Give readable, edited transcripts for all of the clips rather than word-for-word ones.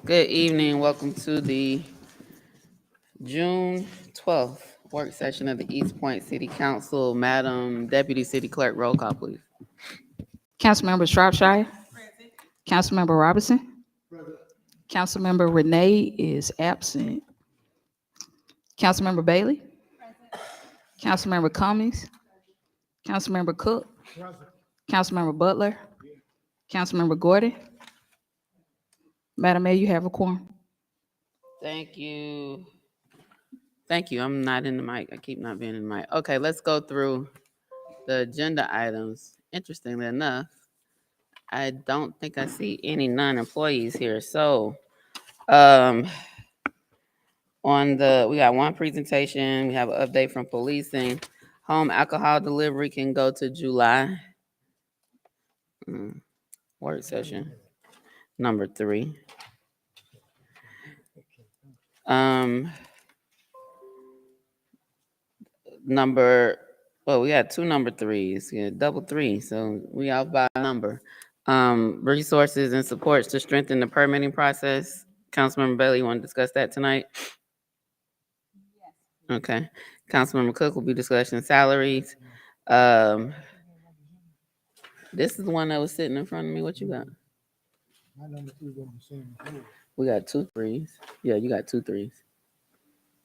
Good evening. Welcome to the June 12th work session of the East Point City Council. Madam Deputy City Clerk, roll call, please. Councilmember Shropshire. Councilmember Robertson. Councilmember Renee is absent. Councilmember Bailey. Councilmember Cummings. Councilmember Cook. Councilmember Butler. Councilmember Gordon. Madam Mayor, you have a quorum. Thank you. Thank you. I'm not in the mic. I keep not being in the mic. Okay, let's go through the agenda items. Interestingly enough, I don't think I see any non-employees here. So, we got one presentation. We have an update from policing. Home alcohol delivery can go to July. Work session number 3. We got 2 number 3s. Yeah, double 3. So we out by a number. Resources and supports to strengthen the permitting process. Councilmember Bailey, you want to discuss that tonight? Okay. Councilmember Cook will be discussing salaries. This is the one that was sitting in front of me. What you got? My number 3 was the same as yours. We got 2 3s. Yeah, you got 2 3s.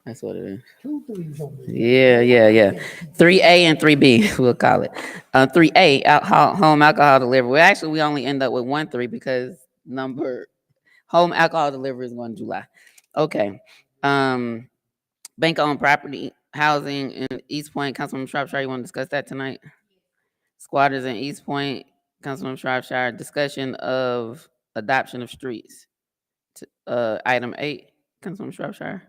That's what it is. 2 3s over there. Yeah. 3A and 3B, we'll call it. 3A, home alcohol delivery. Well, actually, we only end up with 1 3 because home alcohol delivery is going July. Okay. Bank-owned property housing in East Point. Councilman Shropshire, you want to discuss that tonight? Squatters in East Point. Councilman Shropshire, discussion of adoption of streets. Item 8, Councilman Shropshire.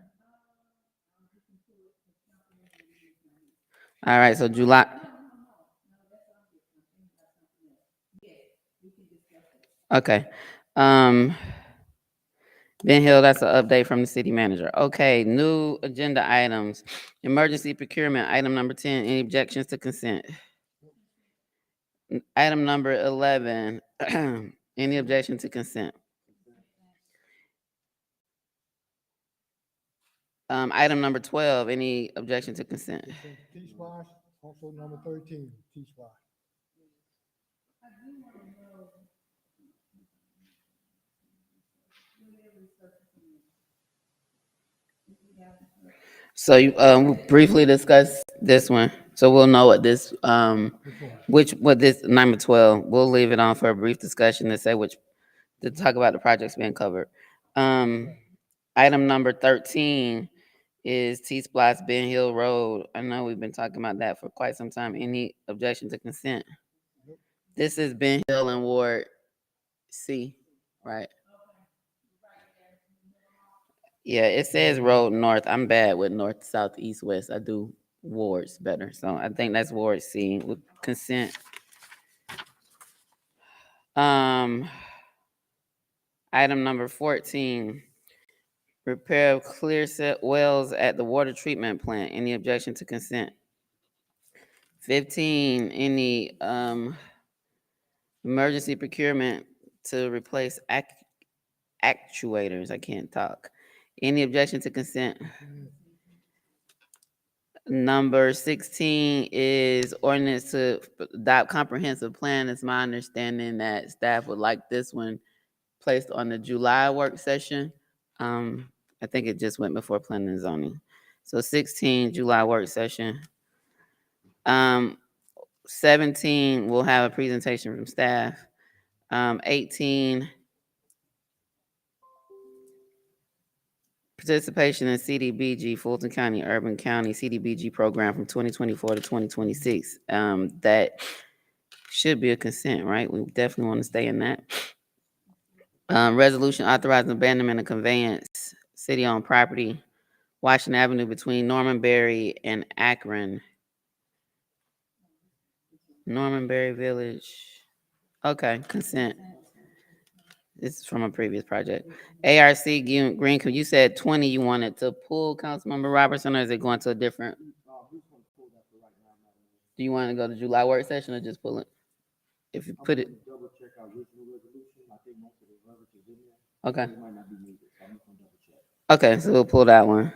All right, so July. Okay. Ben Hill, that's an update from the city manager. Okay, new agenda items. Emergency procurement, item number 10. Any objections to consent? Item number 11. Any objection to consent? Item number 12. Any objection to consent? T-Squash, also number 13, T-Squash. So you we'll briefly discuss this one, so we'll know what this what this number 12. We'll leave it on for a brief discussion to talk about the projects being covered. Item number 13 is T-Splot's Ben Hill Road. I know we've been talking about that for quite some time. Any objection to consent? This is Ben Hill and Ward C, right? Yeah, it says road north. I'm bad with north, south, east, west. I do wards better. So I think that's Ward C with consent. Item number 14. Repair of clear set wells at the water treatment plant. Any objection to consent? 15. Any emergency procurement to replace actuators. I can't talk. Any objection to consent? Number 16 is ordinance to adopt comprehensive plan. It's my understanding that staff would like this one placed on the July work session. I think it just went before planning and zoning. So 16, July work session. 17, we'll have a presentation from staff. 18, participation in CDBG, Fulton County Urban County CDBG program from 2024 to 2026. That should be a consent, right? We definitely want to stay in that. Resolution authorizing abandonment and conveyance, city-owned property, Washington Avenue between Norman Berry and Akron. Norman Berry Village. Okay, consent. This is from a previous project. ARC Green, you said 20 you wanted to pull, Councilmember Robertson, or is it going to a different? Do you want to go to July work session or just pull it? If you put it. Double check our original resolution. I think most Okay. Okay, so we'll pull that one.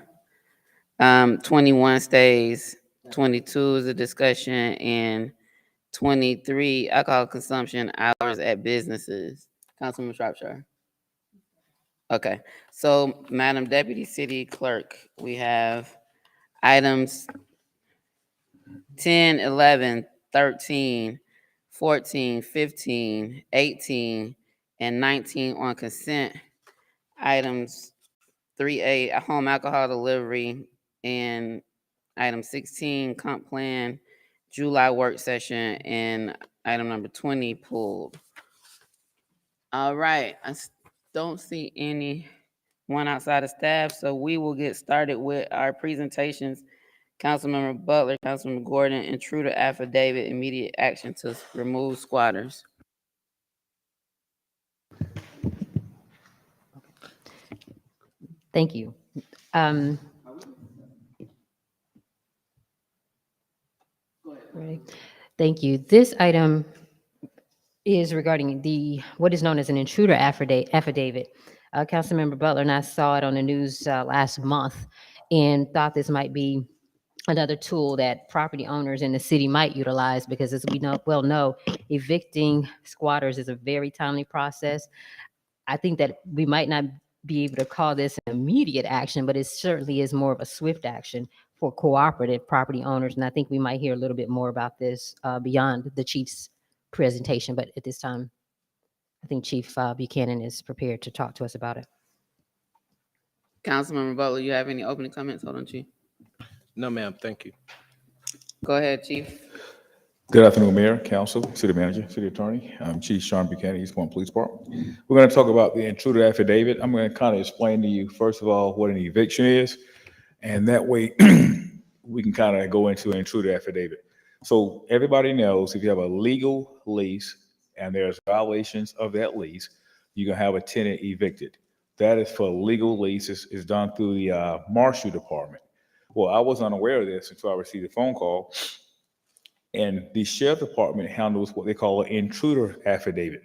21 stays, 22 is a discussion, and 23, alcohol consumption hours at businesses. Councilman Shropshire. Okay, so Madam Deputy City Clerk, we have items 10, 11, 13, 14, 15, 18, and 19 on consent. Items 3A, home alcohol delivery, and item 16, comp plan, July work session, and item number 20 pulled. All right, don't see anyone outside of staff, so we will get started with our presentations. Councilmember Butler, Councilmember Gordon, intruder affidavit, immediate action to remove squatters. Thank you. Ready? Thank you. This item is regarding what is known as an intruder affidavit. Councilmember Butler and I saw it on the news last month and thought this might be another tool that property owners in the city might utilize, because as we know, evicting squatters is a very timely process. I think that we might not be able to call this an immediate action, but it certainly is more of a swift action for cooperative property owners. And I think we might hear a little bit more about this beyond the chief's presentation. But at this time, I think Chief Buchanan is prepared to talk to us about it. Councilmember Butler, you have any opening comments? Hold on, Chief. No, ma'am. Thank you. Go ahead, Chief. Good afternoon, Mayor, Council, City Manager, City Attorney. I'm Chief Sean Buchanan, East Point Police Department. We're going to talk about the intruder affidavit. I'm going to kind of explain to you, first of all, what an eviction is, and that way we can kind of go into an intruder affidavit. So everybody knows if you have a legal lease and there's violations of that lease, you can have a tenant evicted. That is for legal leases. It's done through the Marshal Department. Well, I was unaware of this until I received a phone call. And the Sheriff Department handles what they call an intruder affidavit.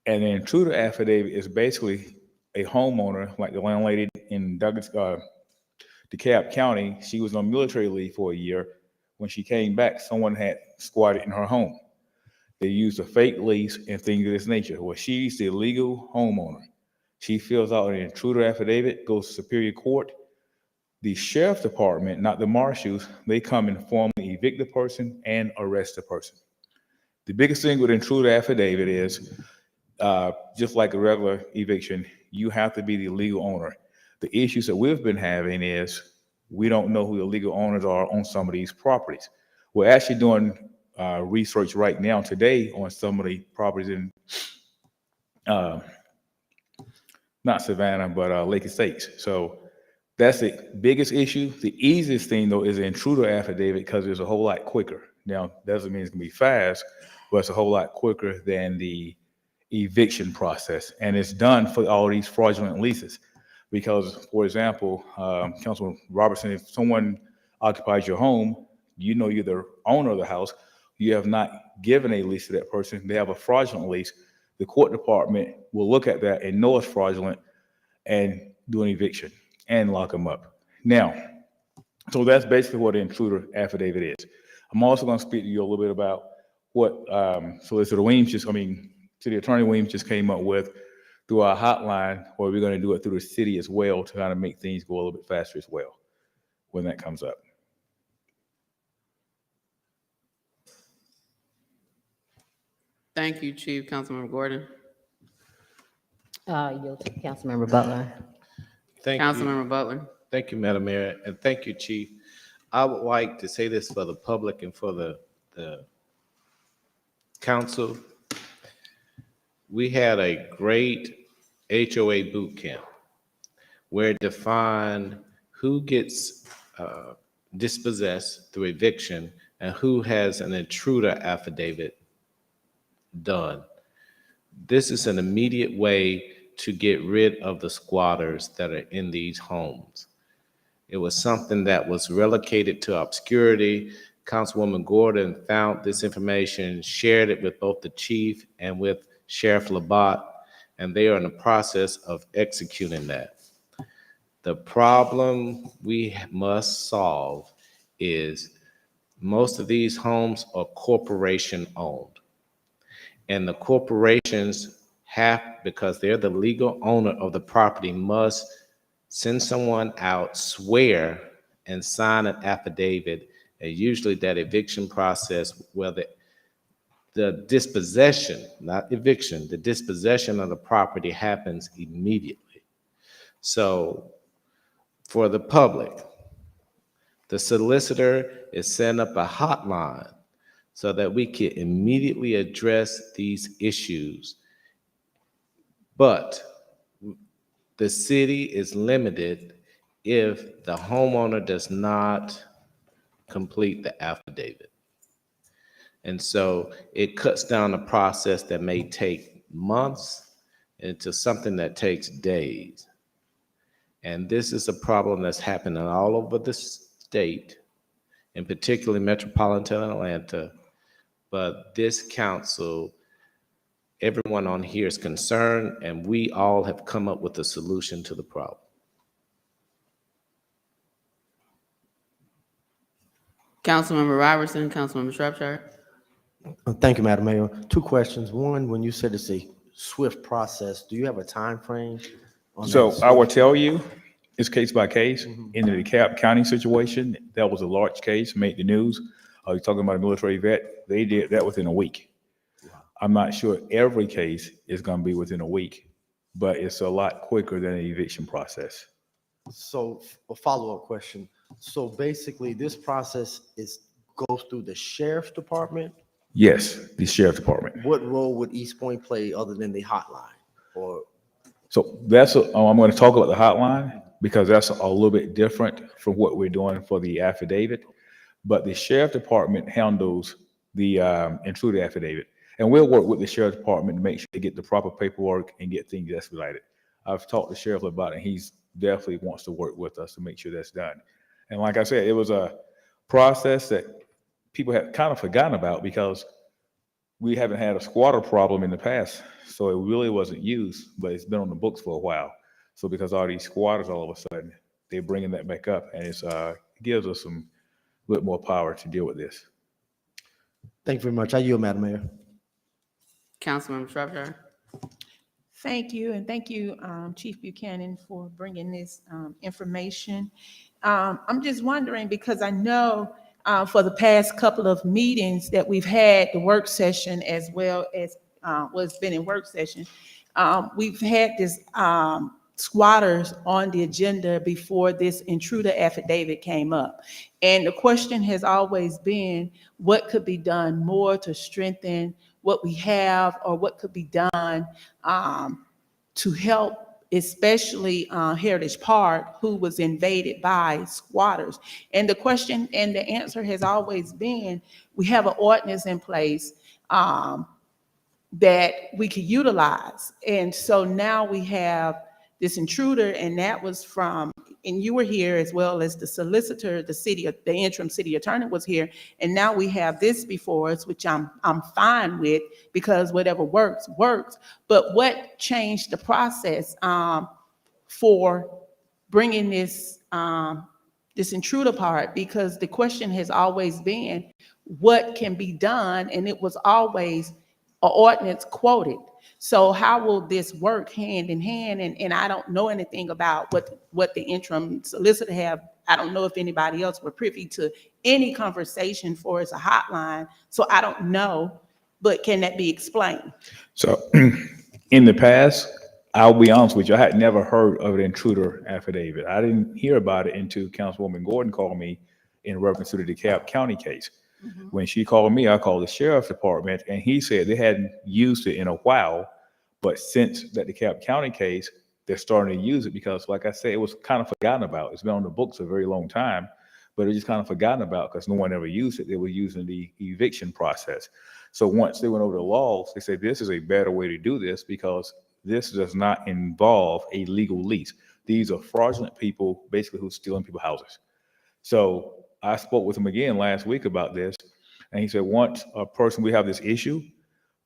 And an intruder affidavit is basically a homeowner, like the landlady in DeKalb County. She was on military leave for a year. When she came back, someone had squatted in her home. They used a fake lease and things of this nature. Well, she's the legal homeowner. She fills out an intruder affidavit, goes to Superior Court. The Sheriff Department, not the marshals, they come and formally evict the person and arrest the person. The biggest thing with intruder affidavit is, just like a regular eviction, you have to be the legal owner. The issues that we've been having is we don't know who the legal owners are on some of these properties. We're actually doing research right now today on some of the properties in, not Savannah, but Lake Estates. So that's the biggest issue. The easiest thing, though, is an intruder affidavit because it's a whole lot quicker. Now, doesn't mean it's going to be fast, but it's a whole lot quicker than the eviction process. And it's done for all these fraudulent leases. Because, for example, Councilman Robertson, if someone occupies your home, you know you're the owner of the house, you have not given a lease to that person, they have a fraudulent lease, the court department will look at that and know it's fraudulent and do an eviction and lock them up. Now, so that's basically what an intruder affidavit is. I'm also going to speak to you a little bit about what Solicitor Weems City Attorney Weems just came up with through our hotline, where we're going to do it through the city as well to kind of make things go a little bit faster as well when that comes up. Thank you, Chief. Councilmember Gordon. Yield to Councilmember Butler. Thank you. Councilmember Butler. Thank you, Madam Mayor, and thank you, Chief. I would like to say this for the public and for the council. We had a great HOA boot camp where it defined who gets dispossessed through eviction and who has an intruder affidavit done. This is an immediate way to get rid of the squatters that are in these homes. It was something that was relegated to obscurity. Councilwoman Gordon found this information, shared it with both the chief and with Sheriff Labatt, and they are in the process of executing that. The problem we must solve is most of these homes are corporation owned. And the corporations because they're the legal owner of the property, must send someone out, swear, and sign an affidavit. And usually that eviction process, where the dispossession, not eviction, the dispossession of the property happens immediately. So for the public, the solicitor is setting up a hotline so that we can immediately address these issues. But the city is limited if the homeowner does not complete the affidavit. And so it cuts down the process that may take months into something that takes days. And this is a problem that's happening all over the state, and particularly metropolitan Atlanta. But this council, everyone on here is concerned, and we all have come up with a solution to the problem. Councilmember Robertson, Councilmember Shropshire. Thank you, Madam Mayor. Two questions. One, when you said it's a swift process, do you have a time frame on So that? I will tell you, it's case by case. In the DeKalb County situation, that was a large case, made the news. You're talking about a military vet. They did that within a week. I'm not sure every case is going to be within a week, but it's a lot quicker than an eviction process. So a follow-up question. So basically, this process goes through the sheriff's department? Yes, the sheriff department. What role would East Point play other than the hotline? Or So I'm going to talk about the hotline because that's a little bit different from what we're doing for the affidavit. But the sheriff department handles the intruder affidavit. And we'll work with the sheriff department to make sure they get the proper paperwork and get things expedited. I've talked to the sheriff about it, and he's definitely wants to work with us to make sure that's done. And like I said, it was a process that people had kind of forgotten about because we haven't had a squatter problem in the past. So it really wasn't used, but it's been on the books for a while. So because all these squatters, all of a sudden, they're bringing that back up, and it gives us some bit more power to deal with this. thank you very much. I yield, Madam Mayor. Councilmember Shropshire. Thank you, and thank you, Chief Buchanan, for bringing this information. I'm just wondering, because I know for the past couple of meetings that we've had, the work session as well as what's been in work session, we've had this squatters on the agenda before this intruder affidavit came up. And the question has always been, what could be done more to strengthen what we have, or what could be done to help, especially Heritage Park, who was invaded by squatters. And the question and the answer has always been, we have an ordinance in place that we could utilize. And so now we have this intruder, and that was from, and you were here as well as the solicitor, the interim city attorney was here, and now we have this before us, which I'm fine with, because whatever works, works. But what changed the process for bringing this this intruder part? Because the question has always been, what can be done? And it was always an ordinance quoted. So how will this work hand in hand? And I don't know anything about what the interim solicitor have. I don't know if anybody else were privy to any conversation for as a hotline. So I don't know, but can that be explained? So in the past, I'll be honest with you, I had never heard of an intruder affidavit. I didn't hear about it until Councilwoman Gordon called me in reference to the DeKalb County case. When she called me, I called the sheriff's department, and he said they hadn't used it in a while, but since that DeKalb County case, they're starting to use it because, like I said, it was kind of forgotten about. It's been on the books a very long time, but it just kind of forgotten about because no one ever used it. They were using the eviction process. So once they went over the laws, they said this is a better way to do this because this does not involve a legal lease. These are fraudulent people, basically, who's stealing people's houses. So I spoke with him again last week about this, and he said once a person, we have this issue,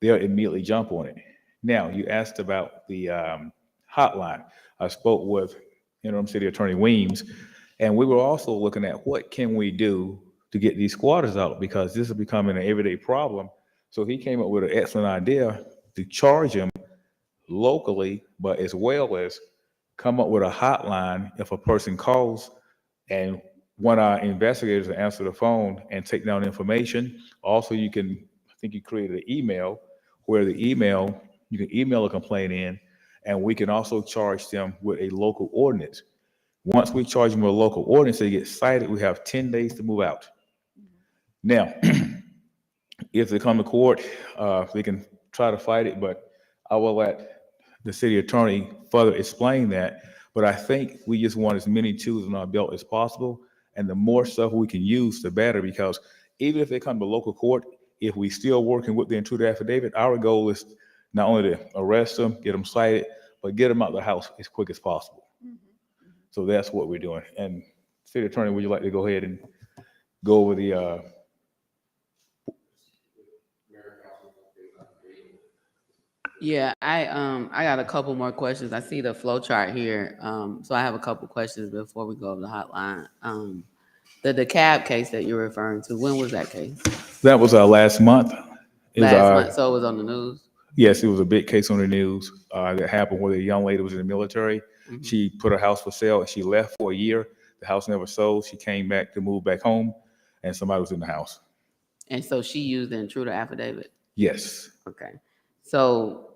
they'll immediately jump on it. Now, you asked about the hotline. I spoke with interim city attorney Weems, and we were also looking at what can we do to get these squatters out, because this is becoming an everyday problem. So he came up with an excellent idea to charge them locally, but as well as come up with a hotline if a person calls, and one of our investigators will answer the phone and take down information. Also, you can, I think you created an email where you can email a complaint in, and we can also charge them with a local ordinance. Once we charge them with a local ordinance, they get cited, we have 10 days to move out. Now, if they come to court, they can try to fight it, but I will let the city attorney further explain that. But I think we just want as many tools in our belt as possible, and the more stuff we can use, the better, because even if they come to local court, if we still working with the intruder affidavit, our goal is not only to arrest them, get them cited, but get them out of the house as quick as possible. So that's what we're doing. And city attorney, would you like to go ahead and go over the, Yeah, I got a couple more questions. I see the flow chart here. So I have a couple questions before we go over the hotline. The DeKalb case that you're referring to, when was that case? that was last month. Last month, so it was on the news? Yes, it was a big case on the news that happened where the young lady was in the military. Mhm. She put her house for sale and she left for a year. The house never sold. She came back to move back home and somebody was in the house. And so she used the intruder affidavit? Yes. Okay. So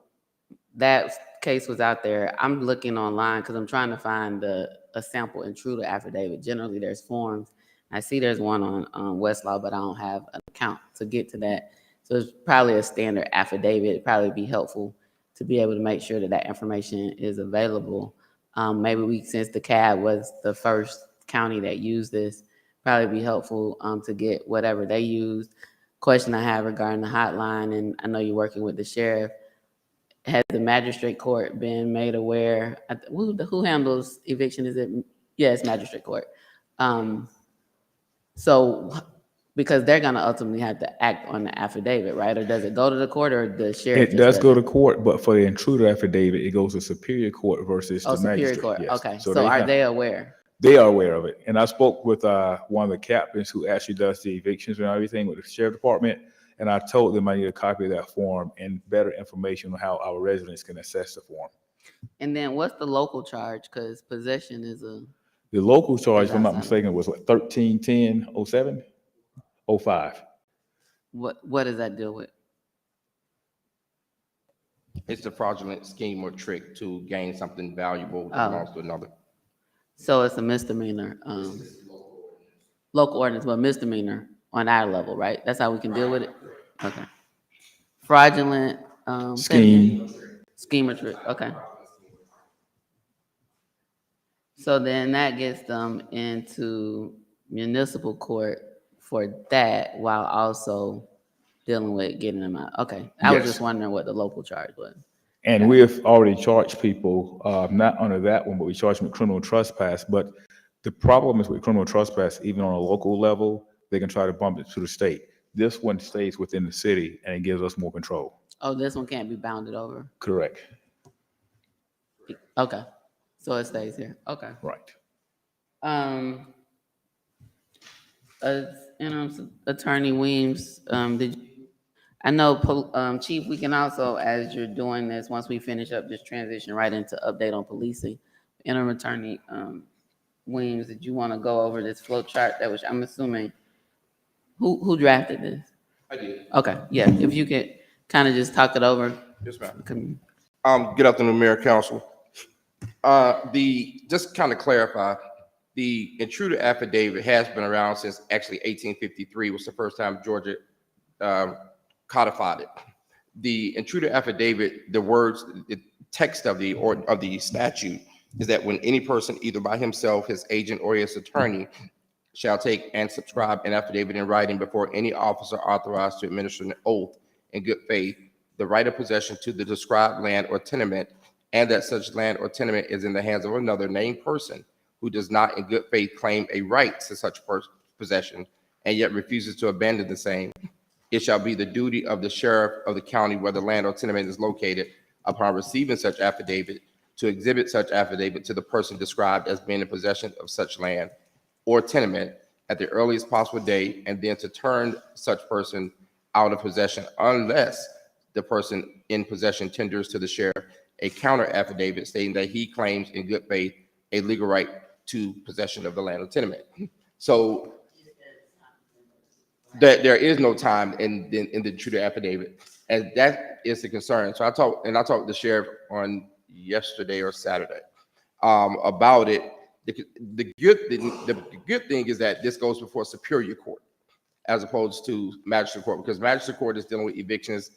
that case was out there. I'm looking online because I'm trying to find a sample intruder affidavit. Generally, there's forms. I see there's one on Westlaw, but I don't have an account to get to that. So it's probably a standard affidavit. It'd probably be helpful to be able to make sure that that information is available. Maybe since DeKalb was the first county that used this, probably be helpful to get whatever they used. Question I have regarding the hotline, and I know you're working with the sheriff. Has the magistrate court been made aware? Who handles eviction? Is it? Yes, magistrate court. So, because they're going to ultimately have to act on the affidavit, right? Or does it go to the court, or the sheriff? It does go to court, but for the intruder affidavit, it goes to Superior Court versus the Superior magistrate. Court. Yes. Okay. So are they aware? They are aware of it. And I spoke with one of the captains who actually does the evictions and everything with the sheriff department. And I told them I need a copy of that form and better information on how our residents can access the form. And then what's the local charge? Because possession is a. The local charge, if I'm not That's mistaken, was what, 131007? 05. What does that deal with? It's a fraudulent scheme or trick to gain something valuable that Oh. belongs to another. So it's a misdemeanor. Local ordinance, but misdemeanor on our level, right? That's how we can deal with it? Okay. Fraudulent. Scheme or trick, okay. So then that gets them into municipal court for that while also dealing with getting them out. Okay, I was Yes. just wondering what the local charge was. And we have already charged people, not under that one, but we charged them with criminal trespass. But the problem is with criminal trespass, even on a local level, they can try to bump it to the state. This one stays within the city and it gives us more control. Oh, this one can't be bounded over? Correct. Okay, so it stays here, okay. Right. Attorney Weems, I know, Chief, we can also, as you're doing this, once we finish up this transition right into update on policing, Interim Attorney Weems, did you want to go over this flow chart that was, I'm assuming, who drafted this? I did. Okay, yeah, if you could kind of just talk it over. Yes, ma'am. Come- Good afternoon, Mayor, Council. Just kind of clarify, the intruder affidavit has been around since actually 1853 was the first time Georgia codified it. The intruder affidavit, the text of the statute is that when any person, either by himself, his agent, or his attorney, shall take and subscribe an affidavit in writing before any officer authorized to administer an oath in good faith, the right of possession to the described land or tenement, and that such land or tenement is in the hands of another named person who does not in good faith claim a right to such possession and yet refuses to abandon the same, it shall be the duty of the sheriff of the county where the land or tenement is located upon receiving such affidavit, to exhibit such affidavit to the person described as being in possession of such land or tenement at the earliest possible date, and then to turn such person out of possession unless the person in possession tenders to the sheriff a counter affidavit stating that he claims in good faith a legal right to possession of the land or tenement. So that there is no time in the intruder affidavit, and that is the concern. So I talked to the sheriff on yesterday or Saturday about it. The good thing is that this goes before Superior Court as opposed to Magistrate Court, because Magistrate Court is dealing with evictions.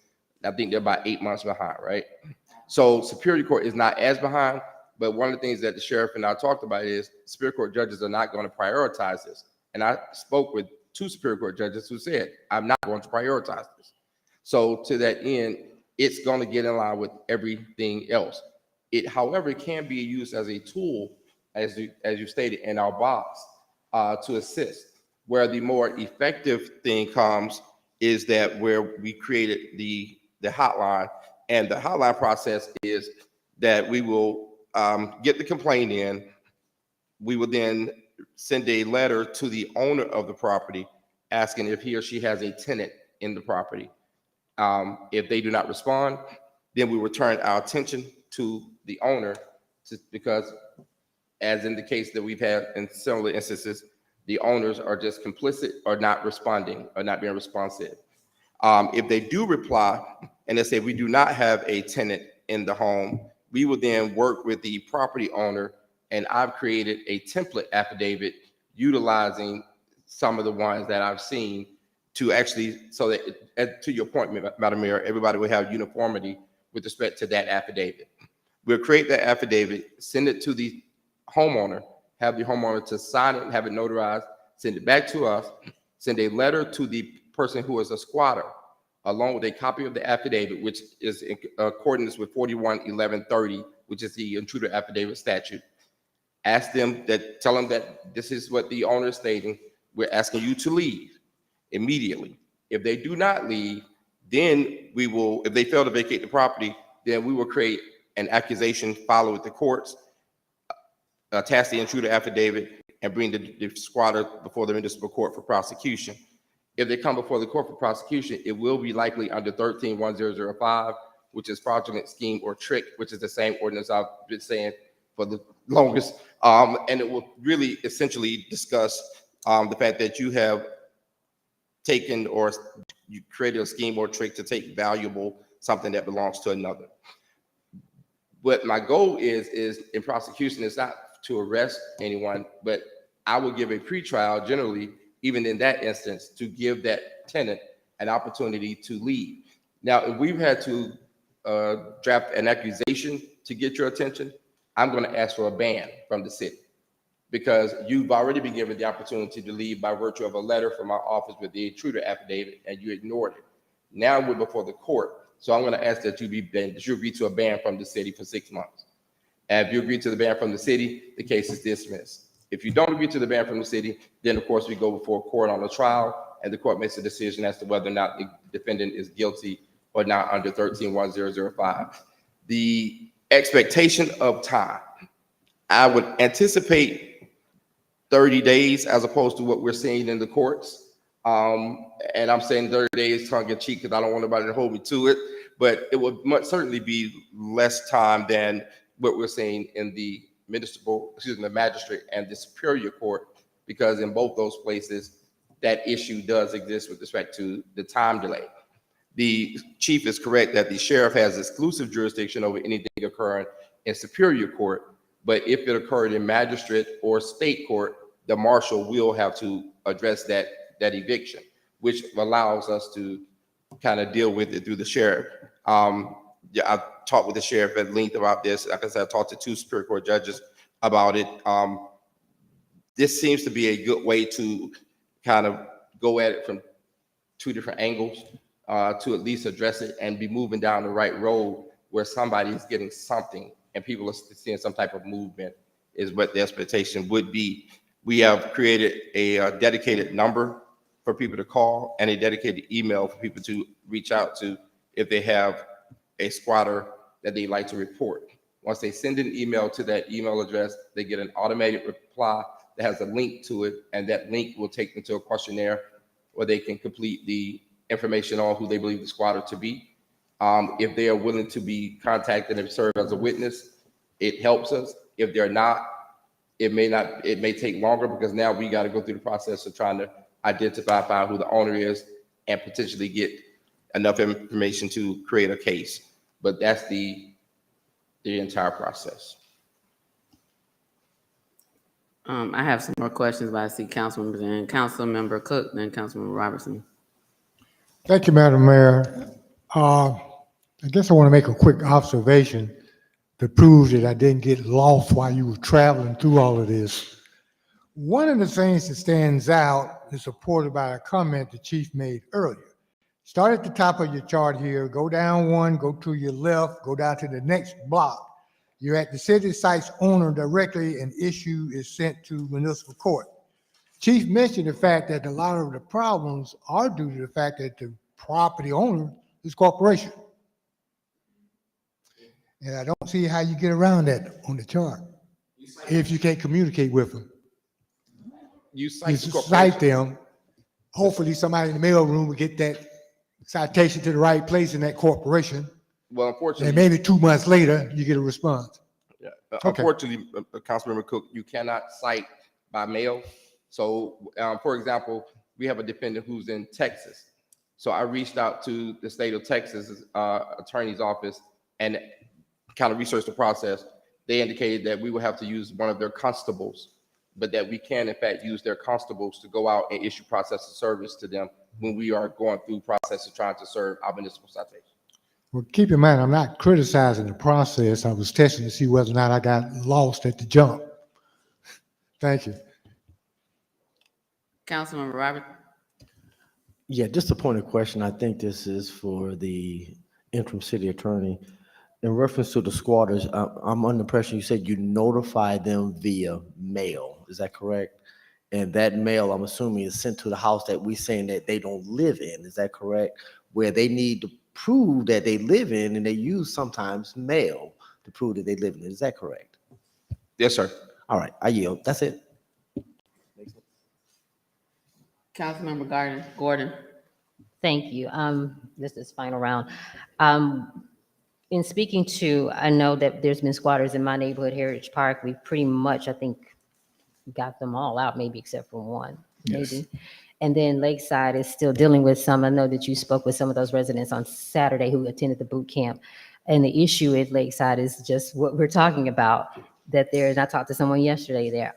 I think they're about 8 months behind, right? So Superior Court is not as behind, but one of the things that the sheriff and I talked about is Superior Court judges are not going to prioritize this. And I spoke with 2 Superior Court judges who said, I'm not going to prioritize this. So to that end, it's going to get in line with everything else. It, however, can be used as a tool, as you stated, in our box to assist. Where the more effective thing comes is that where we created the hotline, and the hotline process is that we will get the complaint in. We will then send a letter to the owner of the property asking if he or she has a tenant in the property. If they do not respond, then we will turn our attention to the owner because, as in the case that we've had in similar instances, the owners are just complicit or not responding or not being responsive. If they do reply and they say we do not have a tenant in the home, we will then work with the property owner, and I've created a template affidavit utilizing some of the ones that I've seen to actually, so that, to your point, Madam Mayor, everybody will have uniformity with respect to that affidavit. We'll create that affidavit, send it to the homeowner, have the homeowner to sign it and have it notarized, send it back to us, send a letter to the person who is a squatter, along with a copy of the affidavit, which is in accordance with 41-1130, which is the intruder affidavit statute. Ask them that, tell them that this is what the owner is stating. We're asking you to leave immediately. If they do not leave, then we will, if they fail to vacate the property, then we will create an accusation, follow with the courts, attach the intruder affidavit, and bring the squatter before the municipal court for prosecution. If they come before the court for prosecution, it will be likely under 13-1005, which is fraudulent scheme or trick, which is the same ordinance I've been saying for the longest. And it will really essentially discuss the fact that you have taken or you created a scheme or trick to take valuable something that belongs to another. What my goal is in prosecution is not to arrest anyone, but I will give a pretrial generally, even in that instance, to give that tenant an opportunity to leave. Now, if we've had to draft an accusation to get your attention, I'm going to ask for a ban from the city because you've already been given the opportunity to leave by virtue of a letter from our office with the intruder affidavit, and you ignored it. Now we're before the court, so I'm going to ask that you agree to a ban from the city for 6 months. And if you agree to the ban from the city, the case is dismissed. If you don't agree to the ban from the city, then of course we go before court on a trial, and the court makes a decision as to whether or not the defendant is guilty or not under 13-1005. The expectation of time, I would anticipate 30 days as opposed to what we're seeing in the courts. And I'm saying 30 days tongue in cheek because I don't want nobody to hold me to it, but it would certainly be less time than what we're seeing in the the magistrate and the Superior Court, because in both those places, that issue does exist with respect to the time delay. The chief is correct that the sheriff has exclusive jurisdiction over anything occurring in Superior Court, but if it occurred in magistrate or state court, the marshal will have to address that eviction, which allows us to kind of deal with it through the sheriff. Yeah, I've talked with the sheriff at length about this. Like I said, I talked to 2 Superior Court judges about it. This seems to be a good way to kind of go at it from 2 different angles to at least address it and be moving down the right road where somebody is getting something and people are seeing some type of movement is what the expectation would be. We have created a dedicated number for people to call and a dedicated email for people to reach out to if they have a squatter that they like to report. Once they send an email to that email address, they get an automated reply that has a link to it, and that link will take them to a questionnaire where they can complete the information on who they believe the squatter to be. If they are willing to be contacted and serve as a witness, it helps us. If they're not, it may take longer, because now we got to go through the process of trying to find who the owner is and potentially get enough information to create a case. But that's the entire process. I have some more questions, but I see council members and Councilmember Cook, then Councilmember Robertson. Thank you, Madam Mayor. I guess I want to make a quick observation to prove that I didn't get lost while you were traveling through all of this. One of the things that stands out is supported by a comment the chief made earlier. Start at the top of your chart here, go down one, go to your left, go down to the next block. You're at the city site's owner directly, and issue is sent to municipal court. Chief mentioned the fact that a lot of the problems are due to the fact that the property owner is corporation. And I don't see how you get around that on the chart if you can't communicate with them. You You cite the cite corporation. them. Hopefully somebody in the mail room will get that citation to the right place in that corporation. Well, And unfortunately, maybe 2 months later, you get a response. yeah, Okay. unfortunately, Councilmember Cook, you cannot cite by mail. So, for example, we have a defendant who's in Texas. So I reached out to the state of Texas attorney's office and kind of researched the process. They indicated that we would have to use one of their constables, but that we can in fact use their constables to go out and issue process of service to them when we are going through process of trying to serve our municipal citation. Well, keep in mind, I'm not criticizing the process. I was testing to see whether or not I got lost at the jump. Thank you. Councilmember Robert, Yeah, just a point of question. I think this is for the interim city attorney. In reference to the squatters, I'm under the impression you said you notify them via mail. Is that correct? And that mail, I'm assuming, is sent to the house that we're saying that they don't live in. Is that correct? Where they need to prove that they live in, and they use sometimes mail to prove that they live in it. Is that correct? Yes, sir. All right, I yield. That's it. Councilmember Gordon. Thank you. This is final round. In speaking to, I know that there's been squatters in my neighborhood, Heritage Park. We pretty much, I think, got them all out, maybe except for one, Yes. maybe. And then Lakeside is still dealing with some. I know that you spoke with some of those residents on Saturday who attended the boot camp. And the issue at Lakeside is just what we're talking about, that and I talked to someone yesterday there,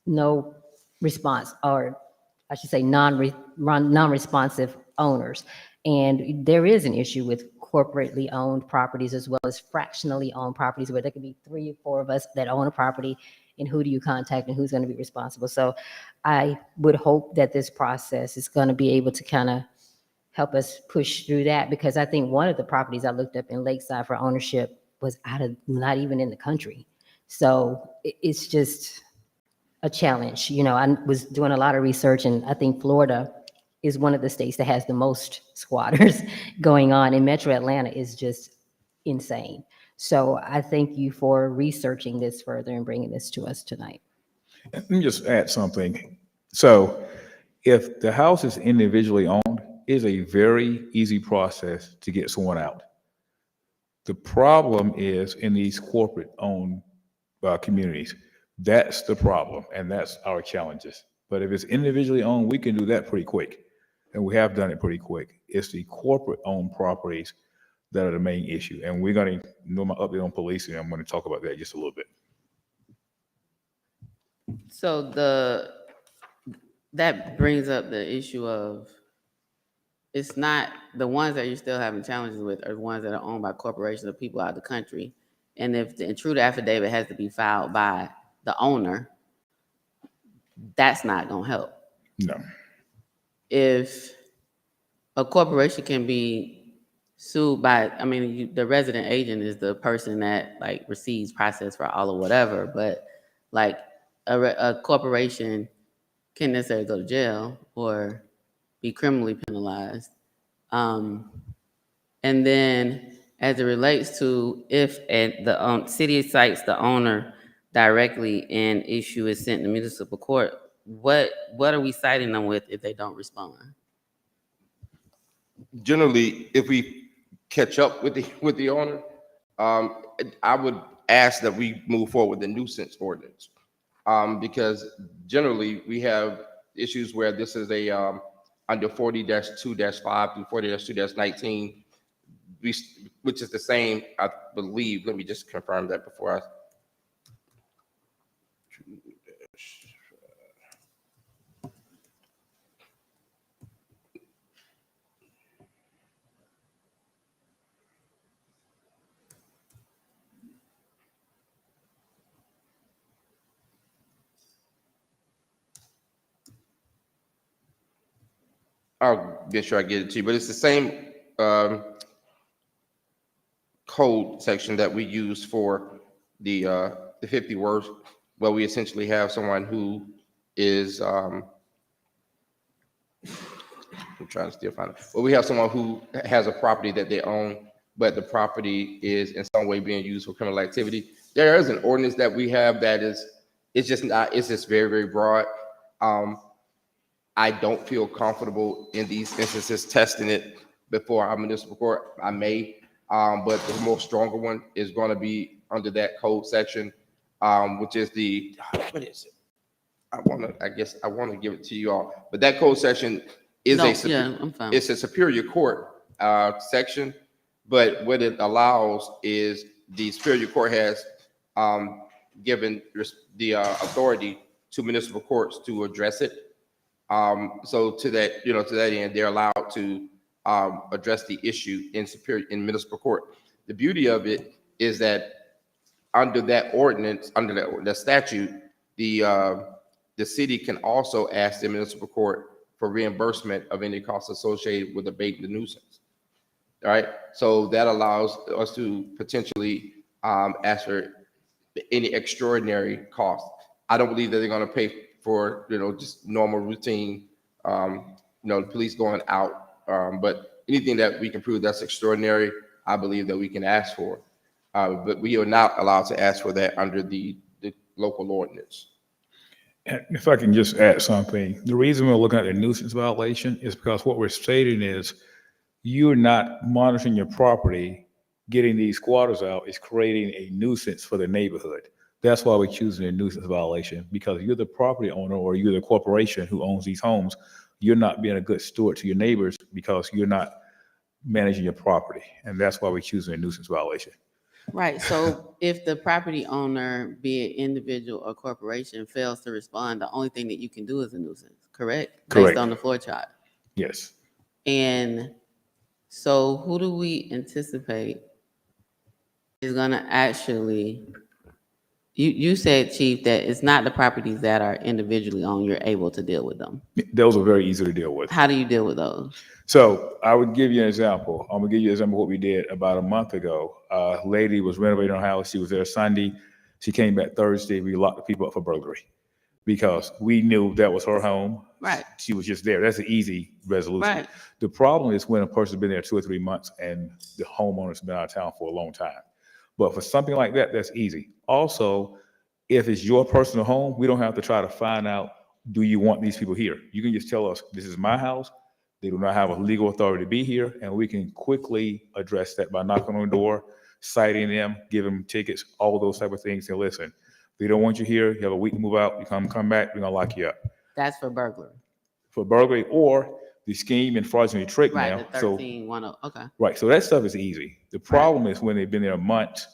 no response, or I should say non-responsive owners. And there is an issue with corporately owned properties as well as fractionally owned properties, where there could be 3 or 4 of us that own a property, and who do you contact and who's going to be responsible? So I would hope that this process is going to be able to kind of help us push through that, because I think one of the properties I looked up in Lakeside for ownership was not even in the country. So it's just a challenge. You know, I was doing a lot of research, and I think Florida is one of the states that has the most squatters going on, and Metro Atlanta is just insane. So I thank you for researching this further and bringing this to us tonight. Let me just add something. So if the house is individually owned, it's a very easy process to get someone out. The problem is in these corporate-owned communities. That's the problem, and that's our challenges. But if it's individually owned, we can do that pretty quick, and we have done it pretty quick. It's the corporate-owned properties that are the main issue, and we're going to know my update on policing. I'm going to talk about that just a little bit. So that brings up the issue of, it's not the ones that you're still having challenges with are the ones that are owned by corporations or people out of the country. And if the intruder affidavit has to be filed by the owner, that's not going to help. No. If a corporation can be sued by, I mean, the resident agent is the person that like receives process for all of whatever, but like a corporation can't necessarily go to jail or be criminally penalized. And then as it relates to if the city cites the owner directly and issue is sent to municipal court, what are we citing them with if they don't respond? Generally, if we catch up with the owner, I would ask that we move forward with the nuisance ordinance. Because generally we have issues where this is a, under 40-2-5 through 40-2-19, which is the same, I believe. Let me just confirm that before I. I'll get sure I get it to you, but it's the same code section that we use for the 50 words, where we essentially have someone who is I'm trying to still find it. Well, we have someone who has a property that they own, but the property is in some way being used for criminal activity. There is an ordinance that we have that is, it's just very, very broad. I don't feel comfortable in these instances testing it before our municipal court. I may, but the more stronger one is going to be under that code section, which is the, what is it? I guess I want to give it to you all, but that code section is I'm fine. it's a Superior Court section, but what it allows is the Superior Court has given the authority to municipal courts to address it. So to that, to that end, they're allowed to address the issue in municipal court. The beauty of it is that under that ordinance, under that statute, the city can also ask the municipal court for reimbursement of any costs associated with abating the nuisance. All right, so that allows us to potentially ask for any extraordinary cost. I don't believe that they're going to pay for just normal routine, police going out, but anything that we can prove that's extraordinary, I believe that we can ask for. But we are not allowed to ask for that under the local ordinance. And if I can just add something, the reason we're looking at the nuisance violation is because what we're stating is you're not monitoring your property, getting these squatters out is creating a nuisance for the neighborhood. That's why we're choosing a nuisance violation, because you're the property owner or you're the corporation who owns these homes. You're not being a good steward to your neighbors because you're not managing your property. And that's why we're choosing a nuisance violation. Right, so if the property owner, be it individual or corporation, fails to respond, the only thing that you can do is a nuisance, correct? Correct. Based on the floor chart. Yes. And so who do we anticipate is gonna actually, you said, Chief, that it's not the properties that are individually owned, you're able to deal with them. Those are very easy to deal with. How do you deal with those? So I would give you an example. I'm gonna give you an example of what we did about a month ago. A lady was renovating her house. She was there Sunday. She came back Thursday. We locked the people up for burglary because we knew that was her home. Right. She was just there. That's an easy resolution. Right. The problem is when a person's been there 2 or 3 months and the homeowner's been out of town for a long time. But for something like that, that's easy. Also, if it's your personal home, we don't have to try to find out, do you want these people here? You can just tell us, this is my house. They do not have a legal authority to be here, and we can quickly address that by knocking on the door, citing them, giving them tickets, all those type of things. And listen, they don't want you here. You have a week to move out. You come back, we're gonna lock you up. That's for burglary. For burglary or the scheme and fraudulent trick Right, now. the So 13-10, okay. right, so that stuff is easy. The problem is when they've been there months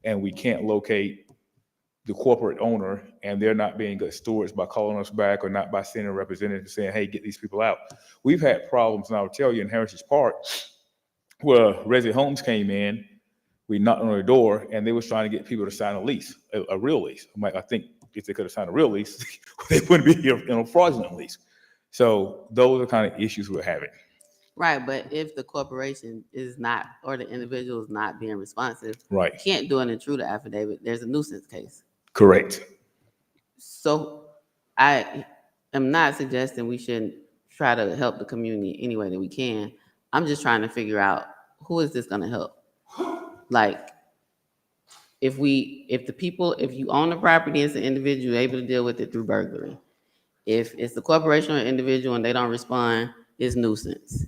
and we can't locate the corporate owner and they're not being good stewards by calling us back or not by sending a representative saying, hey, get these people out. We've had problems, and I'll tell you, in Heritage Park, where Resi Homes came in, we knocked on their door and they was trying to get people to sign a lease, a real lease. I'm like, I think if they could have signed a real lease, they wouldn't be here in a fraudulent lease. So those are kind of issues we're having. Right, but if the corporation is not, or the individual is not being responsive, Right, can't do an intruder affidavit, there's a nuisance case. correct. So I am not suggesting we shouldn't try to help the community any way that we can. I'm just trying to figure out, who is this gonna help? Like, if you own the property as an individual, you're able to deal with it through burglary. If it's the corporation or individual and they don't respond, it's nuisance.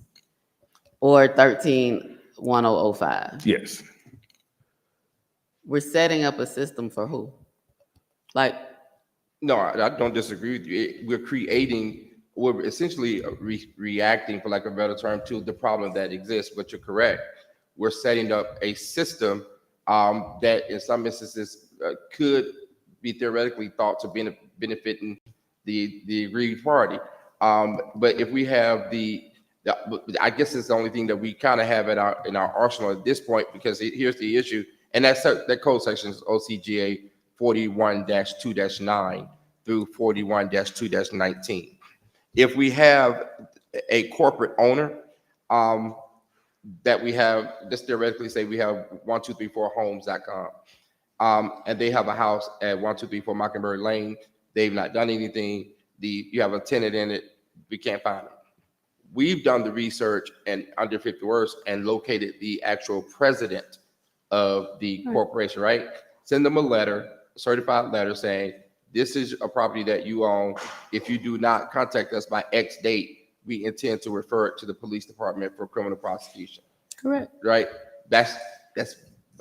Or 13-1005. Yes. We're setting up a system for who? Like, No, I don't disagree with you. We're essentially reacting, for lack of a better term, to the problem that exists, but you're correct. We're setting up a system that in some instances could be theoretically thought to be benefiting the aggrieved party. But if we have I guess it's the only thing that we kind of have in our arsenal at this point, because here's the issue, and that code section is OCGA 41-2-9 through 41-2-19. If we have a corporate owner that we have, let's theoretically say we have 1234homes.com, and they have a house at 1234 Mockingbird Lane. They've not done anything. You have a tenant in it. We can't find them. We've done the research and under 50 words and located the actual president of the corporation, right? Send them a letter, certified letter saying, this is a property that you own. If you do not contact us by X date, we intend to refer it to the police department for criminal prosecution. correct. Right? That's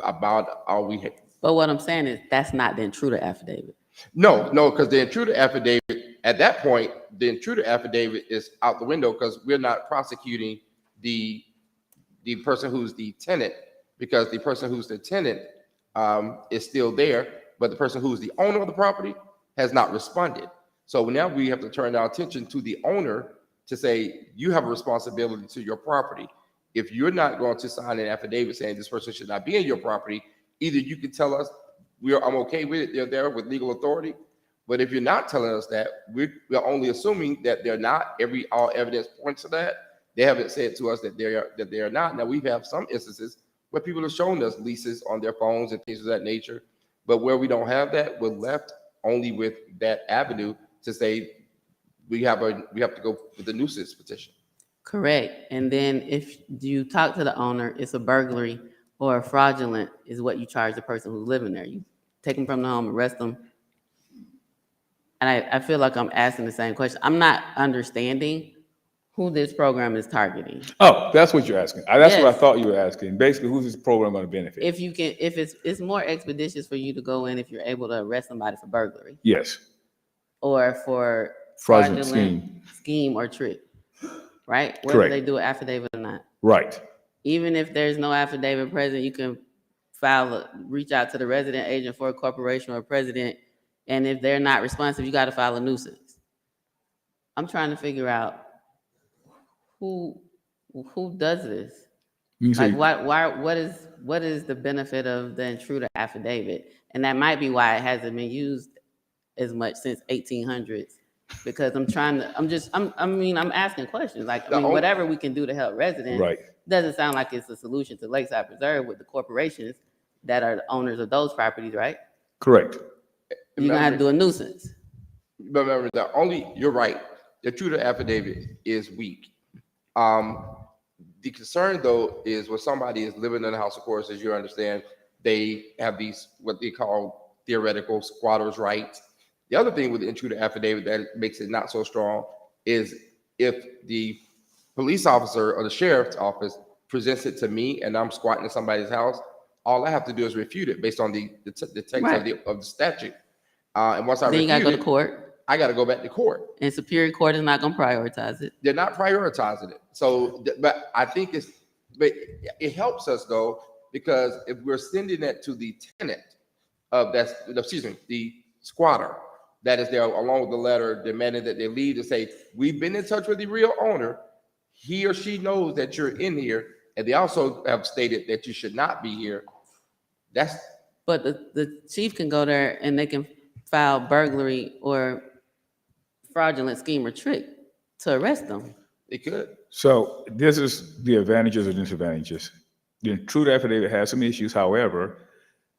about all we have. But what I'm saying is that's not the intruder affidavit. No, because the intruder affidavit, at that point, the intruder affidavit is out the window because we're not prosecuting the person who's the tenant, because the person who's the tenant is still there, but the person who's the owner of the property has not responded. So now we have to turn our attention to the owner to say, you have a responsibility to your property. If you're not going to sign an affidavit saying this person should not be in your property, either you can tell us I'm okay with it, they're there with legal authority. But if you're not telling us that, we're only assuming that they're not. All evidence points to that. They haven't said to us that they are not. Now, we have some instances where people have shown us leases on their phones and things of that nature. But where we don't have that, we're left only with that avenue to say we have to go with the nuisance petition. Correct. And then if you talk to the owner, it's a burglary or a fraudulent is what you charge the person who's living there. You take them from the home, arrest them. And I feel like I'm asking the same question. I'm not understanding who this program is targeting. Oh, that's what you're asking. That's what I Yes. thought you were asking. Basically, who's this program going to benefit? If it's more expeditious for you to go in if you're able to arrest somebody for burglary Yes. or for Fraudulent scheme or trick, right? Whether Correct. they do an affidavit or not. Right. Even if there's no affidavit present, you can reach out to the resident agent for a corporation or president. And if they're not responsive, you got to file a nuisance. I'm trying to figure out who does this. You say, Like, what is the benefit of the intruder affidavit? And that might be why it hasn't been used as much since 1800s. Because I'm asking questions. Like, whatever we can do to help residents. right. Doesn't sound like it's a solution to Lakeside Preserve with the corporations that are the owners of those properties, right? Correct. You're gonna have to do a nuisance. But remember, you're right. The intruder affidavit is weak. The concern, though, is when somebody is living in a house, of course, as you understand, they have these, what they call theoretical squatters' rights. The other thing with the intruder affidavit that makes it not so strong is if the police officer or the sheriff's office presents it to me and I'm squatting in somebody's house, all I have to do is refute it based on the text Right. of the statute. And once I Then you gotta go refute to it, court, I got to go back to court. and Superior Court is not gonna prioritize it. They're not prioritizing it. So, but I think but it helps us though, because if we're sending that to the tenant the squatter that is there along with the letter demanding that they leave to say, we've been in touch with the real owner. He or she knows that you're in here. And they also have stated that you should not be here. But the chief can go there and they can file burglary or fraudulent scheme or trick to arrest them. They could. So this is the advantages and disadvantages. The intruder affidavit has some issues. However,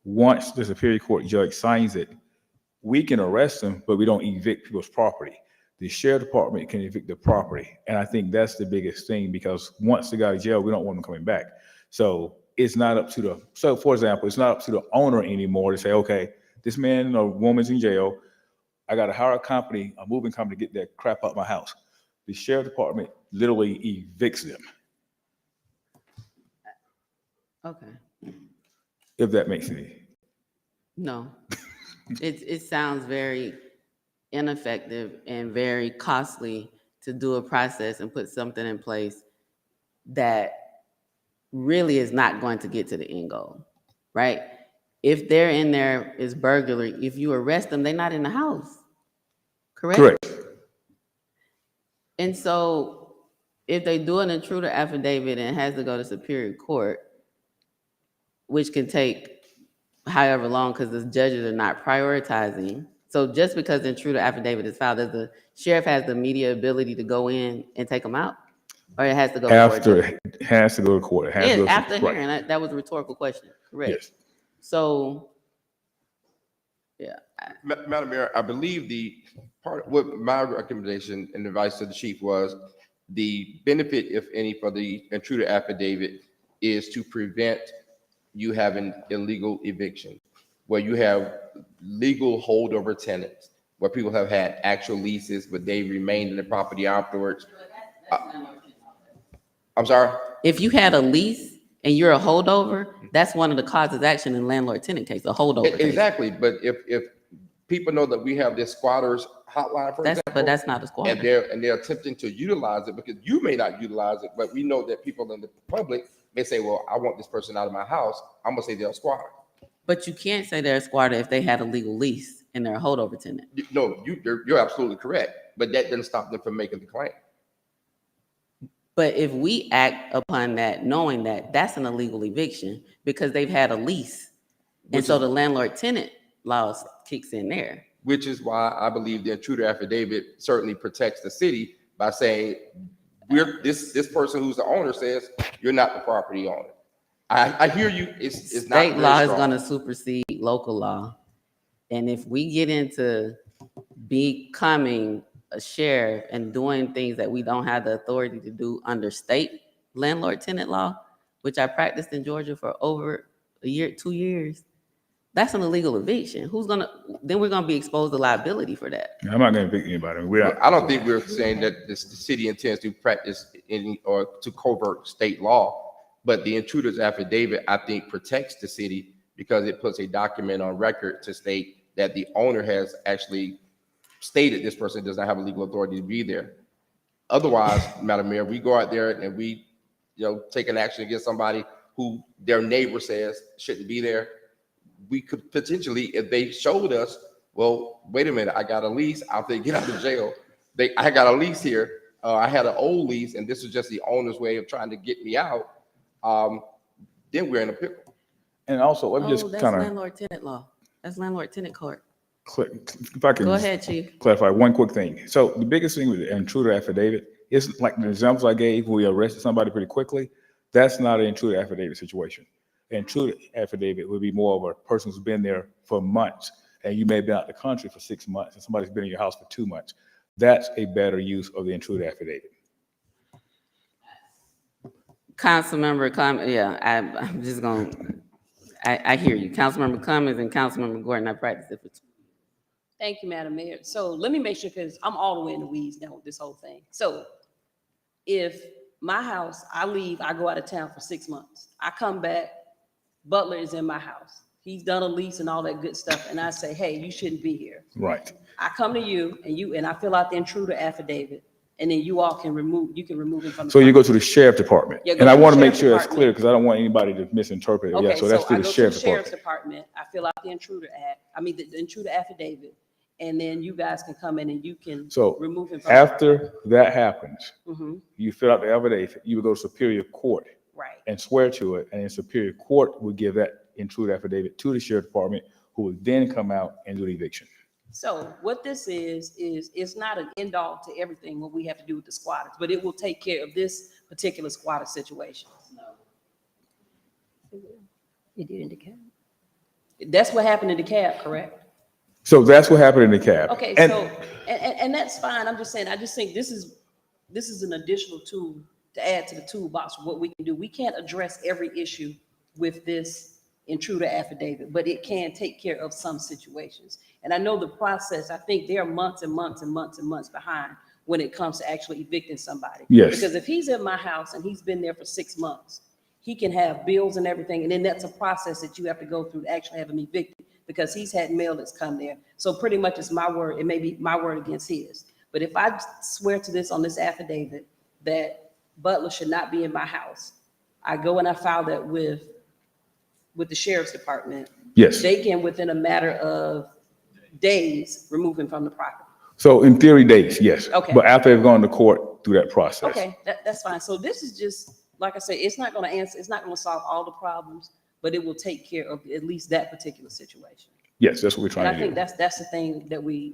once the Superior Court judge signs it, we can arrest them, but we don't evict people's property. The sheriff department can evict the property. And I think that's the biggest thing, because once they got to jail, we don't want them coming back. So it's not up to the, so for example, it's not up to the owner anymore to say, okay, this man or woman's in jail. I got to hire a company, a moving company to get that crap out my house. The sheriff department literally evicts them, Okay, if that makes any. no. It sounds very ineffective and very costly to do a process and put something in place that really is not going to get to the end goal, right? If they're in there is burglary, if you arrest them, they're not in the house, correct? Correct. And so if they do an intruder affidavit and it has to go to Superior Court, which can take however long because the judges are not prioritizing. So just because the intruder affidavit is filed, does the sheriff has the immediate ability to go in and take them out? Or it has to go before a After, judge? it has to go to court. It has to Yeah, go to- after right. hearing, that was a rhetorical question, correct? Yes. So, yeah, Madam Mayor, I believe the part, what my recommendation and advice to the chief was, the benefit, if any, for the intruder affidavit is to prevent you having illegal eviction, where you have legal holdover tenants, where people have had actual leases, but they remained in the property afterwards. I'm sorry? if you had a lease and you're a holdover, that's one of the causes of action in landlord-tenant case, a holdover case. Exactly, but if people know that we have this squatters hotline, for That's, example. but that's not a And squatter. they're attempting to utilize it, because you may not utilize it, but we know that people in the public may say, well, I want this person out of my house. I'm gonna say they're a squatter. But you can't say they're a squatter if they had a legal lease and they're a holdover tenant. No, you're absolutely correct, but that doesn't stop them from making the claim. But if we act upon that, knowing that that's an illegal eviction because they've had a lease, and Which so is- the landlord-tenant laws kicks in there. Which is why I believe the intruder affidavit certainly protects the city by saying, this person who's the owner says, you're not the property owner. I hear you, it's not State very law is strong. gonna supersede local law. And if we get into becoming a sheriff and doing things that we don't have the authority to do under state landlord-tenant law, which I practiced in Georgia for over a year, 2 years, that's an illegal eviction. Then we're gonna be exposed to liability for that. I'm not gonna evict anybody. We're not. I don't think we're saying that the city intends to practice any, or to covert state law, but the intruder's affidavit, I think, protects the city because it puts a document on record to state that the owner has actually stated this person does not have a legal authority to be there. Otherwise, Madam Mayor, we go out there and we, take an action against somebody who their neighbor says shouldn't be there. We could potentially, if they showed us, well, wait a minute, I got a lease, I'll say, get out of jail. I got a lease here, I had an old lease, and this was just the owner's way of trying to get me out. Then we're in a pickle. And also, let me Oh, just that's kind of, landlord-tenant law. That's landlord-tenant court. if I can. Go ahead, Chief. Clarify one quick thing. So the biggest thing with the intruder affidavit is like the examples I gave, we arrested somebody pretty quickly. That's not an intruder affidavit situation. An intruder affidavit would be more of a person who's been there for months, and you may have been out of the country for 6 months, and somebody's been in your house for 2 months. That's a better use of the intruder affidavit. Councilmember Clemmons, yeah, I'm just gonna, I hear you. Councilmember Clemmons and Councilmember Gordon, I practiced it for 2. Thank you, Madam Mayor. So let me make sure, because I'm all the way in the weeds now with this whole thing. So if my house, I leave, I go out of town for 6 months. I come back, Butler is in my house. He's done a lease and all that good stuff. And I say, hey, you shouldn't be here. Right. I come to you and I fill out the intruder affidavit, and then you all can remove him from the. So you go to the sheriff department, Yeah, go and I to the want to make sheriff sure it's department. clear because I don't want anybody to misinterpret it. Yeah, Okay, so that's I through go the to sheriff's Sheriff's department. Department, I fill out the intruder affidavit, and then you guys can come in and you can So remove him from. after that happens, Mhm, you fill out the affidavit, you would go to Superior Court right. and swear to it, and then Superior Court would give that intruder affidavit to the sheriff department, who would then come out and do the eviction. So what this is it's not an end all to everything what we have to do with the squatters, but it will take care of this particular squatter situation. It did in DeKalb. That's what happened in the cab, correct? So that's what happened in the cab. Okay, And- so, and that's fine. I'm just saying, I just think this is an additional tool to add to the toolbox of what we can do. We can't address every issue with this intruder affidavit, but it can take care of some situations. And I know the process, I think there are months and months and months and months behind when it comes to actually evicting somebody. Yes. Because if he's in my house and he's been there for 6 months, he can have bills and everything, and then that's a process that you have to go through to actually have him evicted, because he's had mail that's come there. So pretty much it's my word, it may be my word against his. But if I swear to this on this affidavit that Butler should not be in my house, I go and I file that with the sheriff's department. Yes. They can, within a matter of days, remove him from the property. So in theory, days, yes. Okay. But after they've gone to court through that process. Okay, that's fine. So this is just, like I say, it's not gonna answer, it's not gonna solve all the problems, but it will take care of at least that particular situation. Yes, that's what we're And trying I to think do. that's the thing that we,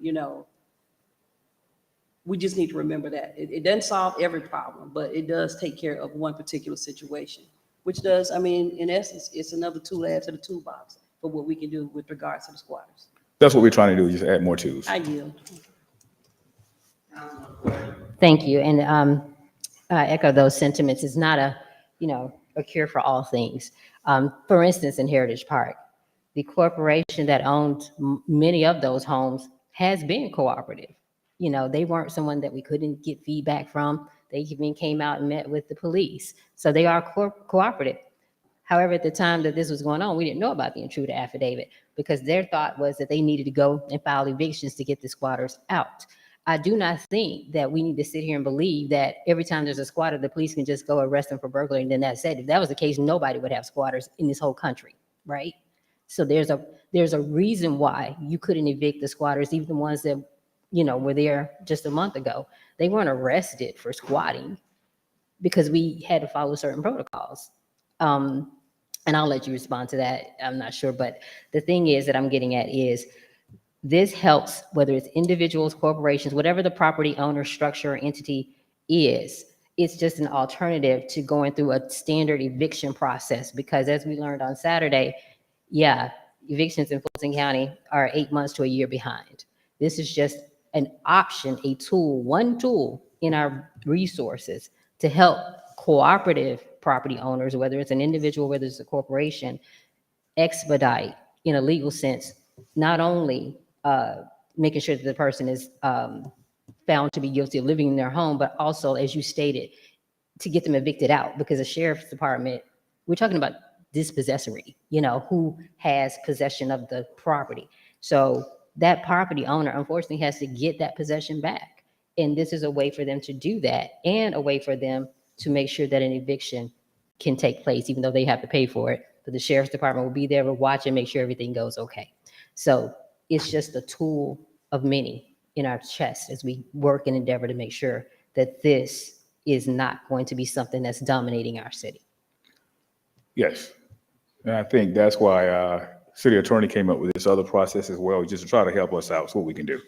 we just need to remember that. It doesn't solve every problem, but it does take care of one particular situation, which does, I mean, in essence, it's another tool to add to the toolbox for what we can do with regards to the squatters. That's what we're trying to do, just add more tools. I yield. Thank you. And I echo those sentiments. It's not a cure for all things. For instance, in Heritage Park, the corporation that owned many of those homes has been cooperative. They weren't someone that we couldn't get feedback from. They even came out and met with the police. So they are cooperative. However, at the time that this was going on, we didn't know about the intruder affidavit because their thought was that they needed to go and file evictions to get the squatters out. I do not think that we need to sit here and believe that every time there's a squatter, the police can just go arrest them for burglary and then that's it. If that was the case, nobody would have squatters in this whole country, right? So there's a reason why you couldn't evict the squatters, even the ones that, were there just a month ago. They weren't arrested for squatting because we had to follow certain protocols. And I'll let you respond to that. I'm not sure, but the thing is that I'm getting at is this helps, whether it's individuals, corporations, whatever the property owner structure or entity is, it's just an alternative to going through a standard eviction process. Because as we learned on Saturday, evictions in Fulton County are 8 months to a year behind. This is just an option, a tool, one tool in our resources to help cooperative property owners, whether it's an individual, whether it's a corporation, expedite in a legal sense, not only making sure that the person is found to be guilty of living in their home, but also, as you stated, to get them evicted out, because the sheriff's department, we're talking about dispossessory, who has possession of the property. So that property owner, unfortunately, has to get that possession back. And this is a way for them to do that, and a way for them to make sure that an eviction can take place, even though they have to pay for it. But the sheriff's department will be there to watch and make sure everything goes okay. So it's just a tool of many in our chest as we work and endeavor to make sure that this is not going to be something that's dominating our city. Yes. And I think that's why city attorney came up with this other process as well, just to try to help us out, so what we can do.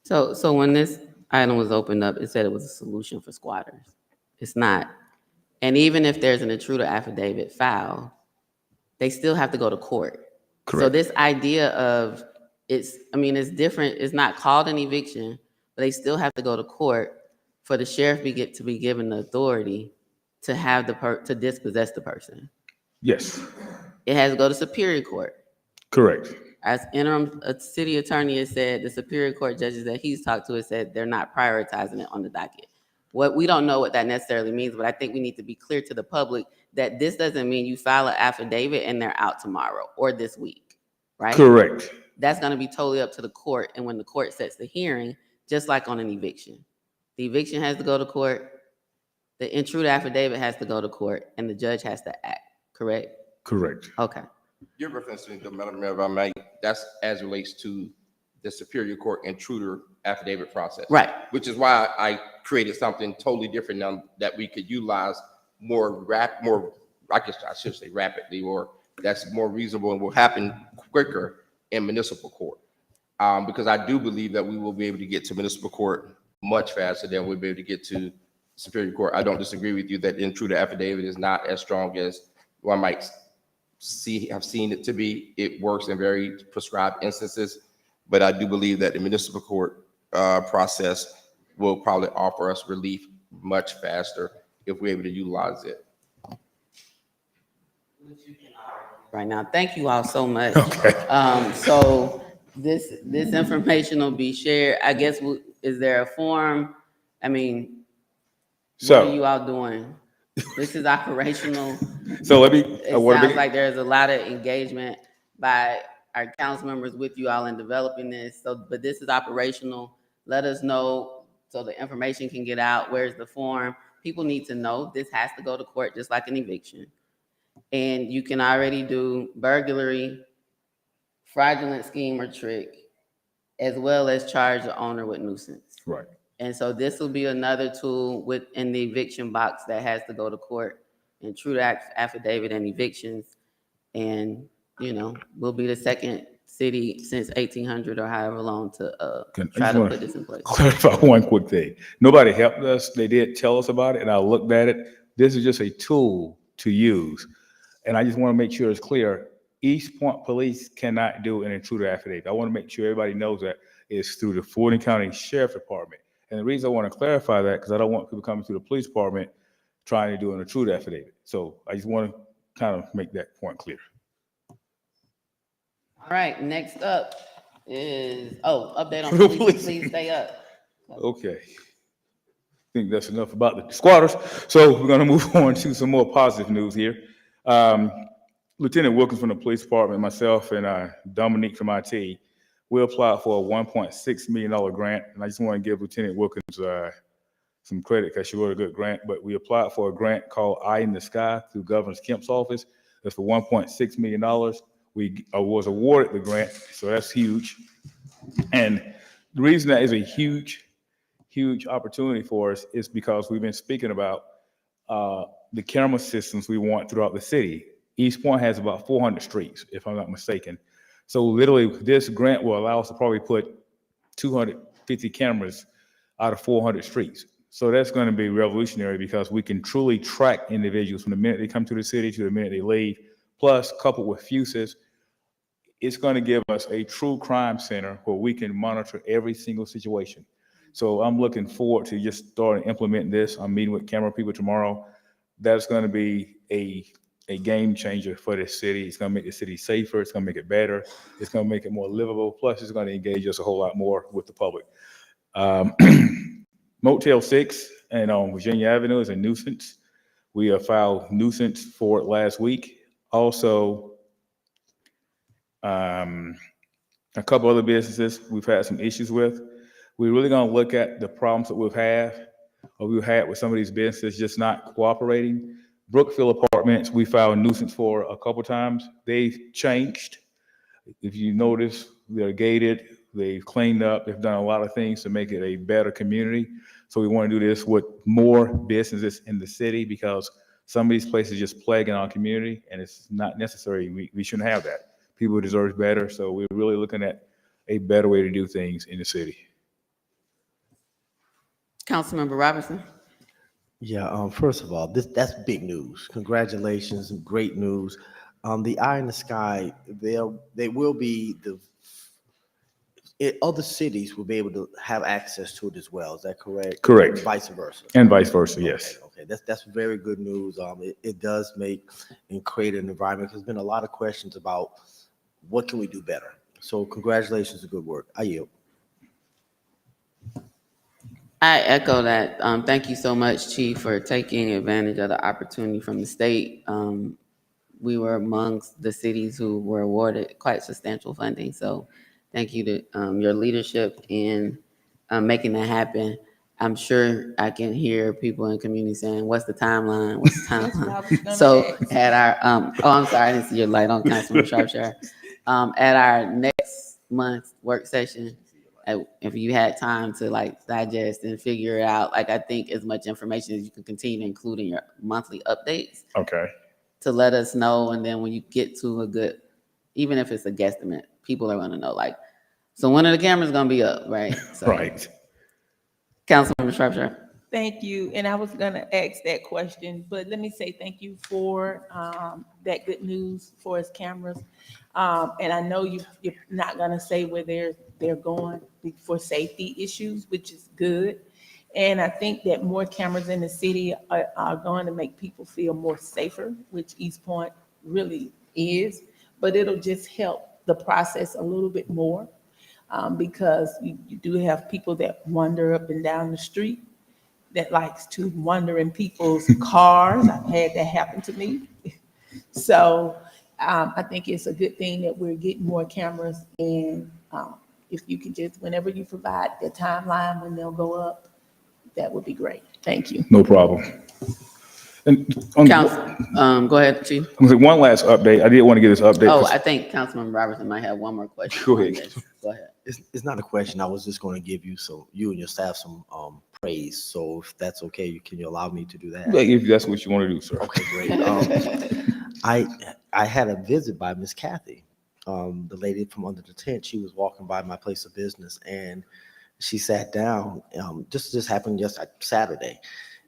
So when this item was opened up, it said it was a solution for squatters. It's not. And even if there's an intruder affidavit filed, they still have to go to court. So Correct. this idea of it's different. It's not called an eviction, but they still have to go to court for the sheriff to be given the authority to have to dispossess the person. Yes, It has to go to Superior Court. correct. As interim city attorney has said, the Superior Court judges that he's talked to has said they're not prioritizing it on the docket. We don't know what that necessarily means, but I think we need to be clear to the public that this doesn't mean you file an affidavit and they're out tomorrow or this week, right? Correct. That's going to be totally up to the court. And when the court sets the hearing, just like on an eviction, the eviction has to go to court, the intruder affidavit has to go to court, and the judge has to act, correct? Correct. Okay. You're referencing, Madam Mayor, if I may, that's as relates to the Superior Court intruder affidavit process. Right. Which is why I created something totally different now that we could utilize I guess I should say rapidly, or that's more reasonable and will happen quicker in municipal court. Because I do believe that we will be able to get to municipal court much faster than we'll be able to get to Superior Court. I don't disagree with you that the intruder affidavit is not as strong as one might have seen it to be. It works in very prescribed instances, but I do believe that the municipal court process will probably offer us relief much faster if we're able to utilize it. right now. Thank you all so much. Okay. So this information will be shared. I guess, is there a form? I mean, what are you So, all doing? This is operational. so let me, It I want to sounds make, like there's a lot of engagement by our council members with you all in developing this. So, but this is operational. Let us know so the information can get out. Where's the form? People need to know this has to go to court just like an eviction. And you can already do burglary, fraudulent scheme or trick, as well as charge the owner with nuisance. right. And so this will be another tool within the eviction box that has to go to court, intruder affidavit and evictions. And, we'll be the second city since 1800 or however long to I try just to wanna put this in place. clarify one quick thing. Nobody helped us. They did tell us about it, and I looked at it. This is just a tool to use. And I just want to make sure it's clear. East Point Police cannot do an intruder affidavit. I want to make sure everybody knows that it's through the Fulton County Sheriff Department. And the reason I want to clarify that, because I don't want people coming to the police department trying to do an intruder affidavit. So I just want to kind of make that point clear. All right, next up is, update on The police. police. Please stay up. Okay. I think that's enough about the squatters. So we're going to move on to some more positive news here. Lieutenant Wilkins from the police department, myself, and Dominique from IT, we applied for a $1.6 million grant. And I just want to give Lieutenant Wilkins some credit because she wrote a good grant. But we applied for a grant called Eye in the Sky through Governor Kemp's office. That's for $1.6 million. We was awarded the grant, so that's huge. And the reason that is a huge opportunity for us is because we've been speaking about the camera systems we want throughout the city. East Point has about 400 streets, if I'm not mistaken. So literally, this grant will allow us to probably put 250 cameras out of 400 streets. So that's going to be revolutionary because we can truly track individuals from the minute they come to the city to the minute they leave. Plus, coupled with Fuses, it's going to give us a true crime center where we can monitor every single situation. So I'm looking forward to just starting implementing this. I'm meeting with camera people tomorrow. That's going to be a game changer for the city. It's going to make the city safer. It's going to make it better. It's going to make it more livable. Plus, it's going to engage us a whole lot more with the public. Motel 6 and on Virginia Avenue is a nuisance. We filed nuisance for it last week. Also, a couple other businesses we've had some issues with. We're really going to look at the problems that we've had with some of these businesses just not cooperating. Brookfield Apartments, we filed nuisance for a couple times. They've changed. If you notice, they're gated, they've cleaned up, they've done a lot of things to make it a better community. So we want to do this with more businesses in the city because some of these places just plaguing our community and it's not necessary. We shouldn't have that. People deserve better. So we're really looking at a better way to do things in the city. Councilmember Robinson. Yeah, first of all, that's big news. Congratulations, great news. The Eye in the Sky, they will be other cities will be able to have access to it as well. Is that correct? Correct. Vice versa. And vice versa, yes. Okay, that's very good news. It does make and create an environment. There's been a lot of questions about what can we do better. So congratulations and good work. I yield. I echo that. Thank you so much, Chief, for taking advantage of the opportunity from the state. We were amongst the cities who were awarded quite substantial funding. So thank you to your leadership in making that happen. I'm sure I can hear people in the community saying, what's the timeline? What's the That's what I was timeline? gonna So ask. at our, I'm sorry, I didn't see your light on, Councilman Shropshire. At our next month's work session, if you had time to digest and figure it out, I think as much information as you can continue to include in your monthly updates Okay. to let us know. And then when you get to a good, even if it's a guesstimate, people are going to know, so when are the cameras going to be up, right? So, Right. Councilmember Shropshire. Thank you. And I was gonna ask that question, but let me say thank you for that good news for his cameras. And I know you're not gonna say where they're going for safety issues, which is good. And I think that more cameras in the city are going to make people feel more safer, which East Point really is, but it'll just help the process a little bit more. Because you do have people that wander up and down the street that likes to wander in people's cars. I've had that happen to me. So I think it's a good thing that we're getting more cameras, and if you could just, whenever you provide the timeline when they'll go up, that would be great. Thank you. No problem. And on, Council, go ahead, Chief. I'm gonna say one last update. I did want to give this update. Oh, 'cause- I think Councilman Robertson might have one more question. Go on ahead. this. Go ahead. It's not a question. I was just going to give you you and your staff some praise. So if that's okay, can you allow me to do that? Like, if that's what you want to do, sir. Okay, great. I had a visit by Miss Kathy, the lady from under the tent. She was walking by my place of business, and she sat down. Just happened just Saturday,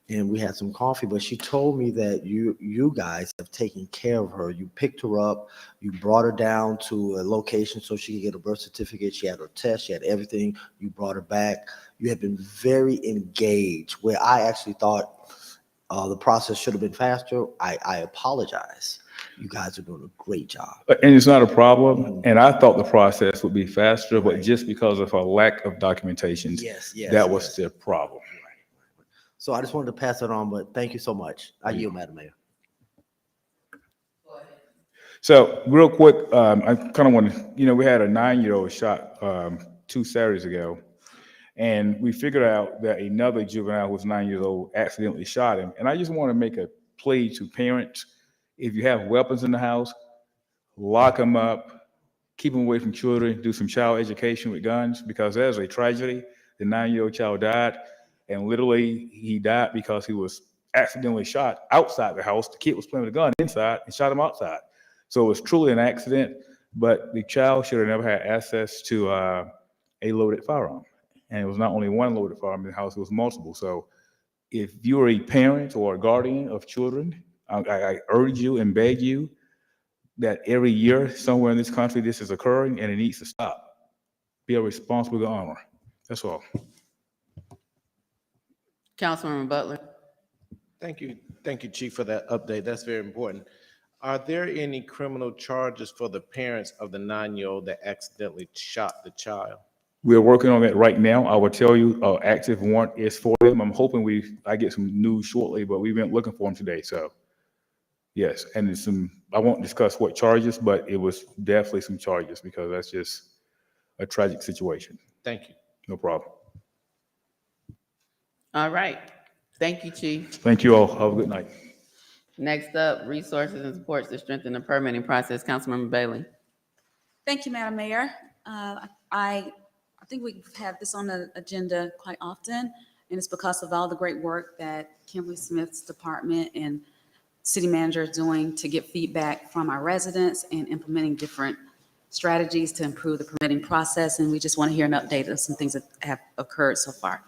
and we had some coffee. But she told me that you guys have taken care of her. You picked her up. You brought her down to a location so she could get a birth certificate. She had her test. She had everything. You brought her back. You have been very engaged. Where I actually thought the process should have been faster. I apologize. You guys are doing a great job. And it's not a problem. And I thought the process would be faster, but just because of a lack of documentation, Yes. that was the problem. So I just wanted to pass it on, but thank you so much. I yield, Madam Mayor. So real quick, I kind of want to, we had a 9-year-old shot 2 Saturdays ago, and we figured out that another juvenile who was 9 years old accidentally shot him. And I just want to make a plea to parents: if you have weapons in the house, lock them up, keep them away from children, do some child education with guns, because there's a tragedy. The 9-year-old child died, and literally he died because he was accidentally shot outside the house. The kid was playing with a gun inside and shot him outside. So it was truly an accident, but the child should have never had access to a loaded firearm. And it was not only one loaded firearm in the house, it was multiple. So if you're a parent or a guardian of children, I urge you and beg you that every year somewhere in this country this is occurring, and it needs to stop. Be a responsible gun owner. That's all. Councilman Butler. Thank you, Chief, for that update. That's very important. Are there any criminal charges for the parents of the 9-year-old that accidentally shot the child? We're working on that right now. I will tell you, active warrant is for them. I'm hoping I get some news shortly, but we've been looking for them today. So yes, and there's I won't discuss what charges, but it was definitely some charges, because that's just a tragic situation. Thank you. No problem. All right. Thank you, Chief. Thank you all. Have a good night. Next up, resources and supports to strengthen the permitting process. Councilmember Bailey. Thank you, Madam Mayor. I think we have this on the agenda quite often, and it's because of all the great work that Kimberly Smith's department and city manager is doing to get feedback from our residents and implementing different strategies to improve the permitting process. And we just want to hear an update of some things that have occurred so far.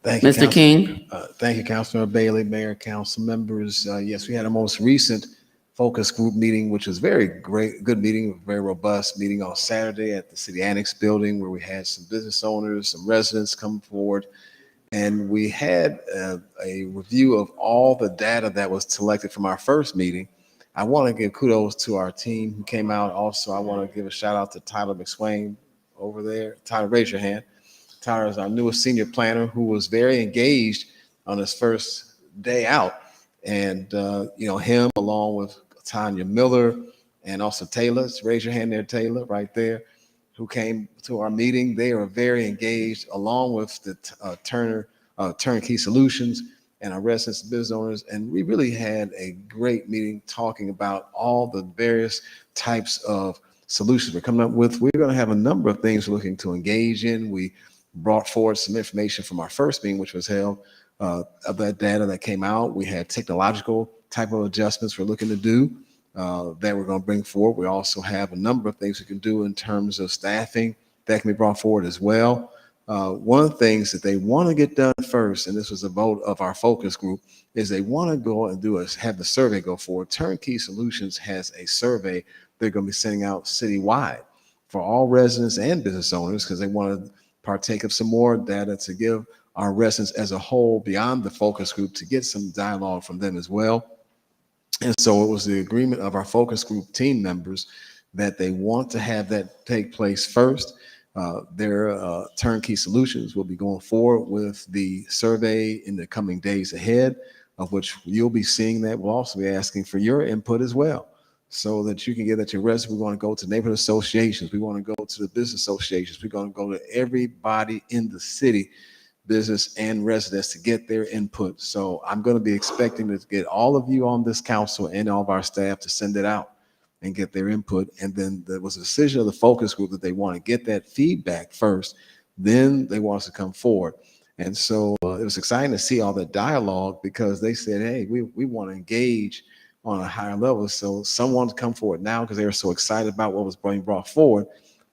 Thank you, Mr. King. Thank you, Councilor Bailey, Mayor, council members. Yes, we had a most recent focus group meeting, which was very good meeting, very robust meeting on Saturday at the City Annex building, where we had some business owners, some residents come forward. And we had a review of all the data that was collected from our first meeting. I want to give kudos to our team who came out. Also, I want to give a shout out to Tyler McSwain over there. Tyler, raise your hand. Tyler is our newest senior planner, who was very engaged on his first day out. And, him along with Tanya Miller and also Taylor, raise your hand there, Taylor, right there, who came to our meeting. They are very engaged, along with the Turnkey Solutions and our residents and business owners. And we really had a great meeting talking about all the various types of solutions we're coming up with. We're going to have a number of things we're looking to engage in. We brought forward some information from our first meeting, which was held, of that data that came out. We had technological type of adjustments we're looking to do that we're going to bring forward. We also have a number of things we can do in terms of staffing that can be brought forward as well. One of the things that they want to get done first, and this was a vote of our focus group, is they want to go and have the survey go forward. Turnkey Solutions has a survey they're going to be sending out citywide for all residents and business owners, because they want to partake of some more data to give our residents as a whole, beyond the focus group, to get some dialogue from them as well. And so it was the agreement of our focus group team members that they want to have that take place first. Their turnkey solutions will be going forward with the survey in the coming days ahead, of which you'll be seeing that. We'll also be asking for your input as well, so that you can get at your resume. We want to go to neighborhood associations. We want to go to the business associations. We're going to go to everybody in the city, business and residents, to get their input. So I'm going to be expecting to get all of you on this council and all of our staff to send it out and get their input. And then there was a decision of the focus group that they want to get that feedback first, then they want us to come forward. And so it was exciting to see all that dialogue, because they said, hey, we want to engage on a higher level. So someone to come forward now because they were so excited about what was being brought forward.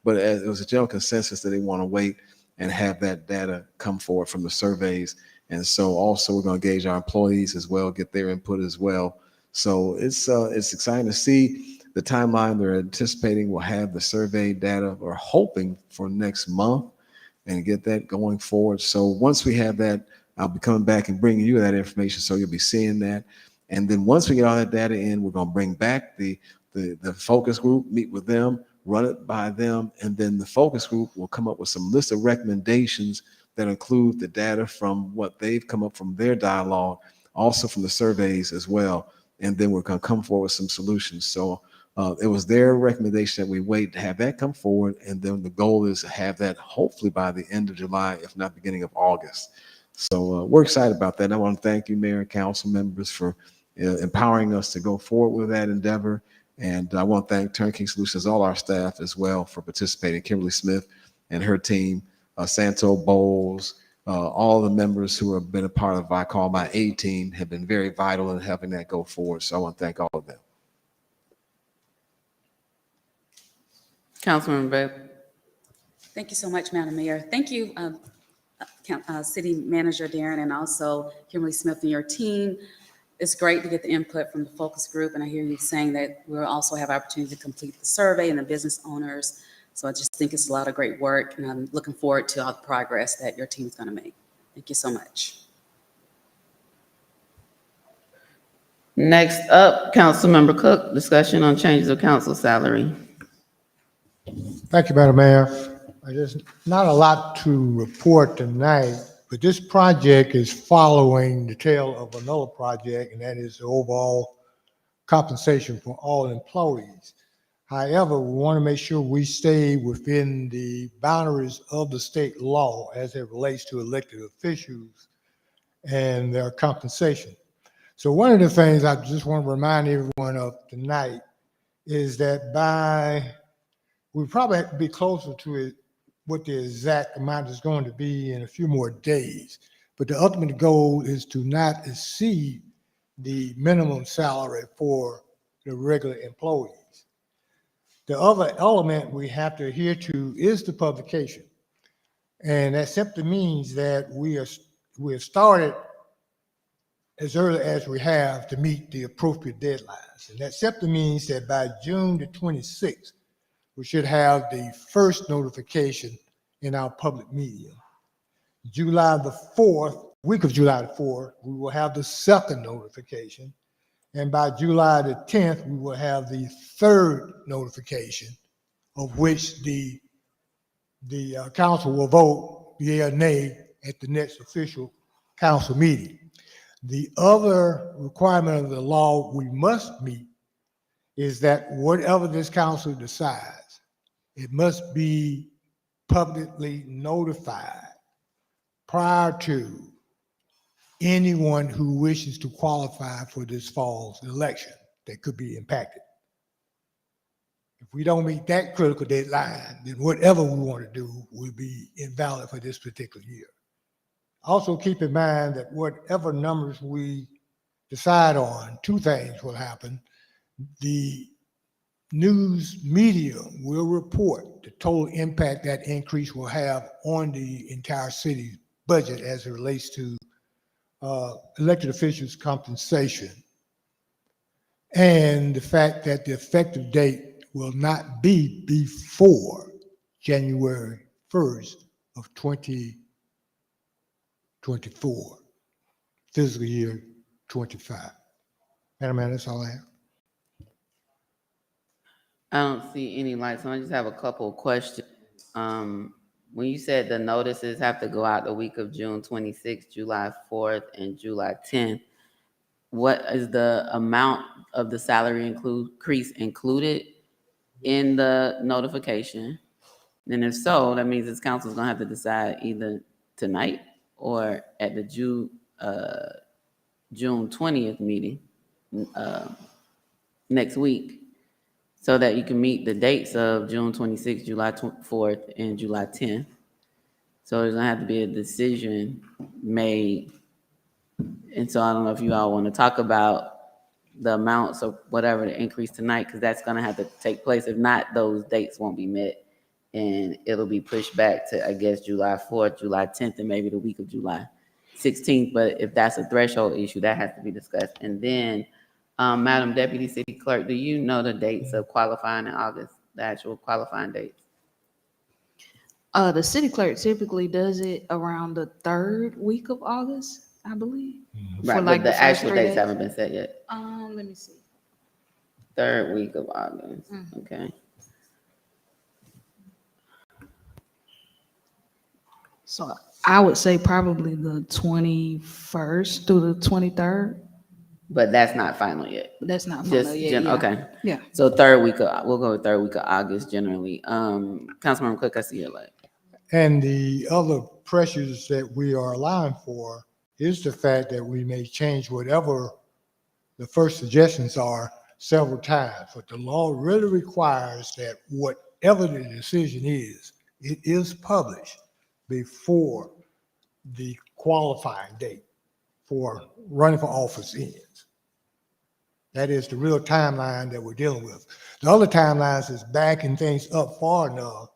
But it was a general consensus that they want to wait and have that data come forward from the surveys. And so also we're going to engage our employees as well, get their input as well. So it's exciting to see the timeline they're anticipating. We'll have the survey data, or hoping for next month, and get that going forward. So once we have that, I'll be coming back and bringing you that information, so you'll be seeing that. And then once we get all that data in, we're going to bring back the focus group, meet with them, run it by them, and then the focus group will come up with some list of recommendations that include the data from what they've come up from their dialogue, also from the surveys as well. And then we're going to come forward with some solutions. So it was their recommendation that we wait to have that come forward, and then the goal is to have that hopefully by the end of July, if not beginning of August. So we're excited about that. And I want to thank you, Mayor and council members, for empowering us to go forward with that endeavor. And I want to thank Turnkey Solutions, all our staff as well, for participating. Kimberly Smith and her team, Santo Bowles, all the members who have been a part of I Call My A team have been very vital in helping that go forward. So I want to thank all of them. Councilman Bell. Thank you so much, Madam Mayor. Thank you, City Manager Darren, and also Kimberly Smith and your team. It's great to get the input from the focus group, and I hear you saying that we'll also have opportunity to complete the survey and the business owners. So I just think it's a lot of great work, and I'm looking forward to all the progress that your team's going to make. Thank you so much. Next up, Councilmember Cook, discussion on changes of council salary. Thank you, Madam Mayor. There's not a lot to report tonight, but this project is following the tail of another project, and that is the overall compensation for all employees. However, we want to make sure we stay within the boundaries of the state law as it relates to elected officials and their compensation. So one of the things I just want to remind everyone of tonight is that we probably have to be closer to it, what the exact amount is going to be in a few more days. But the ultimate goal is to not exceed the minimum salary for the regular employees. The other element we have to adhere to is the publication. And that simply means that we have started as early as we have to meet the appropriate deadlines. And that simply means that by June the 26th, we should have the first notification in our public media. July the 4th, week of July the 4th, we will have the second notification. And by July the 10th, we will have the third notification, of which the council will vote yea or nay at the next official council meeting. The other requirement of the law we must meet is that whatever this council decides, it must be publicly notified prior to anyone who wishes to qualify for this fall's election that could be impacted. If we don't meet that critical deadline, then whatever we want to do will be invalid for this particular year. Also keep in mind that whatever numbers we decide on, two things will happen. The news media will report the total impact that increase will have on the entire city's budget as it relates to elected officials' compensation, and the fact that the effective date will not be before January 1st of 2024, fiscal year 25. Madam Mayor, that's all I have. I don't see any lights, so I just have a couple of questions. When you said the notices have to go out the week of June 26th, July 4th, and July 10th, what is the amount of the salary increase included in the notification? And if so, that means this council's gonna have to decide either tonight or at the June 20th meeting, next week, so that you can meet the dates of June 26th, July 4th, and July 10th. So there's gonna have to be a decision made. And so I don't know if you all want to talk about the amounts of whatever the increase tonight, because that's gonna have to take place. If not, those dates won't be met. And it'll be pushed back to, I guess, July 4th, July 10th, and maybe the week of July 16th. But if that's a threshold issue, that has to be discussed. And then, Madam Deputy City Clerk, do you know the dates of qualifying in August, the actual qualifying dates? The city clerk typically does it around the third week of August, I believe. For Right, like but the first actual 3 dates days. haven't been set yet. Let me see. Third week of August, okay. So I would say probably the 21st through the 23rd. But that's not final yet. But that's not Just, final yet. Yeah. okay. Yeah. So third week of, we'll go with third week of August generally. Councilmember Cook, I see your light. And the other pressures that we are allowing for is the fact that we may change whatever the first suggestions are several times. But the law really requires that whatever the decision is, it is published before the qualifying date for running for office ends. That is the real timeline that we're dealing with. The other timelines is backing things up far enough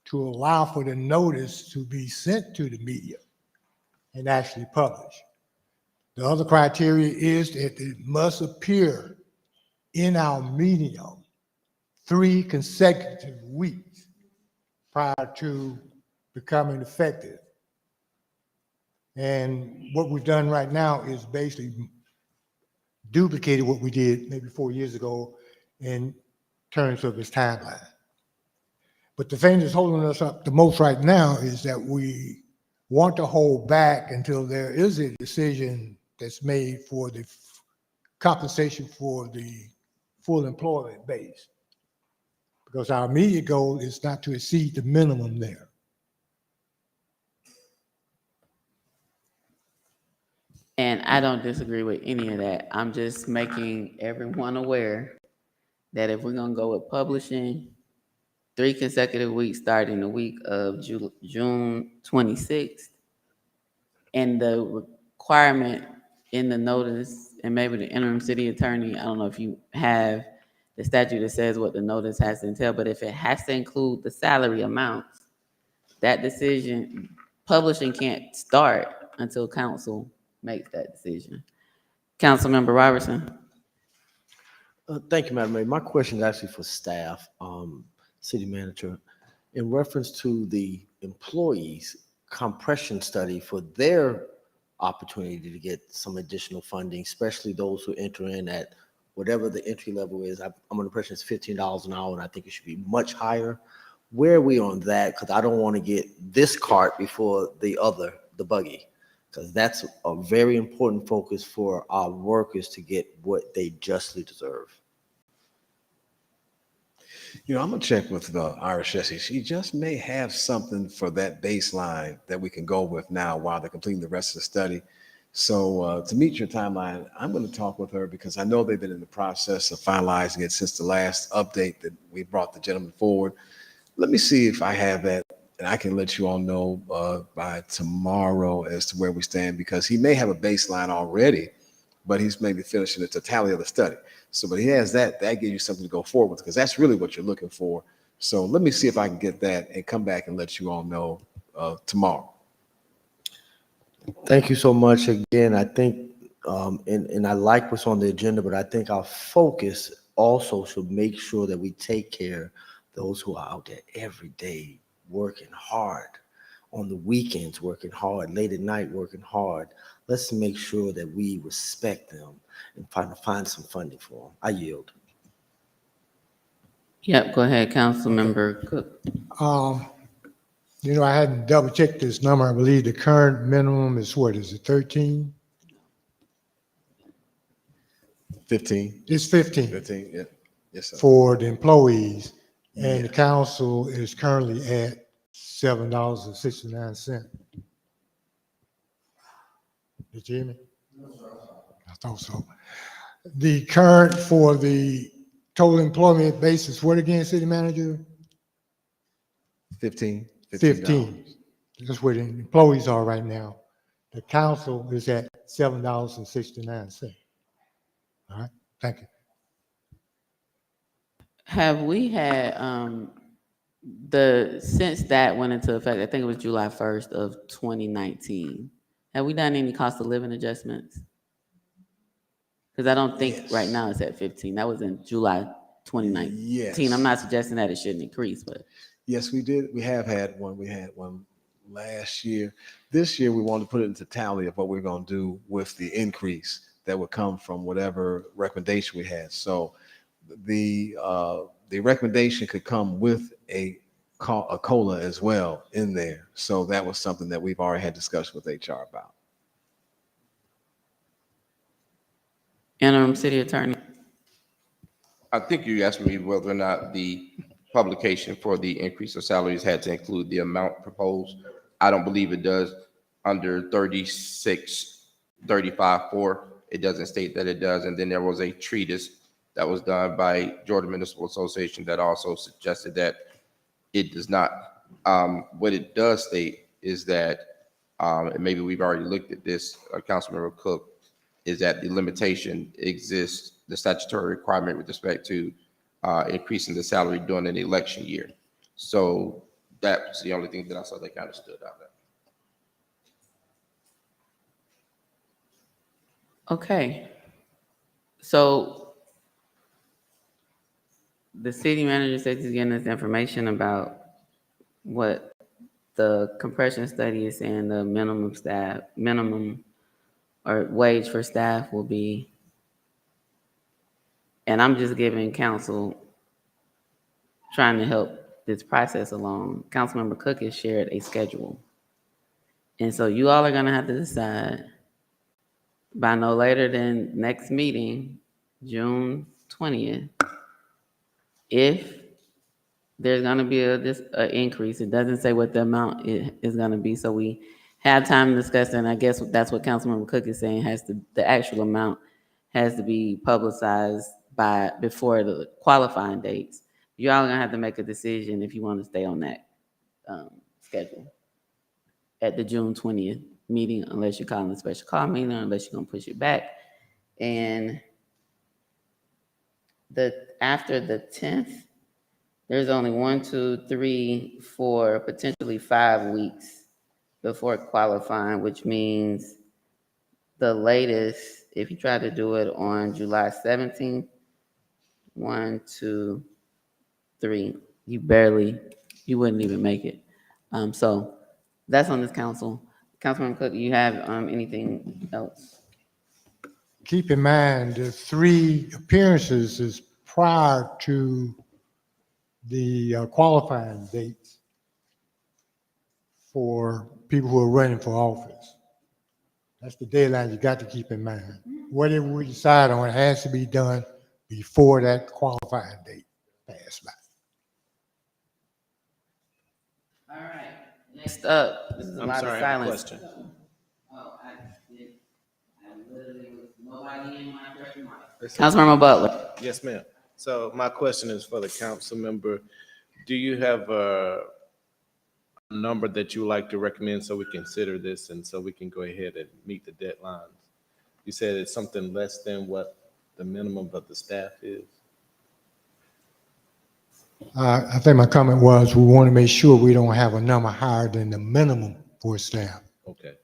to allow for the notice to be sent to the media and actually published. The other criteria is that it must appear in our medium 3 consecutive weeks prior to becoming effective. And what we've done right now is basically duplicated what we did maybe 4 years ago in terms of its timeline. But the thing that's holding us up the most right now is that we want to hold back until there is a decision that's made for the compensation for the full employment base. Because our immediate goal is not to exceed the minimum there. And I don't disagree with any of that. I'm just making everyone aware that if we're gonna go with publishing 3 consecutive weeks starting the week of June 26th, and the requirement in the notice, and maybe the interim city attorney, I don't know if you have the statute that says what the notice has to entail, but if it has to include the salary amounts, that decision, publishing can't start until council makes that decision. Councilmember Robertson. Thank you, Madam Mayor. My question is actually for staff, city manager. In reference to the employees' compression study for their opportunity to get some additional funding, especially those who enter in at whatever the entry level is. I'm under the impression it's $15 an hour, and I think it should be much higher. Where are we on that? Because I don't want to get this cart before the buggy, because that's a very important focus for our workers to get what they justly deserve. You know, I'm gonna check with Irish Jessie. She just may have something for that baseline that we can go with now while they're completing the rest of the study. So to meet your timeline, I'm going to talk with her because I know they've been in the process of finalizing it since the last update that we brought the gentleman forward. Let me see if I have that, and I can let you all know by tomorrow as to where we stand, because he may have a baseline already, but he's maybe finishing the totality of the study. So, but he has that gives you something to go forward with, because that's really what you're looking for. So let me see if I can get that and come back and let you all know tomorrow. Thank you so much again. I think, and I like what's on the agenda, but I think our focus also should make sure that we take care of those who are out there every day working hard on the weekends working hard, late at night working hard. Let's make sure that we respect them and find some funding for them. I yield. Yep, go ahead, Councilmember Cook. I hadn't double checked this number. I believe the current minimum is what, is it 13? 15, It's 15 15, yeah. Yes, sir. for the employees, and the council is currently at $7.69. Did you hear me? I thought so. The current for the total employment basis, what again, city manager? 15. 15. That's where the employees are right now. The council is at $7.69. All right, thank you. Have we had, since that went into effect, I think it was July 1st of 2019, have we done any cost of living adjustments? Because I don't think right now it's at 15. That was in July 2019. Yes. I'm not suggesting that it shouldn't increase, but. Yes, we did. We have had one. We had one last year. This year, we want to put it into tally of what we're going to do with the increase that would come from whatever recommendation we had. So the recommendation could come with a COLA as well in there. So that was something that we've already had discussion with HR about. Interim City Attorney. I think you asked me whether or not the publication for the increase of salaries had to include the amount proposed. I don't believe it does. Under 3635-4, it doesn't state that it does. And then there was a treatise that was done by Georgia Municipal Association that also suggested that it does not. What it does state is that, and maybe we've already looked at this, Councilmember Cook, is that the limitation exists, the statutory requirement with respect to increasing the salary during an election year. So that's the only thing that I saw that kind of stood out there. Okay. So the city manager said he's getting us information about what the compression study is saying the minimum or wage for staff will be. And I'm just giving council, trying to help this process along. Councilmember Cook has shared a schedule. And so you all are gonna have to decide by no later than next meeting, June 20th, if there's gonna be an increase. It doesn't say what the amount is gonna be, so we have time to discuss it, and I guess that's what Councilmember Cook is saying, the actual amount has to be publicized before the qualifying dates. You all are gonna have to make a decision if you want to stay on that schedule at the June 20th meeting, unless you're calling a special call meeting, or unless you're gonna push it back. And after the 10th, there's only 1, 2, 3, 4, potentially 5 weeks before qualifying, which means the latest, if you try to do it on July 17th, 1, 2, 3, you wouldn't even make it. So that's on this council. Councilman Cook, do you have anything else? Keep in mind, the 3 appearances is prior to the qualifying dates for people who are running for office. That's the deadline you got to keep in mind. Whatever we decide on, it has to be done before that qualifying date passes by. All right, next up, this is a I'm lot of sorry, I have a silence. question. Councilmember Butler. Yes, ma'am. So my question is for the council member. Do you have a number that you would like to recommend so we consider this and so we can go ahead and meet the deadlines? You said it's something less than what the minimum of the staff is? I think my comment was we want to make sure we don't have a number higher than the minimum for staff. Okay.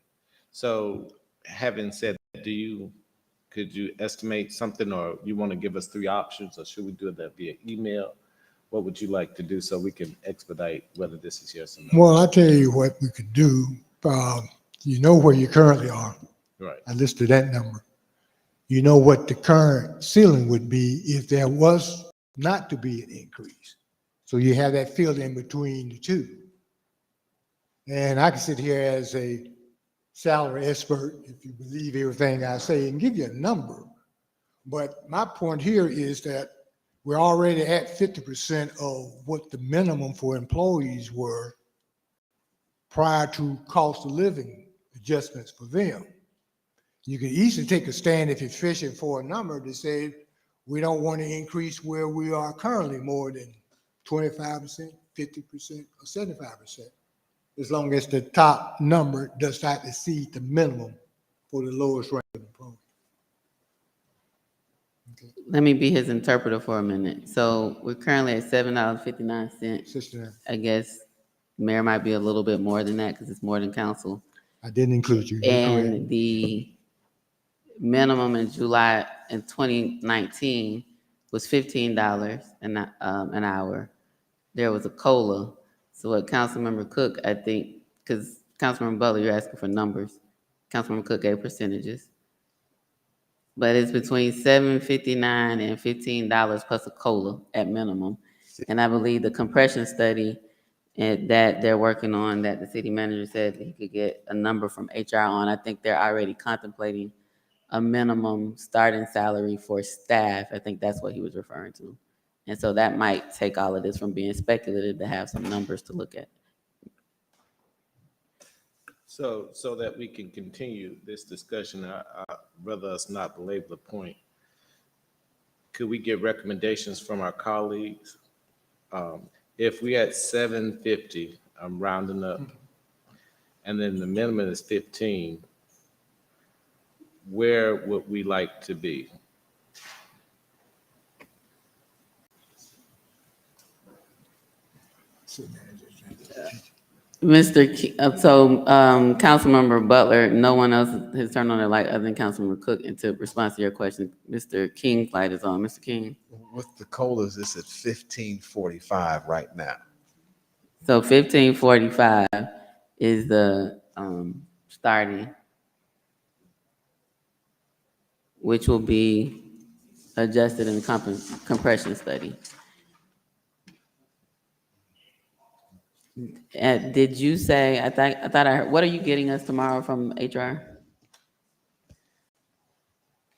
So having said that, could you estimate something, or you want to give us 3 options, or should we do that via email? what would you like to do so we can expedite whether this is yes or no? Well, I'll tell you what we could do. You know where you currently are. Right. I listed that number. You know what the current ceiling would be if there was not to be an increase. So you have that field in between the two. And I can sit here as a salary expert, if you believe everything I say, and give you a number. But my point here is that we're already at 50% of what the minimum for employees were prior to cost of living adjustments for them. You can easily take a stand if you're fishing for a number to say, we don't want to increase where we are currently more than 25%, 50%, or 75%, as long as the top number does not exceed the minimum for the lowest rank of employee. Let me be his interpreter for a minute. So we're currently at $7.59. 69. I guess mayor might be a little bit more than that because it's more than council. I didn't include you. You're correct. And the minimum in July in 2019 was $15 an hour. There was a COLA. So what Councilmember Cook, I think, because Councilmember Butler, you're asking for numbers. Councilmember Cook gave percentages. But it's between $7.59 and $15 plus a COLA at minimum. And I believe the compression study that they're working on, that the city manager said he could get a number from HR on, I think they're already contemplating a minimum starting salary for staff. I think that's what he was referring to. And so that might take all of this from being speculative to have some numbers to look at. So that we can continue this discussion, I'd rather us not belabor the point. Could we get recommendations from our colleagues? If we at 750, I'm rounding up, and then the minimum is 15, where would we like to be? Councilmember Butler, no one else has turned on their light other than Councilmember Cook. And to respond to your question, Mr. King's light is on. Mr. King. With the COLAs, it's at 1545 right now. So 1545 is the starting, which will be adjusted in the compression study. Did you say, I thought I heard, what are you getting us tomorrow from HR?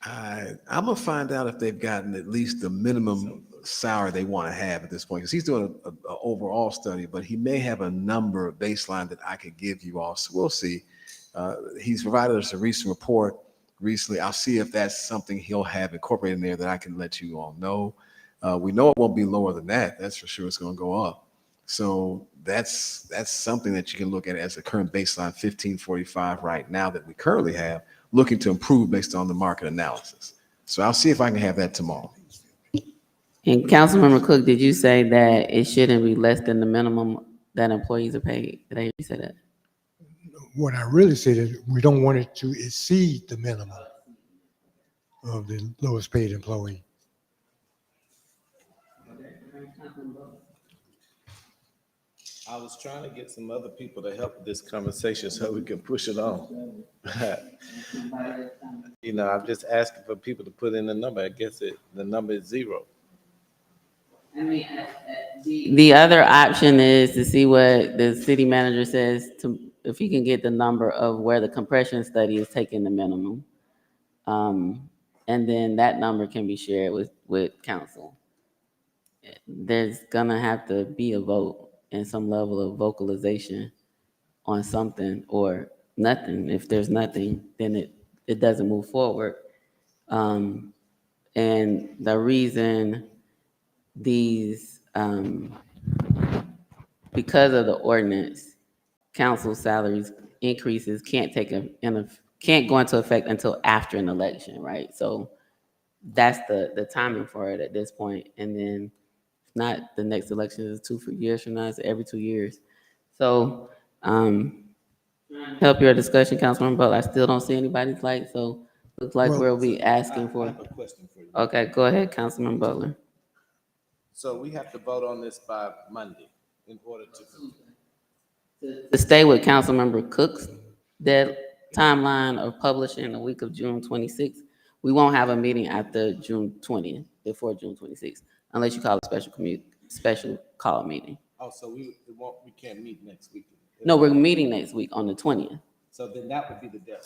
I'm gonna find out if they've gotten at least the minimum salary they want to have at this point, because he's doing an overall study, but he may have a number baseline that I could give you all. So we'll see. He's provided us a recent report recently. I'll see if that's something he'll have incorporated in there that I can let you all know. We know it won't be lower than that. That's for sure. It's going to go up. So that's something that you can look at as a current baseline 1545 right now that we currently have, looking to improve based on the market analysis. So I'll see if I can have that tomorrow. And Councilmember Cook, did you say that it shouldn't be less than the minimum that employees are paid? Did I hear you say that? What I really said is we don't want it to exceed the minimum of the lowest paid employee. I was trying to get some other people to help with this conversation so we can push it on. You know, I'm just asking for people to put in the number. I guess the number is 0. I mean, the other option is to see what the city manager says, if he can get the number of where the compression study is taking the minimum. And then that number can be shared with council. There's gonna have to be a vote and some level of vocalization on something or nothing. If there's nothing, then it doesn't move forward. And the reason these, because of the ordinance, council salaries increases can't go into effect until after an election, right? So that's the timing for it at this point. And then not the next election is 2 years from now, it's every 2 years. So help your discussion, Councilmember Butler. I still don't see anybody's light, so looks like we'll be asking for. I have a question for you. Okay, go ahead, Councilmember Butler. So we have to vote on this by Monday in order to. To stay with Councilmember Cook's timeline of publishing the week of June 26th, we won't have a meeting after June 20th, before June 26th, unless you call a special call meeting. Oh, so we can't meet next week. No, we're meeting next week on the 20th. So then that would be the deadline.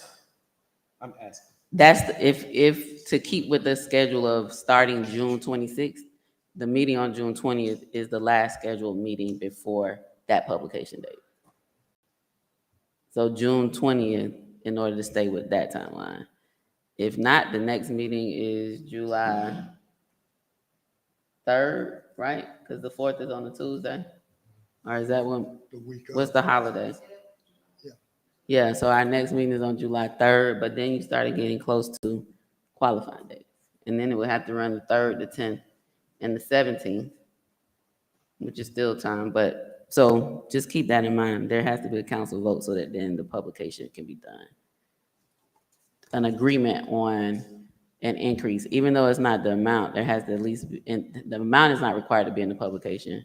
I'm asking. That's if to keep with the schedule of starting June 26th, the meeting on June 20th is the last scheduled meeting before that publication date. So June 20th, in order to stay with that timeline. If not, the next meeting is July 3rd, right? Because the 4th is on a Tuesday. Or is that when, The week of. what's the holiday? Yeah. Yeah, so our next meeting is on July 3rd, but then you started getting close to qualifying dates. And then it would have to run the 3rd, the 10th, and the 17th, which is still time, but, so just keep that in mind. There has to be a council vote so that then the publication can be done. An agreement on an increase, even though it's not the amount, there has to at least be, and the amount is not required to be in the publication.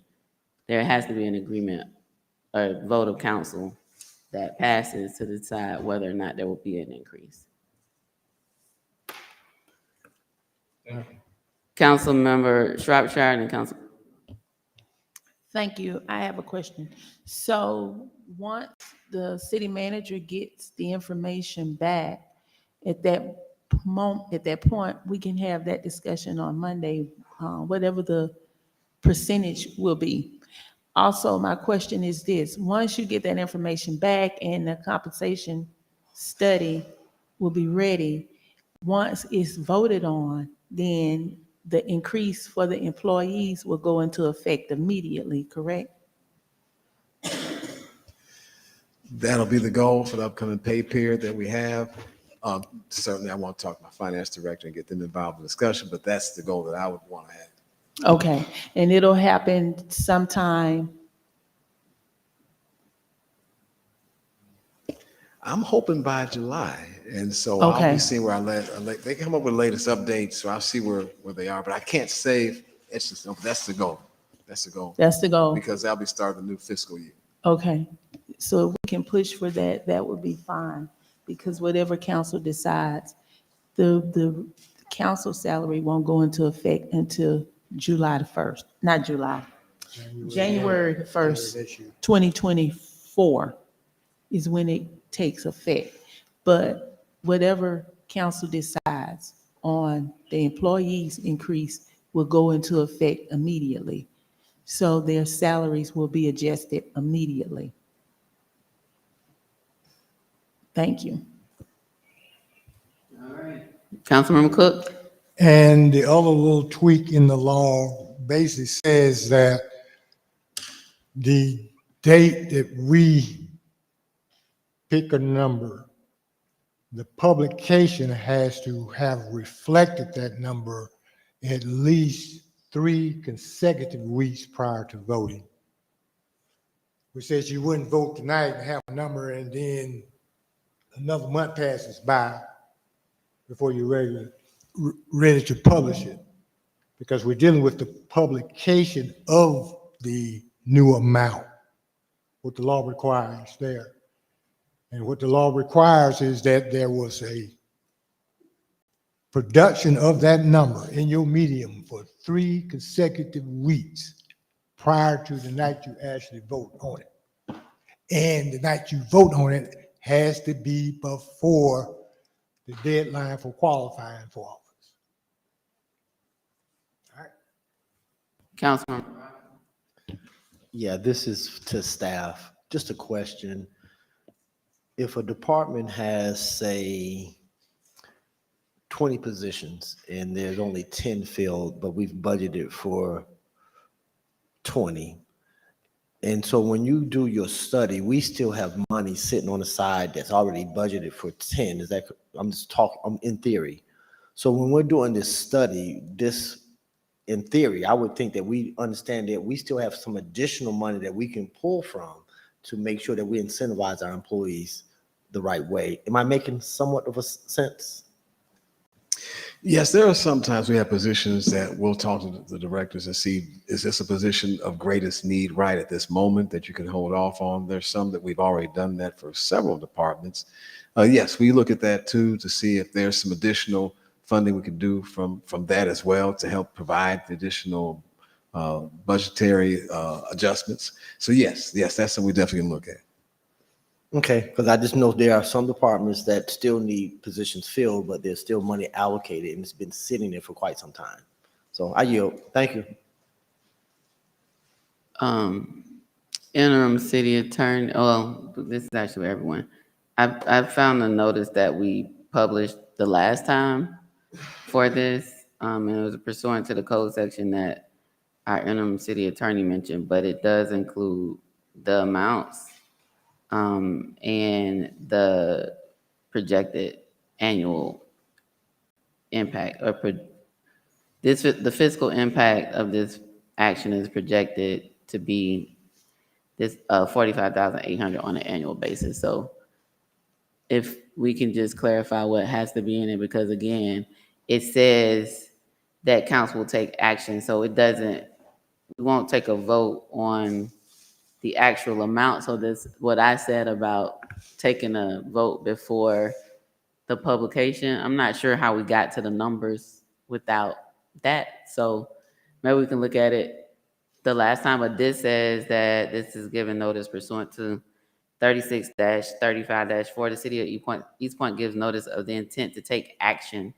There has to be an agreement, a vote of council that passes to decide whether or not there will be an increase. Councilmember Shropshire and then Council. Thank you. I have a question. So once the city manager gets the information back, at that point, we can have that discussion on Monday, whatever the percentage will be. Also, my question is this: once you get that information back and the compensation study will be ready, once it's voted on, then the increase for the employees will go into effect immediately, correct? That'll be the goal for the upcoming pay period that we have. Certainly, I want to talk to my finance director and get them involved in the discussion, but that's the goal that I would want to have. Okay, and it'll happen sometime. I'm hoping by July, and so I'll Okay. be seeing where they come up with the latest updates, so I'll see where they are, but I can't say, it's just, that's the goal. That's the goal, That's the goal. because that'll be starting the new fiscal year. Okay, so if we can push for that, that would be fine, because whatever council decides, the council salary won't go into effect until July the 1st, not July, January the 1st, 2024 is when it takes effect. But whatever council decides on the employees' increase will go into effect immediately. So their salaries will be adjusted immediately. Thank you. Councilmember Cook? And the other little tweak in the law basically says that the date that we pick a number, the publication has to have reflected that number at least 3 consecutive weeks prior to voting. Which says you wouldn't vote tonight and have a number and then another month passes by before you're ready to publish it. Because we're dealing with the publication of the new amount, what the law requires there. And what the law requires is that there was a production of that number in your medium for 3 consecutive weeks prior to the night you actually vote on it. And the night you vote on it has to be before the deadline for qualifying for office. Councilmember. Yeah, this is to staff. Just a question. If a department has, say, 20 positions and there's only 10 filled, but we've budgeted for 20. And so when you do your study, we still have money sitting on the side that's already budgeted for 10. Is that, I'm just talking, I'm in theory. So when we're doing this study, in theory, I would think that we understand that we still have some additional money that we can pull from to make sure that we incentivize our employees the right way. Am I making somewhat of a sense? Yes, there are sometimes we have positions that we'll talk to the directors and see, is this a position of greatest need right at this moment that you can hold off on? There's some that we've already done that for several departments. Yes, we look at that too to see if there's some additional funding we can do from that as well to help provide the additional budgetary adjustments. So yes, that's something we definitely can look at. Okay, because I just know there are some departments that still need positions filled, but there's still money allocated and it's been sitting there for quite some time. So I yield. Thank you. Interim city attorney, well, this is actually everyone. I found a notice that we published the last time for this, and it was pursuant to the code section that our interim city attorney mentioned, but it does include the amounts and the projected annual impact the fiscal impact of this action is projected to be this 45,800 on an annual basis. So if we can just clarify what has to be in it, because again, it says that council will take action, so we won't take a vote on the actual amount. So this, what I said about taking a vote before the publication, I'm not sure how we got to the numbers without that. So maybe we can look at it the last time, but this says that this is given notice pursuant to 36-35-4. The city of East Point gives notice of the intent to take action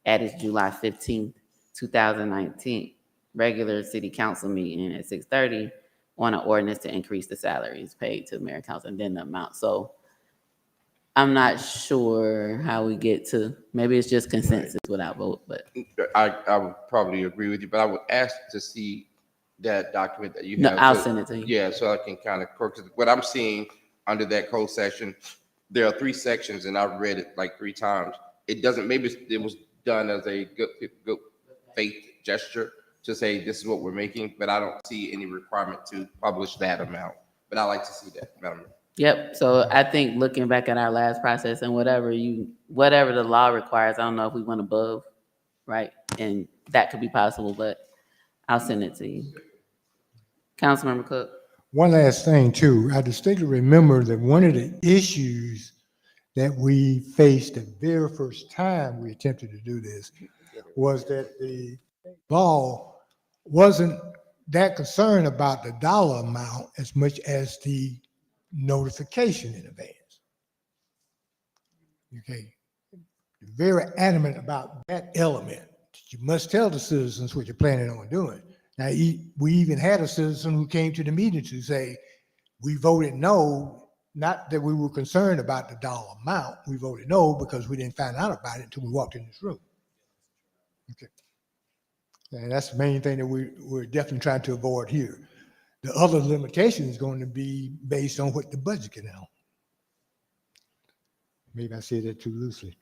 at its July 15th, 2019 regular city council meeting at 6:30 on an ordinance to increase the salaries paid to the mayor and council and then the amount. So I'm not sure how we get to, maybe it's just consensus without vote, but. I would probably agree with you, but I would ask to see that document that you No, have. I'll so- send it to you. Yeah, so I can kind of, what I'm seeing under that code section, there are 3 sections and I've read it like 3 times. It doesn't, maybe it was done as a good faith gesture to say this is what we're making, but I don't see any requirement to publish that amount. But I like to see that, Madam Mayor. Yep, so I think looking back at our last process and whatever the law requires, I don't know if we went above, right? And that could be possible, but I'll send it to you. Councilmember Cook. One last thing too, I distinctly remember that one of the issues that we faced the very first time we attempted to do this was that the law wasn't that concerned about the dollar amount as much as the notification in advance. Okay, very adamant about that element. You must tell the citizens what you're planning on doing. Now, we even had a citizen who came to the meeting to say, we voted no, not that we were concerned about the dollar amount. We voted no because we didn't find out about it until we walked in this room. Okay. And that's the main thing that we're definitely trying to avoid here. The other limitation is going to be based on what the budget can help. Maybe I said that too loosely.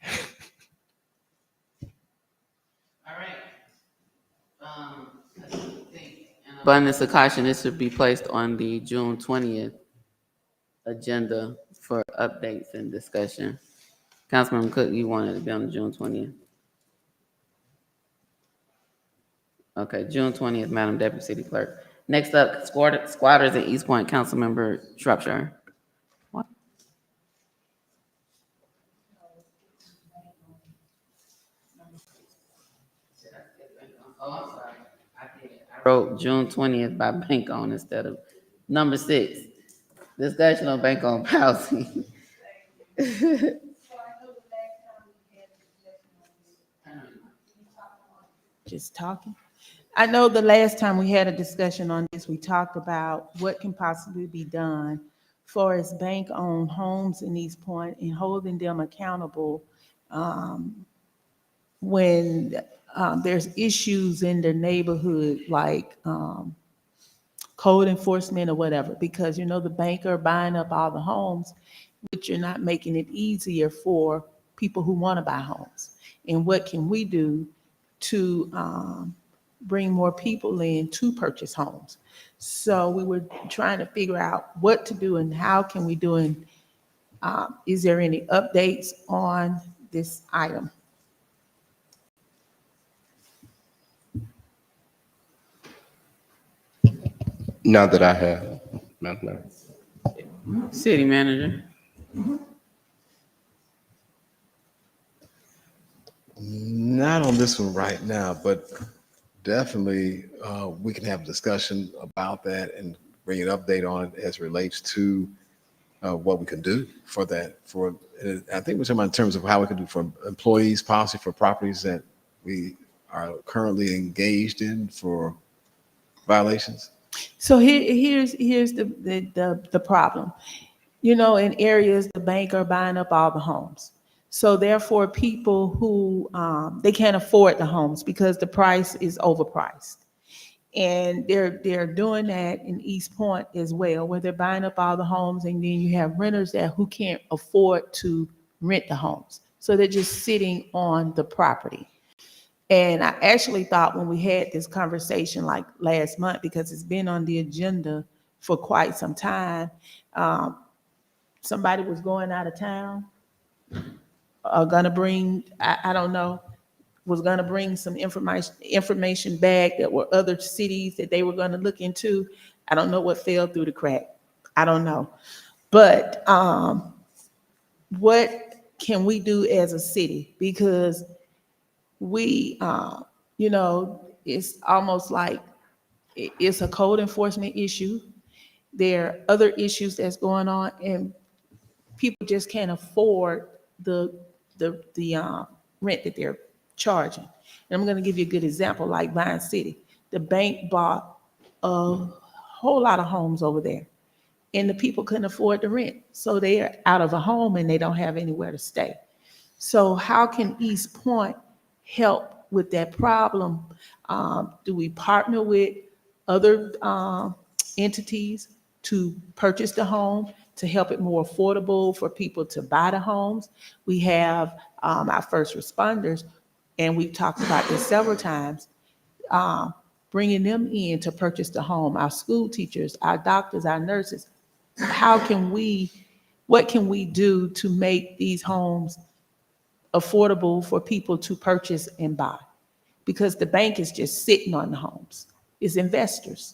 All right. Abundance of caution, this should be placed on the June 20th agenda for updates and discussion. Councilmember Cook, you wanted to be on the June 20th? Okay, June 20th, Madam Deputy City Clerk. Next up, squatters in East Point, Councilmember Shropshire. What? Oh, I'm sorry. I wrote June 20th by bank on instead of number 6. Discussion on bank on policy. Just talking. I know the last time we had a discussion on this, we talked about what can possibly be done for as bank-owned homes in East Point and holding them accountable when there's issues in the neighborhood like code enforcement or whatever, because you know the bank are buying up all the homes, but you're not making it easier for people who want to buy homes. And what can we do to bring more people in to purchase homes? So we were trying to figure out what to do and how can we do it. Is there any updates on this item? None that I have, Madam Mayor. City manager. Not on this one right now, but definitely we can have a discussion about that and bring an update on it as it relates to what we can do for that. I think we're talking about in terms of how we can do for employees, policy for properties that we are currently engaged in for violations. So here's the problem. You know, in areas, the bank are buying up all the homes. So therefore, people who, they can't afford the homes because the price is overpriced. And they're doing that in East Point as well, where they're buying up all the homes, and then you have renters there who can't afford to rent the homes. So they're just sitting on the property. And I actually thought when we had this conversation like last month, because it's been on the agenda for quite some time, somebody was going out of town, gonna bring, I don't know, was gonna bring some information back that were other cities that they were gonna look into. I don't know what fell through the crack. I don't know. But what can we do as a city? Because we, you know, it's almost like it's a code enforcement issue. There are other issues that's going on, and people just can't afford the rent that they're charging. And I'm going to give you a good example, like Vine City. The bank bought a whole lot of homes over there, and the people couldn't afford the rent. So they're out of a home and they don't have anywhere to stay. So how can East Point help with that problem? Do we partner with other entities to purchase the home, to help it more affordable for people to buy the homes? We have our first responders, and we've talked about this several times, bringing them in to purchase the home, our school teachers, our doctors, our nurses. What can we do to make these homes affordable for people to purchase and buy? Because the bank is just sitting on the homes. It's investors.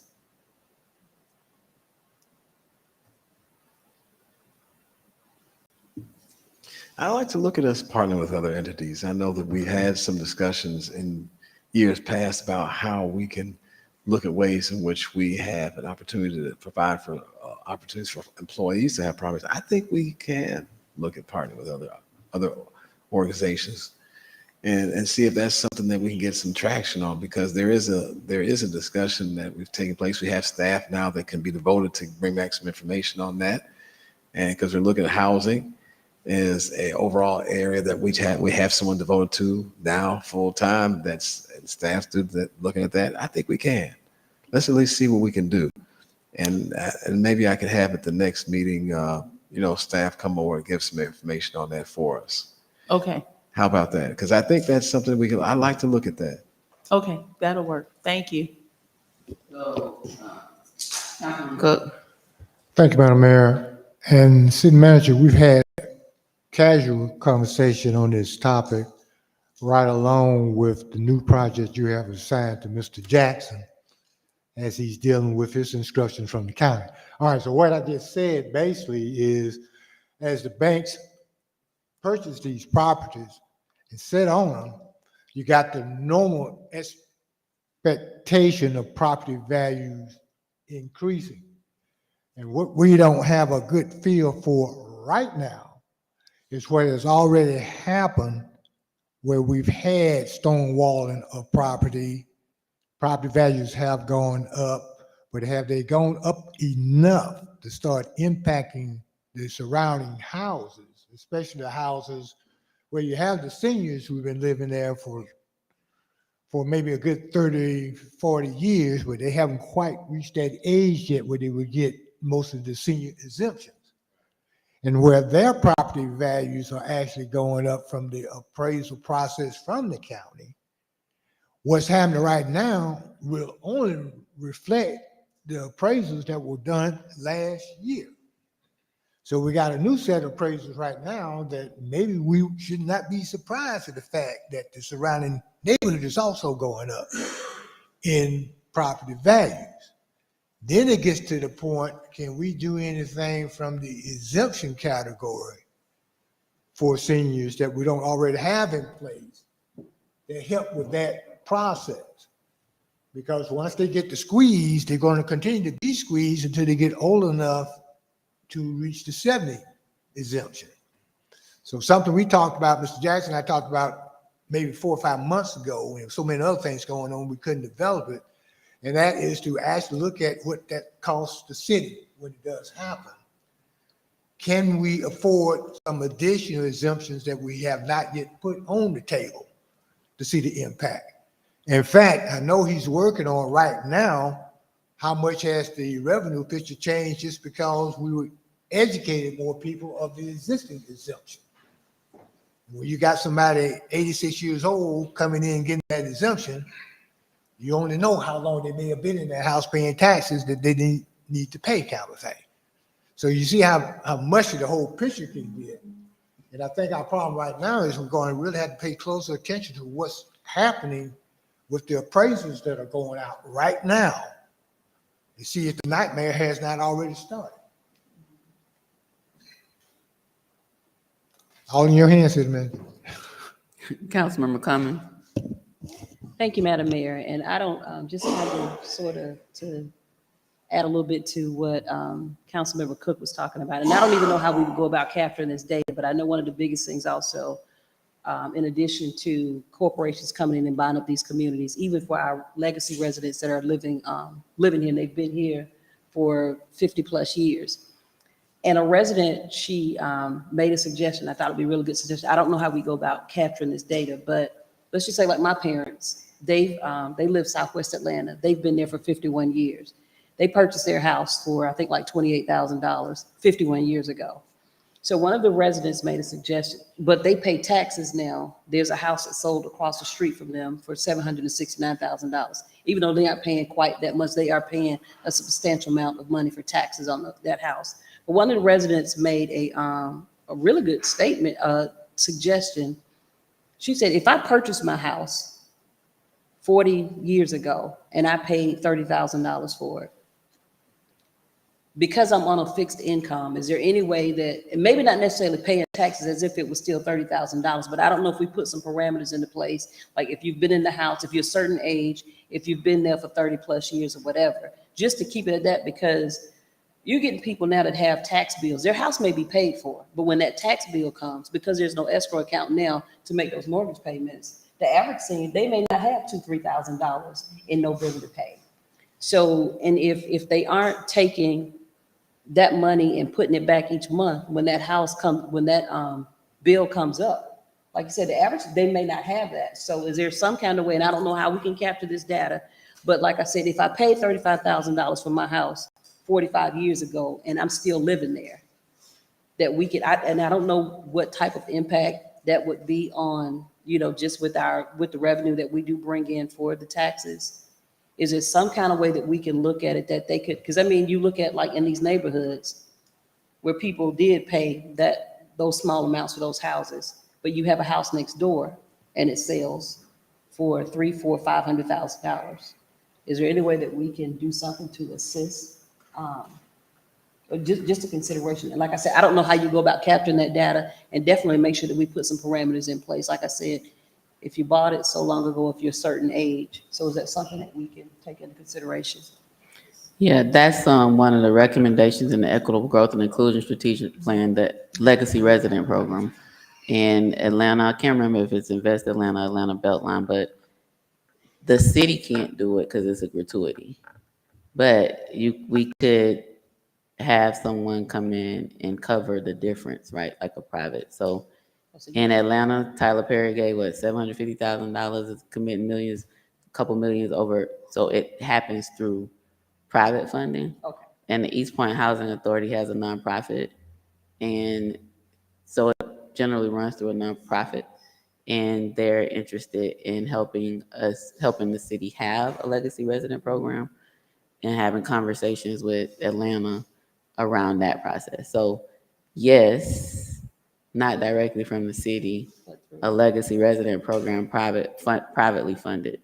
I like to look at us partnering with other entities. I know that we had some discussions in years past about how we can look at ways in which we have an opportunity to provide for opportunities for employees to have properties. I think we can look at partnering with other organizations and see if that's something that we can get some traction on, because there is a discussion that we've taken place. We have staff now that can be devoted to bring back some information on that. And because we're looking at housing is a overall area that we have someone devoted to now full time, that's staff that looking at that. I think we can. Let's at least see what we can do. And maybe I could have at the next meeting, staff come over and give some information on that for us. Okay. How about that? Because I think that's something I'd like to look at that. Okay, that'll work. Thank you. Cook. Thank you, Madam Mayor. And City Manager, we've had casual conversation on this topic right along with the new project you have assigned to Mr. Jackson as he's dealing with his instructions from the county. All right, so what I just said basically is, as the banks purchase these properties and sit on them, you got the normal expectation of property values increasing. And what we don't have a good feel for right now is what has already happened, where we've had stonewalling of property values have gone up, but have they gone up enough to start impacting the surrounding houses, especially the houses where you have the seniors who've been living there for maybe a good 30, 40 years, but they haven't quite reached that age yet where they would get most of the senior exemptions. And where their property values are actually going up from the appraisal process from the county, what's happening right now will only reflect the appraisals that were done last year. So we got a new set of appraisals right now that maybe we should not be surprised at the fact that the surrounding neighborhood is also going up in property values. Then it gets to the point, can we do anything from the exemption category for seniors that we don't already have in place that help with that process? Because once they get the squeeze, they're going to continue to be squeezed until they get old enough to reach the 70 exemption. So something we talked about, Mr. Jackson, I talked about maybe 4 or 5 months ago, when so many other things going on, we couldn't develop it. And that is to actually look at what that costs the city when it does happen. Can we afford some additional exemptions that we have not yet put on the table to see the impact? In fact, I know he's working on right now, how much has the revenue picture changed just because we were educating more people of the existing exemption. When you got somebody 86 years old coming in getting that exemption, you only know how long they may have been in their house paying taxes that they need to pay, kind of thing. So you see how mushy the whole picture can get. And I think our problem right now is we're going to really have to pay closer attention to what's happening with the appraisals that are going out right now to see if the nightmare has not already started. All in your hands, City Manager. Councilmember Cummings. Thank you, Madam Mayor. And I don't, just kind of sort of to add a little bit to what Councilmember Cook was talking about. And I don't even know how we would go about capturing this data, but I know one of the biggest things also, in addition to corporations coming in and buying up these communities, even for our legacy residents that are living here, and they've been here for 50 plus years. And a resident, she made a suggestion. I thought it'd be a really good suggestion. I don't know how we go about capturing this data, but let's just say like my parents, they live Southwest Atlanta. They've been there for 51 years. They purchased their house for, I think, like $28,000 51 years ago. So one of the residents made a suggestion, but they pay taxes now. There's a house that sold across the street from them for $769,000. Even though they aren't paying quite that much, they are paying a substantial amount of money for taxes on that house. But one of the residents made a really good statement, suggestion. She said, if I purchased my house 40 years ago and I paid $30,000 for it, because I'm on a fixed income, is there any way that, and maybe not necessarily paying taxes as if it was still $30,000, but I don't know if we put some parameters into place, like if you've been in the house, if you're a certain age, if you've been there for 30 plus years or whatever, just to keep it at that, because you're getting people now that have tax bills. Their house may be paid for, but when that tax bill comes, because there's no escrow account now to make those mortgage payments, the average senior, they may not have $2,000, $3,000 in November to pay. So, and if they aren't taking that money and putting it back each month, when that bill comes up, like you said, the average, they may not have that. So is there some kind of way, and I don't know how we can capture this data, but like I said, if I paid $35,000 for my house 45 years ago and I'm still living there, that we could, and I don't know what type of impact that would be on, just with the revenue that we do bring in for the taxes. Is there some kind of way that we can look at it that they could, because I mean, you look at like in these neighborhoods where people did pay those small amounts for those houses, but you have a house next door and it sells for $300,000, $400,000, $500,000. Is there any way that we can do something to assist? Or just a consideration. And like I said, I don't know how you go about capturing that data, and definitely make sure that we put some parameters in place. Like I said, if you bought it so long ago, if you're a certain age. So is that something that we can take into consideration? Yeah, that's one of the recommendations in the Equitable Growth and Inclusion Strategic Plan, that Legacy Resident Program in Atlanta. I can't remember if it's Invest Atlanta, Atlanta Beltline, but the city can't do it because it's a gratuity. But we could have someone come in and cover the difference, right? Like a private. So in Atlanta, Tyler Perry gave $750,000 is committing millions, a couple millions over. So it happens through private funding. Okay. And the East Point Housing Authority has a nonprofit. And so it generally runs through a nonprofit. And they're interested in helping the city have a legacy resident program and having conversations with Atlanta around that process. So yes, not directly from the city, a legacy resident program, privately funded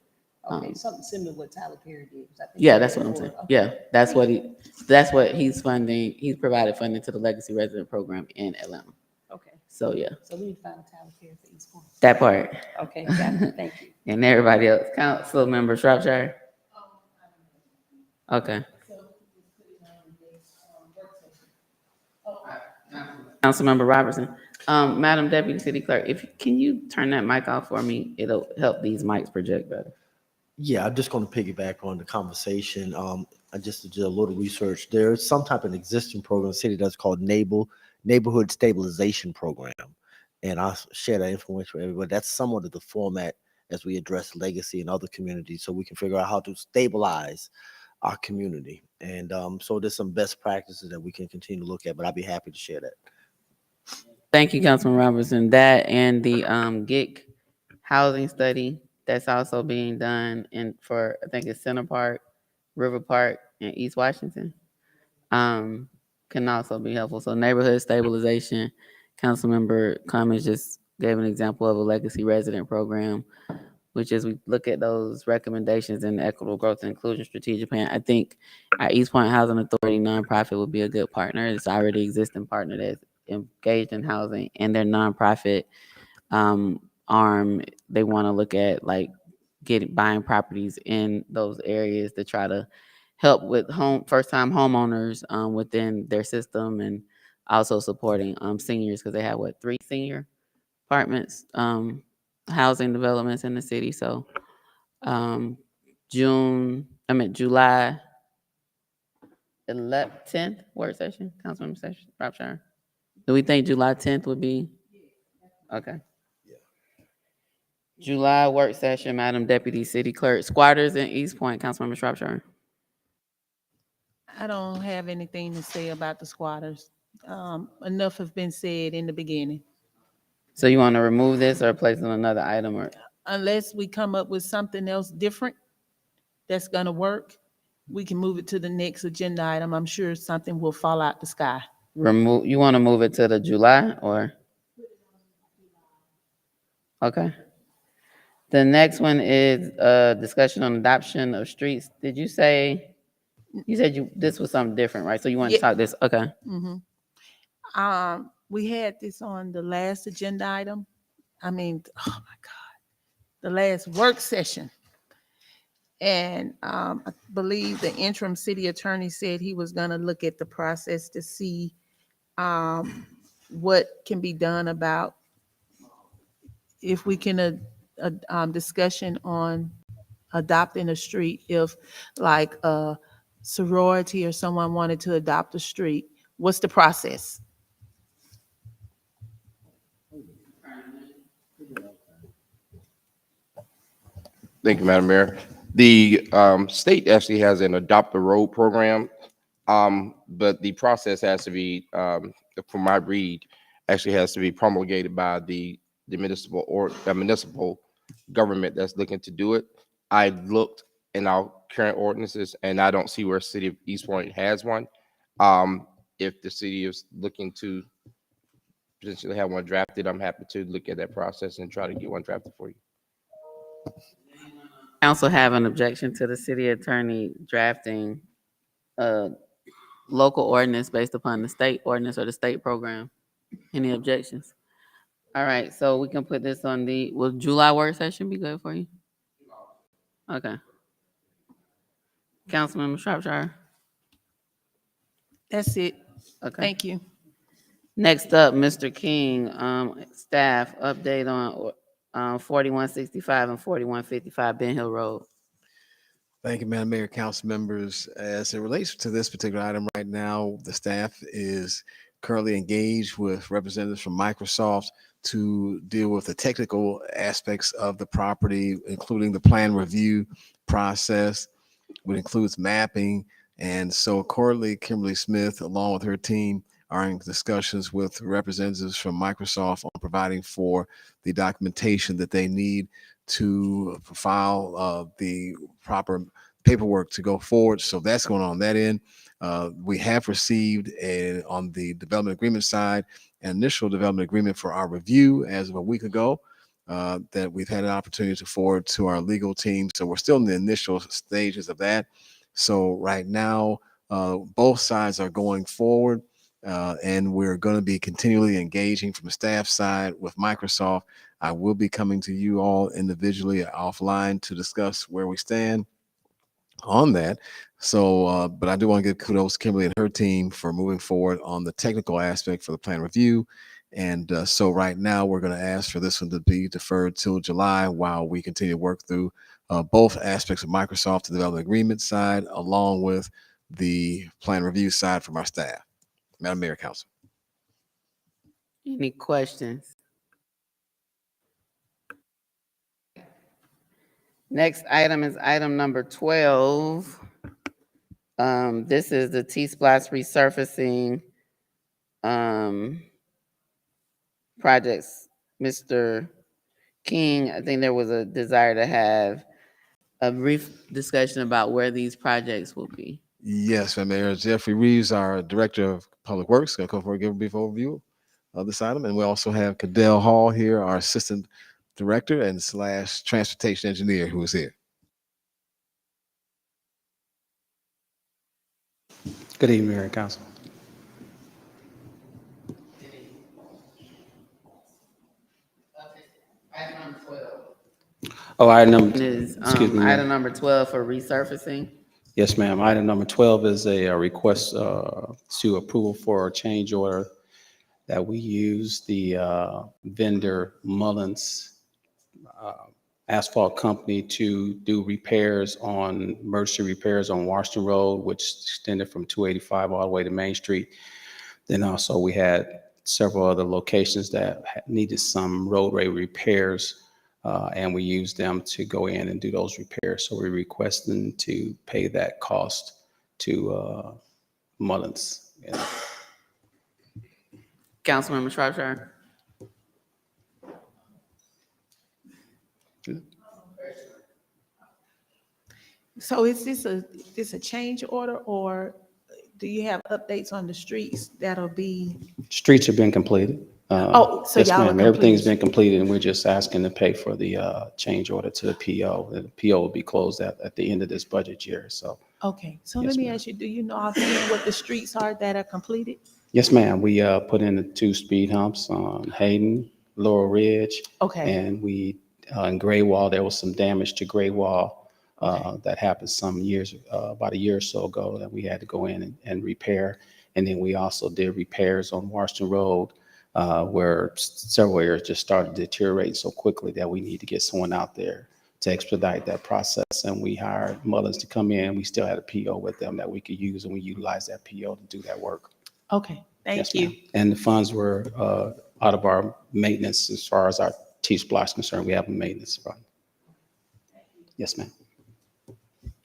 Okay, something similar to what Tyler Perry did. 'cause I think Yeah, he that's did what I'm for- saying. okay. Yeah, that's what he's funding. He's provided funding to the Legacy Resident Program in Atlanta. Okay, So yeah, so we need to find a Tyler Perry for East Point. that part. Okay, got it, thank you. And everybody else, Council Member Shropshire? Okay. Councilmember Robertson. Madam Deputy City Clerk, can you turn that mic off for me? It'll help these mics project better. Yeah, I'm just going to piggyback on the conversation. I just did a little research. There's some type of existing program in the city that's called Neighborhood Stabilization Program. And I'll share that information with everybody. That's somewhat of the format as we address legacy in other communities, so we can figure out how to stabilize our community. And so there's some best practices that we can continue to look at, but I'd be happy to share that. Thank you, Councilman Robertson. That and the GIC housing study that's also being done for, I think it's Center Park, River Park, and East Washington, can also be helpful. So neighborhood stabilization, Councilmember Cummings just gave an example of a legacy resident program, which is we look at those recommendations in the equitable growth and inclusion strategic plan. I think our East Point Housing Authority nonprofit would be a good partner. It's already existing partner that's engaged in housing, and their nonprofit arm, they want to look at like buying properties in those areas to try to help with first time homeowners within their system, and also supporting seniors, because they have 3 senior apartments, housing developments in the city. So July 10th work session, Councilmember Shropshire. Do we think July 10th would be? Okay. July work session, Madam Deputy City Clerk. Squatters in East Point, Councilmember Shropshire. I don't have anything to say about the squatters. Enough have been said in the beginning. So you want to remove this or place on another item, or? Unless we come up with something else different that's gonna work, we can move it to the next agenda item. I'm sure something will fall out the sky. You want to move it to the July, or? Okay. The next one is discussion on adoption of streets. Did you say, this was something different, right? So you want to Yeah. talk this, okay. We had this on the last agenda item. Oh my God, the last work session. And I believe the interim city attorney said he was gonna look at the process to see what can be done about if we can, discussion on adopting a street, if like a sorority or someone wanted to adopt a street, what's the process? Thank you, Madam Mayor. The state actually has an adopt a road program, but the process has to be, from my read, actually has to be promulgated by the municipal or municipal government that's looking to do it. I looked in our current ordinances, and I don't see where City of East Point has one. If the city is looking to potentially have one drafted, I'm happy to look at that process and try to get one drafted for you. Council have an objection to the city attorney drafting a local ordinance based upon the state ordinance or the state program? Any objections? All right, so we can put this on will July work session be good for you? Okay. Councilmember Shropshire? That's it. Okay. Thank you. Next up, Mr. King, staff update on 4165 and 4155 Ben Hill Road. Thank you, Madam Mayor, council members. As it relates to this particular item right now, the staff is currently engaged with representatives from Microsoft to deal with the technical aspects of the property, including the plan review process, which includes mapping. And so accordingly, Kimberly Smith, along with her team, are in discussions with representatives from Microsoft on providing for the documentation that they need to file the proper paperwork to go forward. So that's going on that end. We have received on the development agreement side, an initial development agreement for our review as of a week ago. that we've had an opportunity to forward to our legal team. So we're still in the initial stages of that. So right now, both sides are going forward, and we're going to be continually engaging from the staff side with Microsoft. I will be coming to you all individually offline to discuss where we stand on that. So, but I do want to give kudos to Kimberly and her team for moving forward on the technical aspect for the plan review. And so right now we're going to ask for this one to be deferred till July while we continue to work through both aspects of Microsoft, the development agreement side, along with the plan review side from our staff. Madam Mayor, Council. Any questions? Next item is item number 12. This is the T-Splot resurfacing projects. Mr. King, I think there was a desire to have a brief discussion about where these projects will be. Yes, Madam Mayor. Jeffrey Reeves, our Director of Public Works, going to come forward and give a brief overview of this item. And we also have Cadell Hall here, our Assistant Director and / Transportation Engineer, who is here. Good evening, Mayor and Council. Item number 12. Oh, item number, Is excuse me. item number 12 for resurfacing. Yes, ma'am. Item number 12 is a request to approval for a change order that we use the vendor Mullins Asphalt Company to do repairs on, emergency repairs on Washington Road, which extended from 285 all the way to Main Street. Then also we had several other locations that needed some roadway repairs, and we used them to go in and do those repairs. So we're requesting to pay that cost to Mullins. Yeah. Councilmember Shropshire. So is this a change order, or do you have updates on the streets that'll be? Streets have been completed. Oh, so Yes, y'all are ma'am. Everything's complete. been completed, and we're just asking to pay for the change order to the PO. The PO will be closed at the end of this budget year. So, Okay, so Yes, let me ma'am. ask you, do you know offhand what the streets are that are completed? yes, ma'am. We put in the 2 speed humps on Hayden, Laurel Ridge, Okay, and we in Gray Wall. There was some damage to Gray Wall Okay. that happened some years, about a year or so ago, that we had to go in and repair. And then we also did repairs on Washington Road, where several areas just started deteriorating so quickly that we need to get someone out there to expedite that process. And we hired Mullins to come in. We still had a PO with them that we could use, and we utilized that PO to do that work. okay, thank Yes, you. ma'am. And the funds were out of our maintenance as far as our T-Splot is concerned. We have a maintenance fund. Yes, ma'am.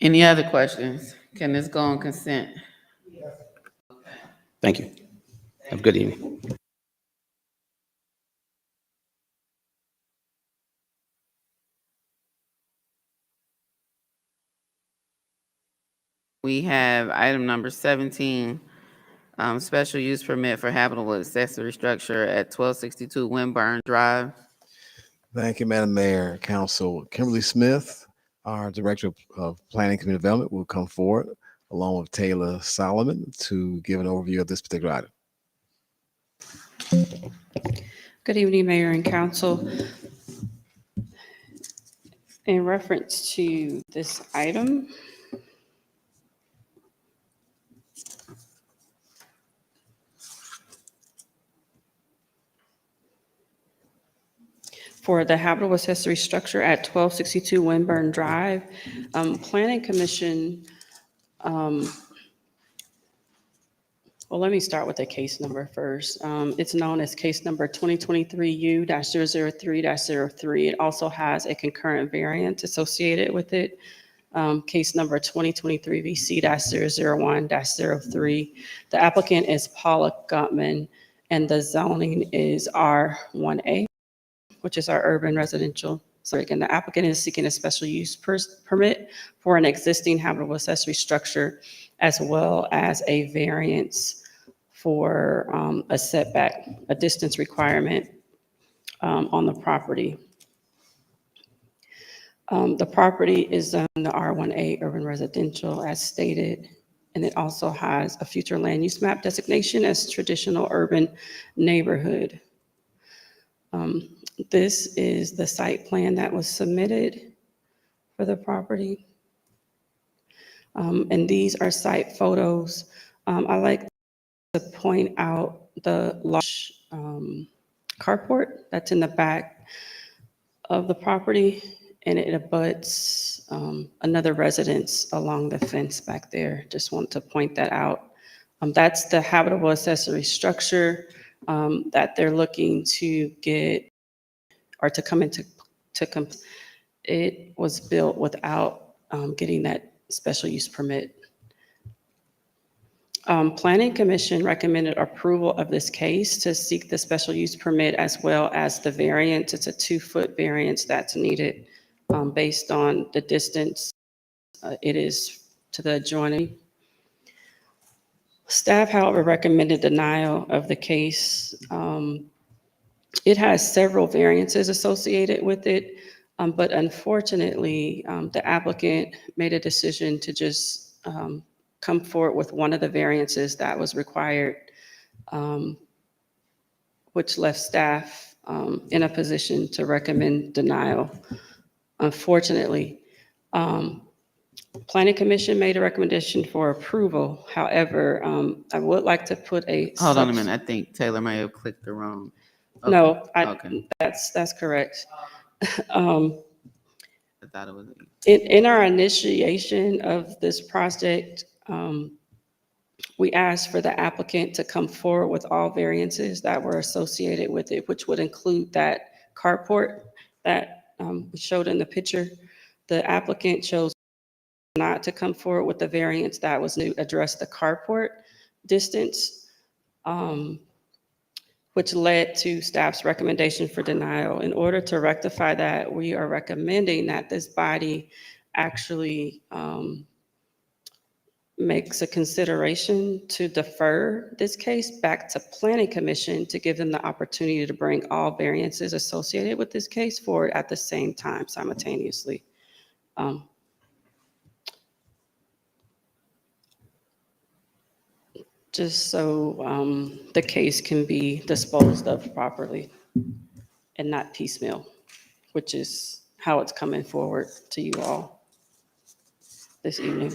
Any other questions? Can this go on consent? Thank you. Have a good evening. We have item number 17, special use permit for habitable accessory structure at 1262 Winburn Drive. Thank you, Madam Mayor, Council. Kimberly Smith, our Director of Planning Community Development, will come forward along with Taylor Solomon to give an overview of this particular item. Good evening, Mayor and Council. In reference to this item, for the habitable accessory structure at 1262 Winburn Drive, Planning Commission, well, let me start with the case number first. It's known as case number 2023U-003-03. It also has a concurrent variant associated with it. Case number 2023 VC-001-03. The applicant is Paula Gutman, and the zoning is R1A, which is our urban residential. So again, the applicant is seeking a special use permit for an existing habitable accessory structure, as well as a variance for a setback, a distance requirement on the property. The property is on the R1A urban residential as stated, and it also has a future land use map designation as traditional urban neighborhood. This is the site plan that was submitted for the property. And these are site photos. I like to point out the large carport that's in the back of the property, and it abuts another residence along the fence back there. Just want to point that out. That's the habitable accessory structure that they're looking to get or to come into. It was built without getting that special use permit. Planning Commission recommended approval of this case to seek the special use permit as well as the variance. It's a 2-foot variance that's needed based on the distance it is to the adjoining. Staff, however, recommended denial of the case. It has several variances associated with it, but unfortunately, the applicant made a decision to just come forward with one of the variances that was required, which left staff in a position to recommend denial. Unfortunately, Planning Commission made a recommendation for approval. However, I would like to put a. Hold on a minute. I think Taylor may have clicked the wrong. No, Okay. that's correct. I thought it was. In our initiation of this project, we asked for the applicant to come forward with all variances that were associated with it, which would include that carport that we showed in the picture. The applicant chose not to come forward with the variance that was to address the carport distance, which led to staff's recommendation for denial. In order to rectify that, we are recommending that this body actually makes a consideration to defer this case back to Planning Commission to give them the opportunity to bring all variances associated with this case forward at the same time simultaneously. Just so the case can be disposed of properly and not piecemeal, which is how it's coming forward to you all this evening.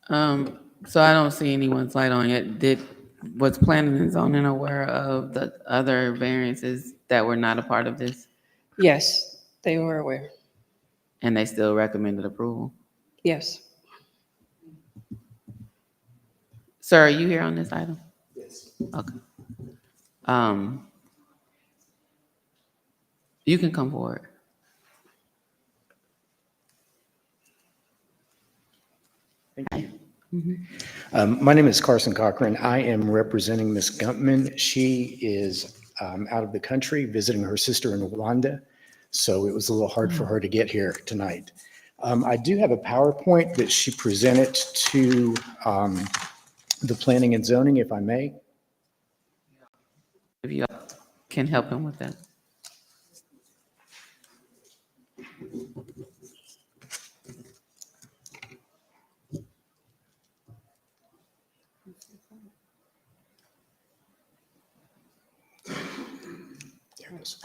So I don't see anyone's light on yet. Was planning and zoning aware of the other variances that were not a part of this? Yes, they were aware. And they still recommended approval? Yes. Sir, are you here on this item? Yes. Okay. You can come forward. Thank you. My name is Carson Cochran. I am representing Ms. Gumpman. She is out of the country visiting her sister in Rwanda, so it was a little hard for her to get here tonight. I do have a PowerPoint that she presented to the planning and zoning, if I may. If you can help him with that. There it is.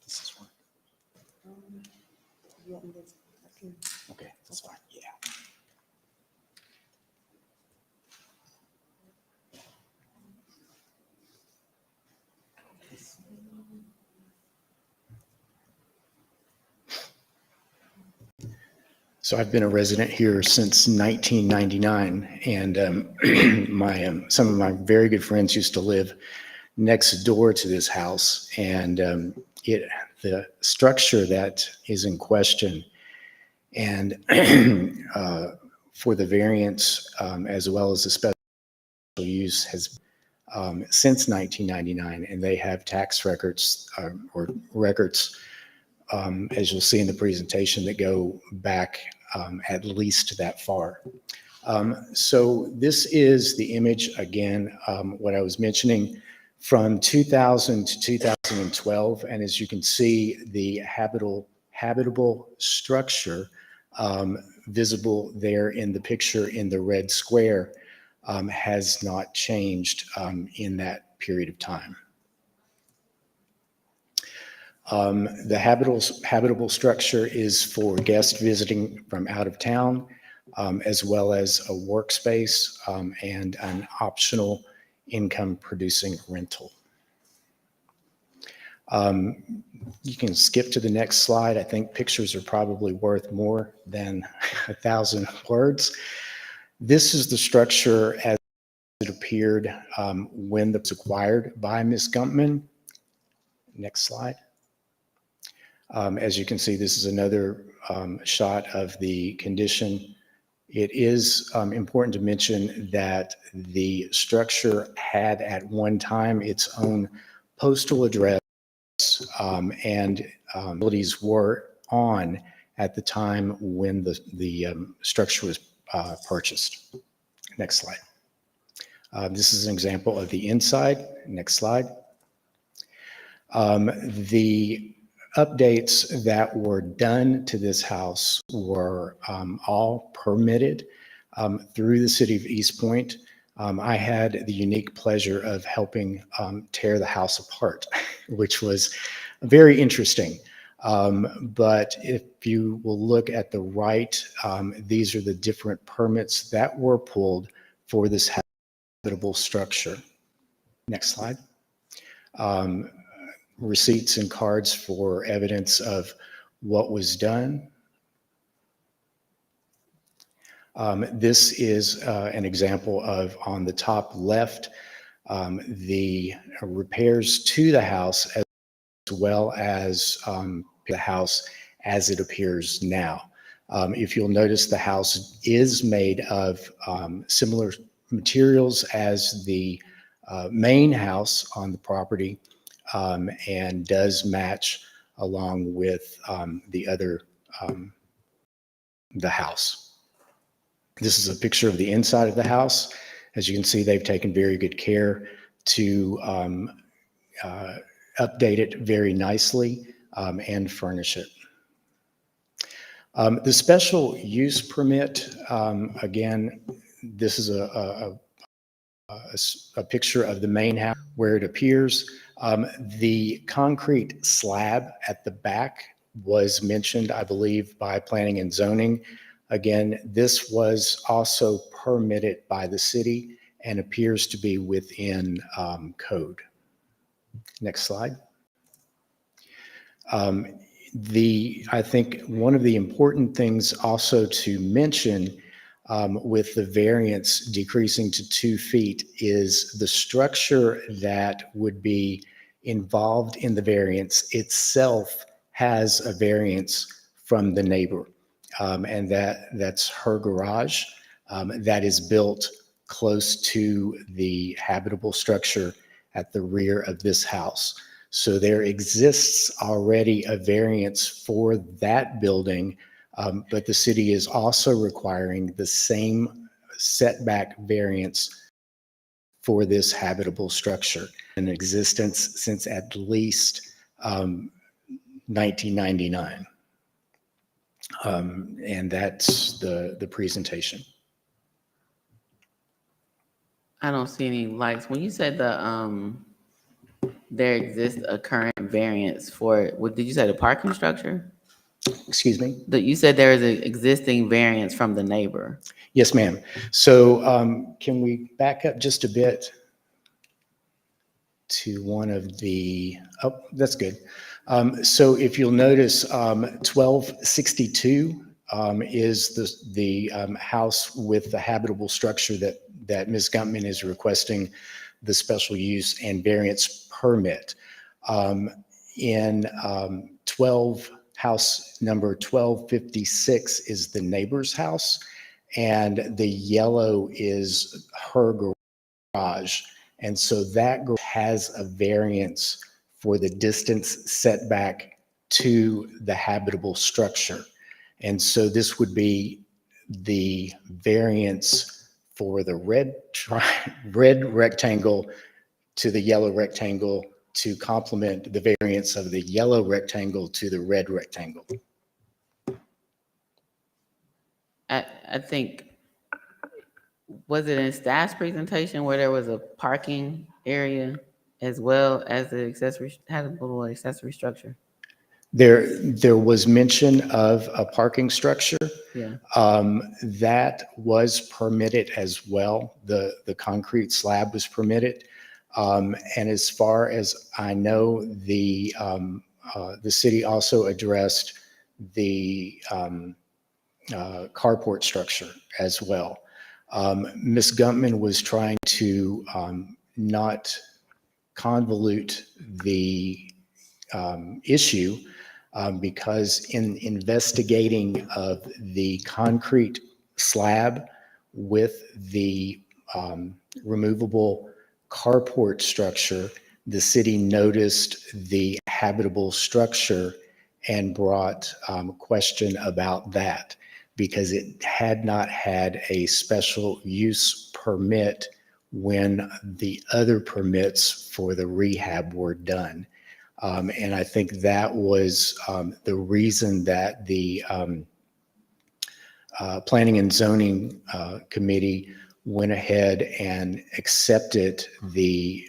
This is one. Okay, that's fine. Yeah. So I've been a resident here since 1999, and some of my very good friends used to live next door to this house, and the structure that is in question and for the variance as well as the special use has since 1999, and they have tax records or records, as you'll see in the presentation, that go back at least that far. So this is the image again, what I was mentioning. from 2000 to 2012. And as you can see, the habitable structure visible there in the picture in the red square has not changed in that period of time. The habitable structure is for guests visiting from out of town, as well as a workspace and an optional income-producing rental. You can skip to the next slide. I think pictures are probably worth more than 1,000 words. This is the structure as it appeared when it was acquired by Ms. Gumpman. Next slide. As you can see, this is another shot of the condition. It is important to mention that the structure had at one time its own postal address and utilities were on at the time when the structure was purchased. Next slide. This is an example of the inside. Next slide. The updates that were done to this house were all permitted through the city of East Point. I had the unique pleasure of helping tear the house apart, which was very interesting. But if you will look at the right, these are the different permits that were pulled for this habitable structure. Next slide. Receipts and cards for evidence of what was done. This is an example of, on the top left, the repairs to the house as well as the house as it appears now. If you'll notice, the house is made of similar materials as the main house on the property, and does match along with the house. This is a picture of the inside of the house. As you can see, they've taken very good care to update it very nicely and furnish it. The special use permit, again, this is a picture of the main house where it appears. The concrete slab at the back was mentioned, I believe, by Planning and Zoning. Again, this was also permitted by the city and appears to be within code. Next slide. I think one of the important things also to mention with the variance decreasing to 2 feet is the structure that would be involved in the variance itself has a variance from the neighbor. And that's her garage that is built close to the habitable structure at the rear of this house. So there exists already a variance for that building, but the city is also requiring the same setback variance for this habitable structure in existence since at least 1999. And that's the presentation. I don't see any lights. When you said there exists a current variance for, what did you say, the parking structure? Excuse me? You said there is an existing variance from the neighbor. Yes, ma'am. So can we back up just a bit to one of the, oh, that's good. So if you'll notice, 1262 is the house with the habitable structure that Ms. Gumpman is requesting the special use and variance permit. In house number 1256 is the neighbor's house, and the yellow is her garage. And so that garage has a variance for the distance setback to the habitable structure. And so this would be the variance for the red rectangle to the yellow rectangle to complement the variance of the yellow rectangle to the red rectangle. I think, was it in staff's presentation where there was a parking area as well as the habitable accessory structure? There was mention of a parking structure. Yeah. That was permitted as well. The concrete slab was permitted. And as far as I know, the city also addressed the carport structure as well. Ms. Gumpman was trying to not convolute the issue because in investigating of the concrete slab with the removable carport structure, the city noticed the habitable structure and brought question about that because it had not had a special use permit when the other permits for the rehab were done. And I think that was the reason that the Planning and Zoning Committee went ahead and accepted the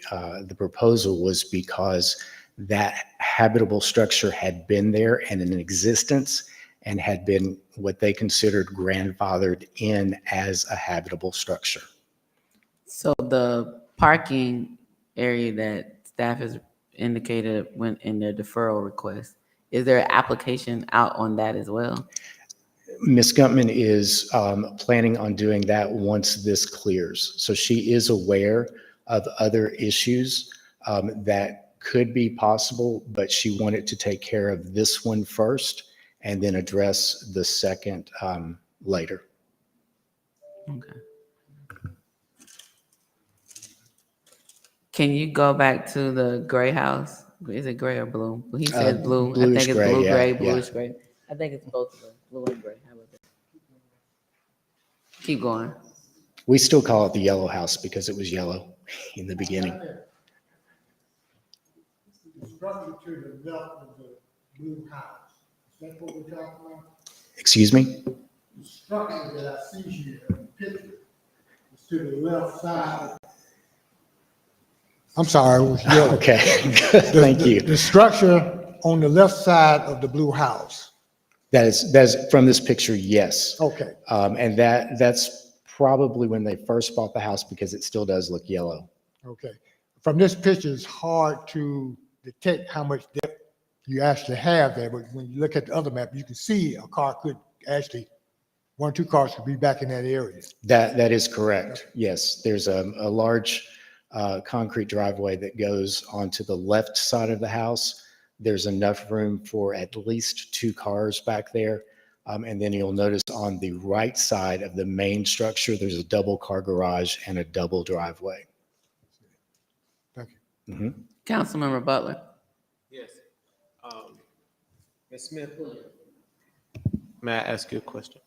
proposal, was because that habitable structure had been there and in existence and had been what they considered grandfathered in as a habitable structure. So the parking area that staff has indicated when in their deferral request, is there an application out on that as well? Ms. Gumpman is planning on doing that once this clears. So she is aware of other issues that could be possible, but she wanted to take care of this one first and then address the second later. Okay. Can you go back to the gray house? Is it gray or blue? He said blue. I bluish think it's gray, blue, yeah, gray, yeah. bluish gray. I think it's both of them, blue and gray. How about that? Keep going. We still call it the yellow house because it was yellow in the beginning. The structure to the left of the blue house, is that what we're talking about? Excuse me? The structure that I see here in the picture is to the left side. I'm sorry, it was yellow. Okay, thank you. The structure on the left side of the blue house. That is from this picture, yes. Okay, And that's probably when they first bought the house because it still does look yellow. okay. From this picture, it's hard to detect how much depth you actually have there, but when you look at the other map, you can see a car could actually, 1 or 2 cars could be back in that area. That is correct. Yes, there's a large concrete driveway that goes onto the left side of the house. There's enough room for at least 2 cars back there. And then you'll notice on the right side of the main structure, there's a double car garage and a double driveway. Thank you. Councilmember Butler. Yes. Ms. Smith, may I ask you a question?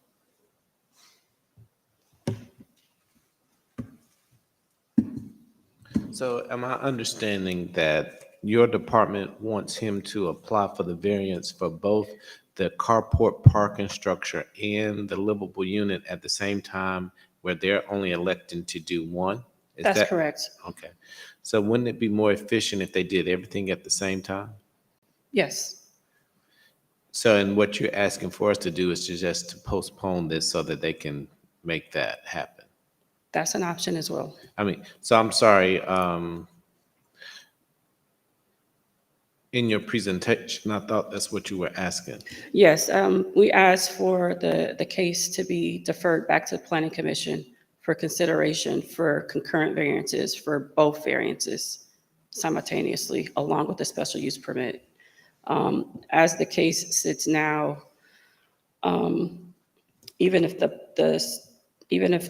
So am I understanding that your department wants him to apply for the variance for both the carport parking structure and the livable unit at the same time, where they're only electing to do one? Is That's that correct. okay? So wouldn't it be more efficient if they did everything at the same time? Yes. So, and what you're asking for us to do is just to postpone this so that they can make that happen? That's an option as well. I mean, so I'm sorry, in your presentation, I thought that's what you were asking. Yes, we asked for the case to be deferred back to the Planning Commission for consideration for concurrent variances for both variances simultaneously, along with the special use permit. As the case sits now, even if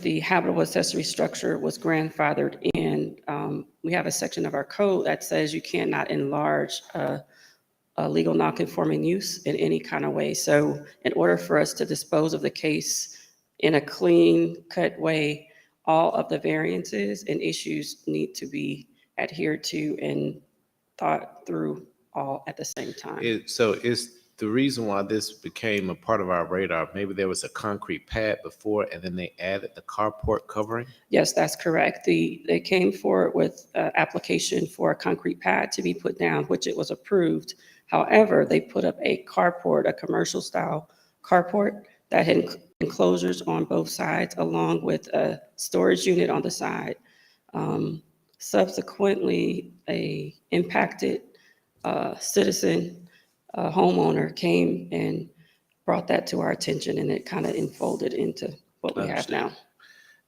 the habitable accessory structure was grandfathered in, we have a section of our code that says you cannot enlarge a legal nonconforming use in any kind of way. So in order for us to dispose of the case in a clean cut way, all of the variances and issues need to be adhered to and thought through all at the same time. So is the reason why this became a part of our radar, maybe there was a concrete pad before and then they added the carport covering? Yes, that's correct. They came forward with an application for a concrete pad to be put down, which it was approved. However, they put up a carport, a commercial style carport that had enclosures on both sides along with a storage unit on the side. Subsequently, a impacted citizen, homeowner came and brought that to our attention, and it kind of unfolded into what we have now.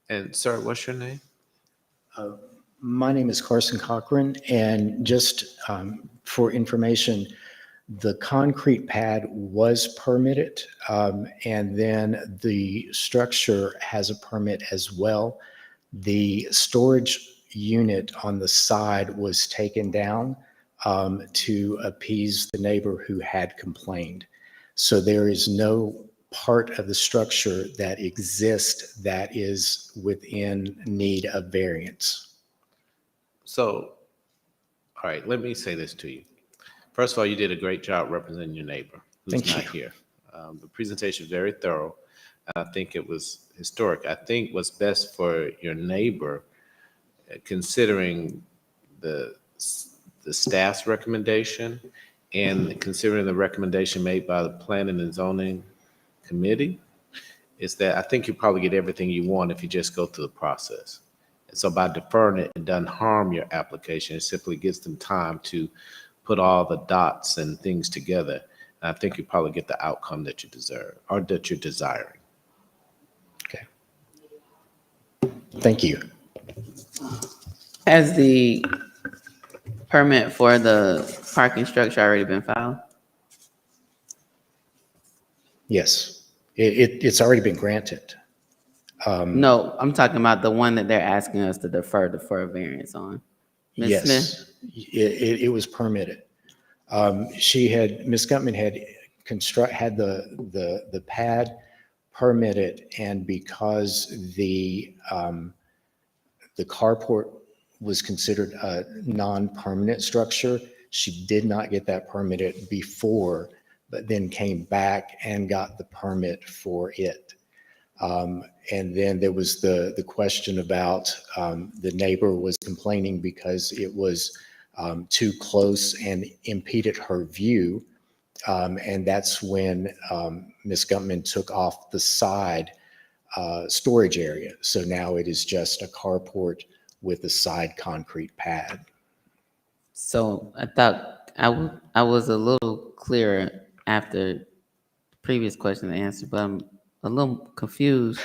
And sir, what's your name? My name is Carson Cochran, and just for information, the concrete pad was permitted, and then the structure has a permit as well. The storage unit on the side was taken down to appease the neighbor who had complained. So there is no part of the structure that exists that is within need of variance. So, all right, let me say this to you. First of all, you did a great job representing your neighbor who's Thank not you. here. The presentation was very thorough. I think it was historic. I think what's best for your neighbor, considering the staff's recommendation and considering the recommendation made by the Planning and Zoning Committee, is that I think you probably get everything you want if you just go through the process. And so by deferring it, it doesn't harm your application. It simply gives them time to put all the dots and things together. And I think you probably get the outcome that you deserve or that you're desiring. Okay. Thank you. Has the permit for the parking structure already been filed? Yes, it's already been granted. No, I'm talking about the one that they're asking us to defer variance on. Ms. Smith? Yes, it was permitted. Ms. Gutman had had the pad permitted, and because the carport was considered a non-permanent structure, she did not get that permitted before, but then came back and got the permit for it. And then there was the question about the neighbor was complaining because it was too close and impeded her view. And that's when Ms. Gutman took off the side storage area. So now it is just a carport with a side concrete pad. So I thought I was a little clearer after the previous question and answer, but I'm a little confused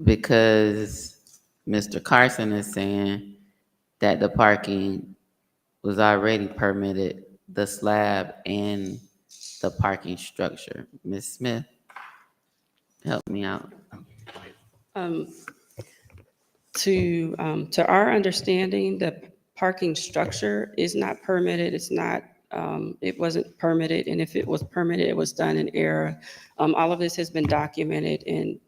because Mr. Carson is saying that the parking was already permitted, the slab and the parking structure. Ms. Smith, help me out. To our understanding, the parking structure is not permitted. It's not, it wasn't permitted. And if it was permitted, it was done in error. All of this has been documented in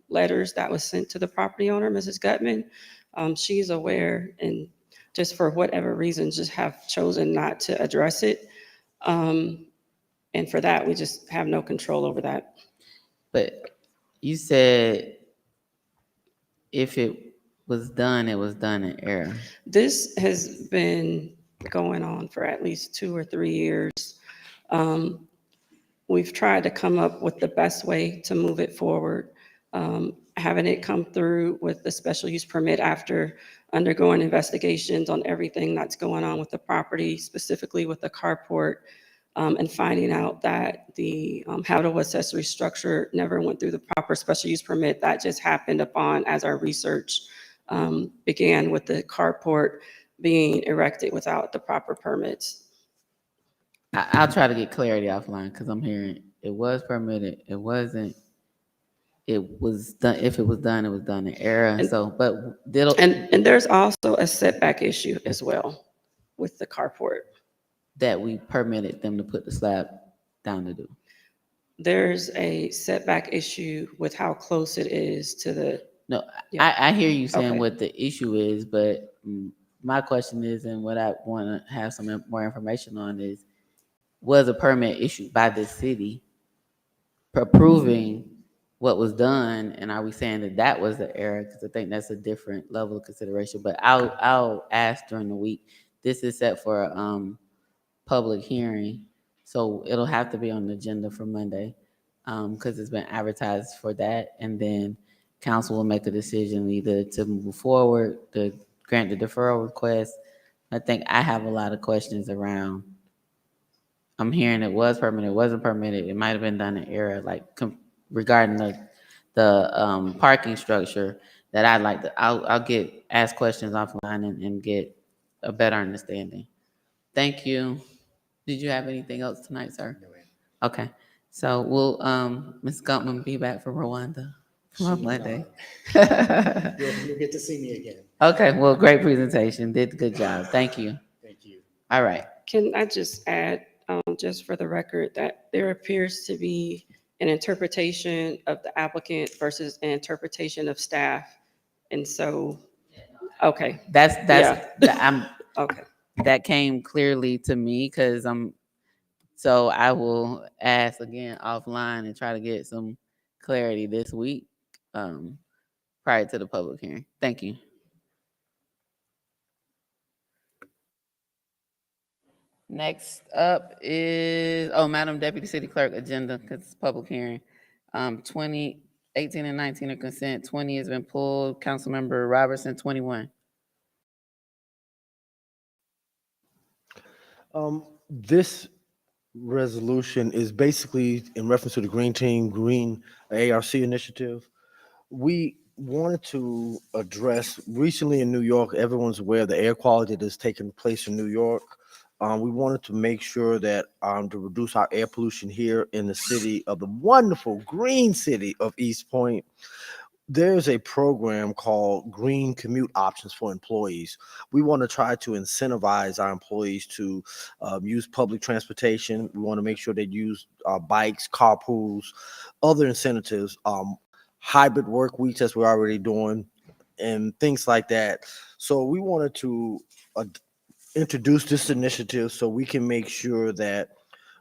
letters that was sent to the property owner, Mrs. Gutman. She's aware, and just for whatever reason, just have chosen not to address it. And for that, we just have no control over that. But you said if it was done, it was done in error. This has been going on for at least 2 or 3 years. We've tried to come up with the best way to move it forward. Having it come through with the special use permit after undergoing investigations on everything that's going on with the property, specifically with the carport, and finding out that the habitable accessory structure never went through the proper special use permit. That just happened upon as our research began with the carport being erected without the proper permits. I'll try to get clarity offline because I'm hearing it was permitted, it wasn't. It was done. If it was done, it was done in error. And- So, but And there's also a setback issue as well with the carport. that we permitted them to put the slab down to do. There's a setback issue with how close it is to the, No, Yeah. I hear you saying Okay. what the issue is, but my question is, and what I want to have some more information on is, was a permit issued by the city approving what was done, and are we saying that that was the error? Because I think that's a different level of consideration. But I'll ask during the week. This is set for a public hearing, so it'll have to be on the agenda for Monday, because it's been advertised for that, and then council will make a decision either to move forward, to grant the deferral request. I think I have a lot of questions around. I'm hearing it was permitted, it wasn't permitted, it might have been done in error, like regarding the parking structure, that I'd like to, I'll ask questions offline and get a better understanding. Thank you. Did you have anything else tonight, sir? No, ma'am. Okay, so will Ms. Gumpman be back for Rwanda on Monday? You'll get to see me again. Okay, well, great presentation, did a good job, thank you. Thank you. All right. Can I just add, just for the record, that there appears to be an interpretation of the applicant versus an interpretation of staff. And so, okay. That's Yeah. Okay. that came clearly to me, because so I will ask again offline and try to get some clarity this week, prior to the public hearing. Thank you. Next up is, Madam Deputy City Clerk, agenda, because it's public hearing. 20, 18 and 19 are consent, 20 has been pulled. Councilmember Robertson, 21. This resolution is basically in reference to the Green Team, Green ARC initiative. We wanted to address, recently in New York, everyone's aware of the air quality that's taking place in New York. We wanted to make sure that to reduce our air pollution here in the city of the wonderful green city of East Point, there's a program called Green Commute Options for Employees. We want to try to incentivize our employees to use public transportation. We want to make sure they use bikes, carpools, other incentives, hybrid work weeks, as we're already doing, and things like that. So we wanted to introduce this initiative so we can make sure that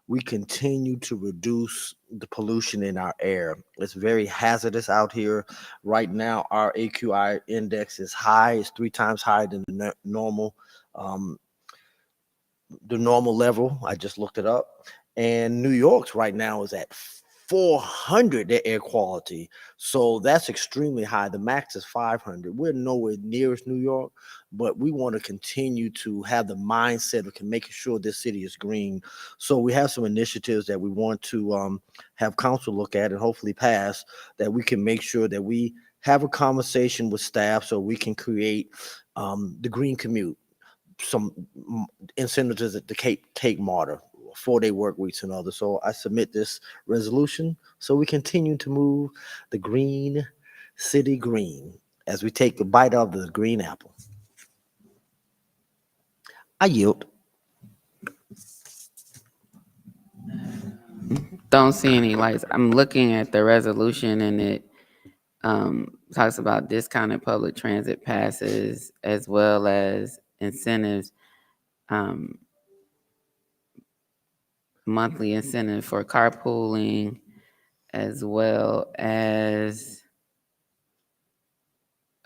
we continue to reduce the pollution in our air. It's very hazardous out here. Right now, our AQI index is high. It's 3 times higher than the normal level. I just looked it up. And New York's right now is at 400, their air quality. So that's extremely high. The max is 500. We're nowhere near as New York, but we want to continue to have the mindset of making sure this city is green. So we have some initiatives that we want to have council look at and hopefully pass, that we can make sure that we have a conversation with staff so we can create the green commute, some incentives to take MARTA, 4-day work weeks and others. So I submit this resolution so we continue to move the green city green as we take a bite of the green apple. I yield. Don't see any lights. I'm looking at the resolution, and it talks about discounted public transit passes as well as incentives, monthly incentive for carpooling, as well as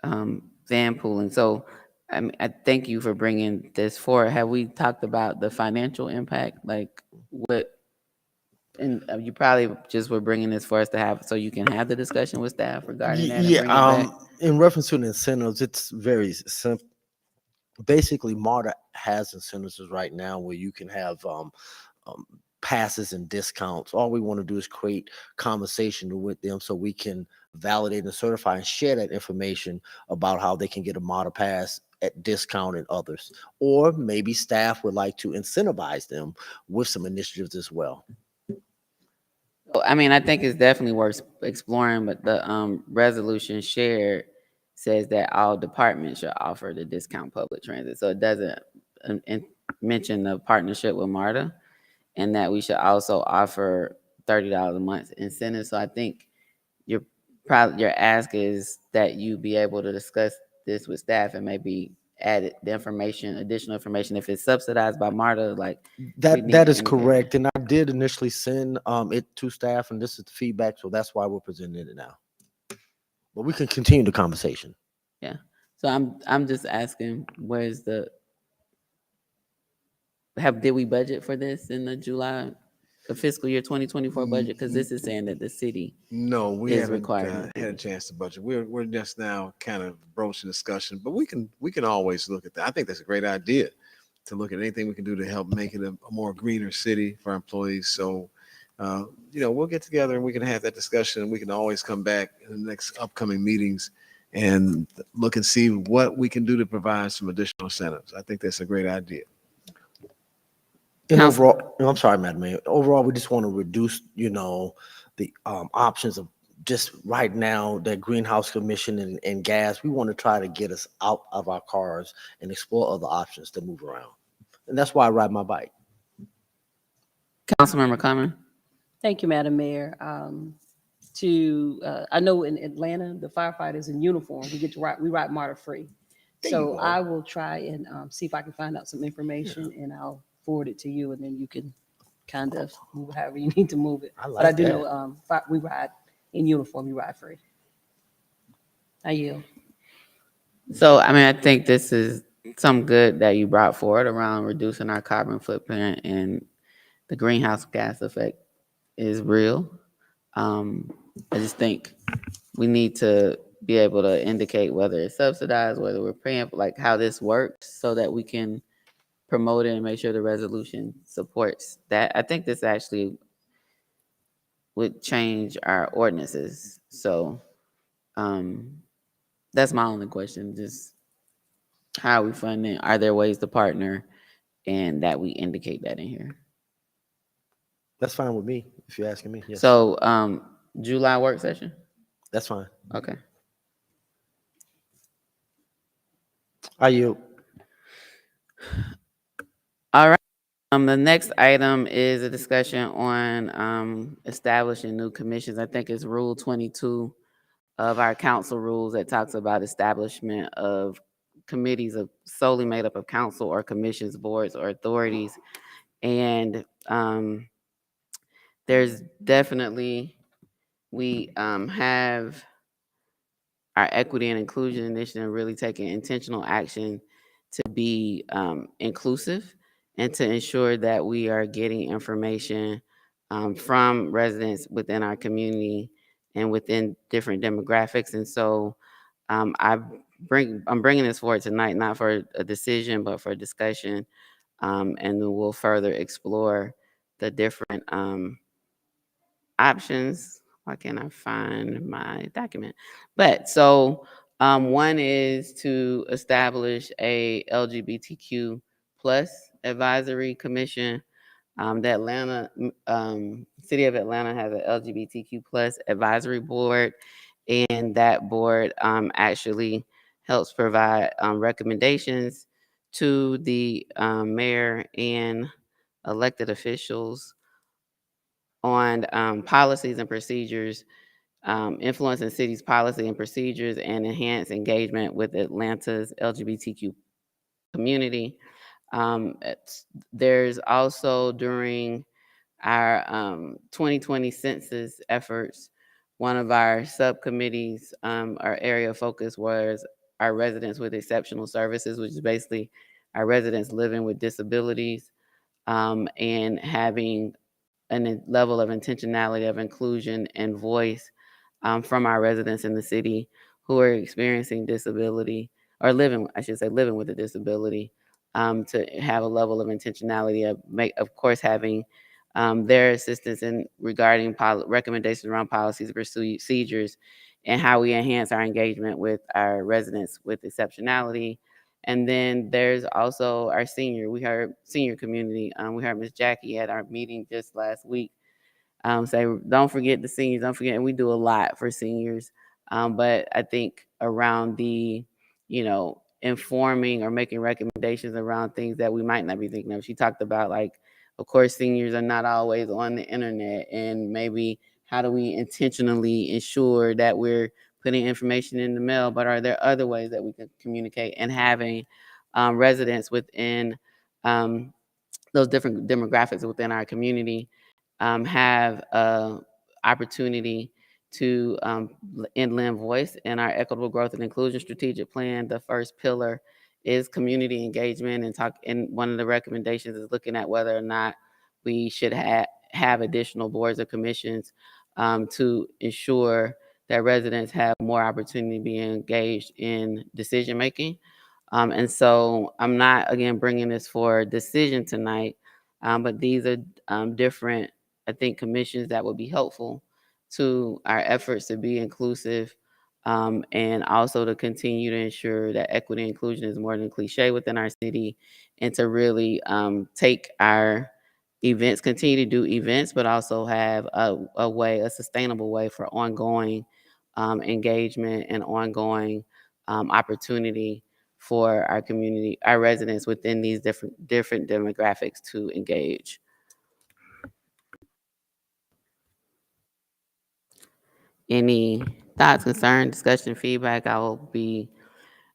van pooling. So I thank you for bringing this forward. Have we talked about the financial impact? Like what, and you probably just were bringing this for us to have, so you can have the discussion with staff regarding that and bring it back? In reference to the incentives, it's very simple. Basically, MARTA has incentives right now where you can have passes and discounts. All we want to do is create conversation with them so we can validate and certify and share that information about how they can get a MARTA pass at discount and others. Or maybe staff would like to incentivize them with some initiatives as well. I mean, I think it's definitely worth exploring, but the resolution shared says that all departments should offer the discount public transit. So it doesn't mention the partnership with MARTA, and that we should also offer $30 a month incentive. So I think your ask is that you be able to discuss this with staff and maybe added the information, additional information. If it's subsidized by MARTA, like. we That need that to is indicate. correct, and I did initially send it to staff, and this is the feedback, so that's why we're presenting it now. But we can continue the conversation. Yeah. So I'm just asking, where's the, did we budget for this in the July, the fiscal year 2024 budget? Because this is saying that the city. No, we Is haven't required to had a do. chance to budget. We're just now kind of broaching discussion, but we can always look at that. I think that's a great idea to look at anything we can do to help make it a more greener city for our employees. So, we'll get together and we can have that discussion. We can always come back in the next upcoming meetings and look and see what we can do to provide some additional incentives. I think that's a great idea. And Council- overall, I'm sorry, Madam Mayor. Overall, we just want to reduce, the options of just right now, that greenhouse emission and gas. We want to try to get us out of our cars and explore other options to move around. And that's why I ride my bike. Councilmember Common? Thank you, Madam Mayor. I know in Atlanta, the firefighters in uniform, we ride MARTA free. So I will try and see if I can find out some information and I'll forward it to you and then you can kind of move however you need to move it. I But I like do that. know we ride in uniform, we ride free. I yield. So, I think this is some good that you brought forward around reducing our carbon footprint, and the greenhouse gas effect is real. I just think we need to be able to indicate whether it's subsidized, whether we're paying, like how this works, so that we can promote it and make sure the resolution supports that. I think this actually would change our ordinances. So that's my only question, just how are we funding? Are there ways to partner and that we indicate that in here? That's fine with me, if you're asking me. Yes, So July work session? that's fine. Okay. I yield. All right. The next item is a discussion on establishing new commissions. I think it's Rule 22 of our council rules that talks about establishment of committees of solely made up of council or commissions, boards, or authorities. And there's definitely, we have our equity and inclusion initiative really taking intentional action to be inclusive and to ensure that we are getting information from residents within our community and within different demographics. And so I'm bringing this forward tonight, not for a decision, but for discussion. And then we'll further explore the different options. Why can't I find my document? But so one is to establish a LGBTQ plus advisory commission. The Atlanta City of Atlanta has an LGBTQ plus advisory board, and that board actually helps provide recommendations to the mayor and elected officials on policies and procedures, influencing city's policy and procedures, and enhance engagement with Atlanta's LGBTQ community. There's also, during our 2020 census efforts, one of our subcommittees, our area of focus was our residents with exceptional services, which is basically our residents living with disabilities, and having a level of intentionality of inclusion and voice from our residents in the city who are experiencing disability, or living with a disability, to have a level of intentionality of course, having their assistance in regarding recommendations around policies and procedures, and how we enhance our engagement with our residents with exceptionality. And then there's also our senior community. We heard Ms. Jackie at our meeting just last week say, don't forget the seniors, don't forget, and we do a lot for seniors. But I think around the, informing or making recommendations around things that we might not be thinking of. She talked about, like, of course, seniors are not always on the internet, and maybe how do we intentionally ensure that we're putting information in the mail, but are there other ways that we can communicate, and having residents within those different demographics within our community have a opportunity to lend voice in our equitable growth and inclusion strategic plan. The first pillar is community engagement, and one of the recommendations is looking at whether or not we should have additional boards or commissions to ensure that residents have more opportunity to be engaged in decision making. And so I'm not, again, bringing this for decision tonight, but these are different, I think, commissions that would be helpful to our efforts to be inclusive and also to continue to ensure that equity and inclusion is more than cliche within our city, and to really take our events, continue to do events, but also have a sustainable way for ongoing engagement and ongoing opportunity for our community, our residents within these different demographics to engage. Any thoughts, concerns, discussion, feedback? I will be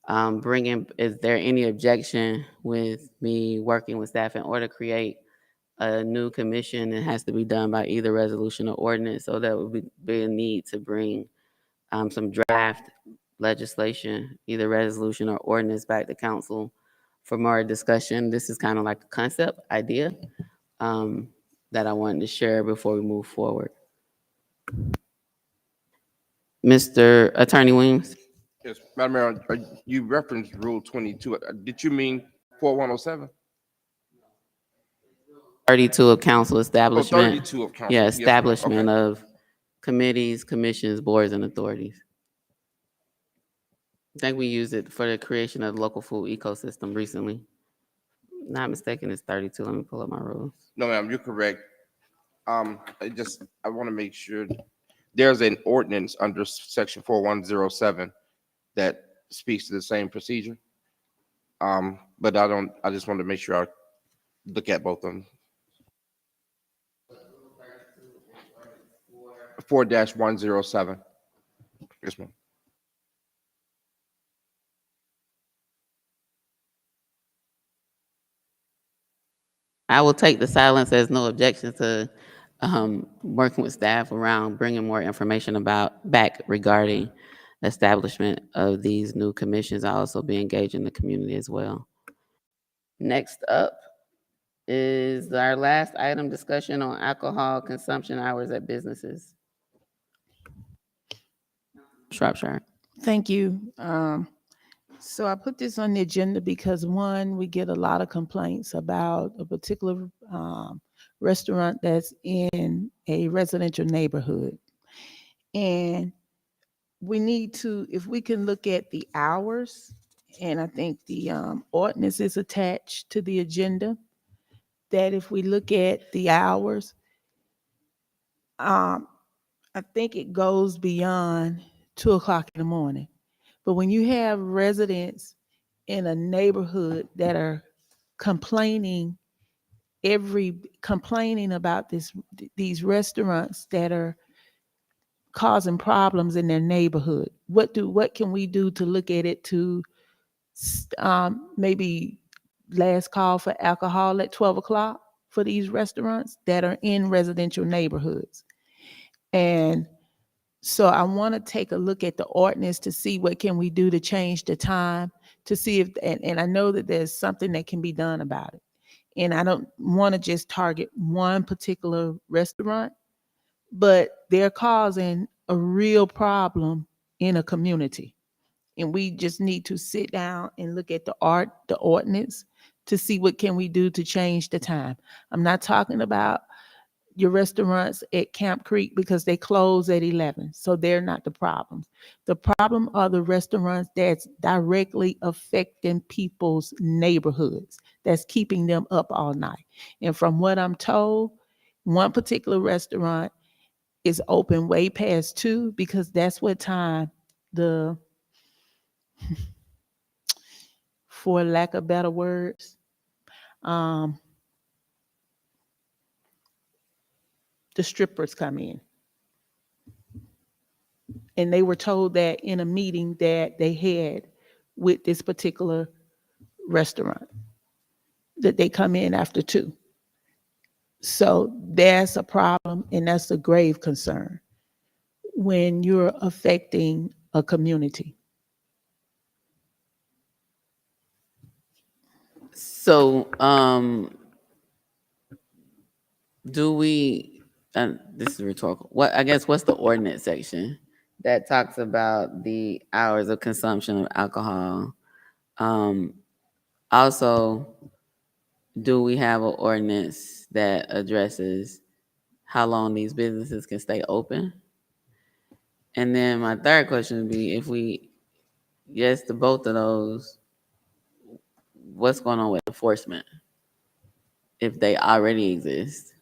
bringing. Is there any objection with me working with staff in order to create a new commission? It has to be done by either resolution or ordinance, so that would be a need to bring some draft legislation, either resolution or ordinance, back to council for more discussion. This is kind of like a concept idea that I wanted to share before we move forward. Mr. Attorney Williams. Yes, Madam Mayor, you referenced Rule 22. Did you mean 4107? 32 of council establishment. 32 of council. Yeah, Yes, ma'am. establishment Okay. of committees, commissions, boards, and authorities. I think we used it for the creation of the local food ecosystem recently. Not mistaken, it's 32. Let me pull up my rules. No, ma'am, you're correct. I want to make sure there's an ordinance under section 4107 that speaks to the same procedure. But I just wanted to make sure I look at both of them. 4-107. Yes, ma'am. I will take the silence as no objection to working with staff around bringing more information back regarding establishment of these new commissions. I'll also be engaging the community as well. Next up is our last item, discussion on alcohol consumption hours at businesses. Shropshire. Thank you. So I put this on the agenda because, one, we get a lot of complaints about a particular restaurant that's in a residential neighborhood. And we need to, if we can look at the hours, and I think the ordinance is attached to the agenda, that if we look at the hours, I think it goes beyond 2:00 in the morning. But when you have residents in a neighborhood that are complaining about these restaurants that are causing problems in their neighborhood, what can we do to look at it to maybe last call for alcohol at 12:00 for these restaurants that are in residential neighborhoods? And so I want to take a look at the ordinance to see what can we do to change the time, to see if, and I know that there's something that can be done about it. And I don't want to just target one particular restaurant, but they're causing a real problem in a community. And we just need to sit down and look at the ordinance to see what can we do to change the time. I'm not talking about your restaurants at Camp Creek because they close at 11. So they're not the problem. The problem are the restaurants that's directly affecting people's neighborhoods, that's keeping them up all night. And from what I'm told, one particular restaurant is open way past 2 because that's what time for lack of better words, the strippers come in. And they were told that in a meeting that they had with this particular restaurant, that they come in after 2. So that's a problem, and that's a grave concern when you're affecting a community. So, do we, this is rhetorical, I guess, what's the ordinance section that talks about the hours of consumption of alcohol? Also, do we have an ordinance that addresses how long these businesses can stay open? And then my third question would be, if we, yes to both of those, what's going on with enforcement? If they already exist?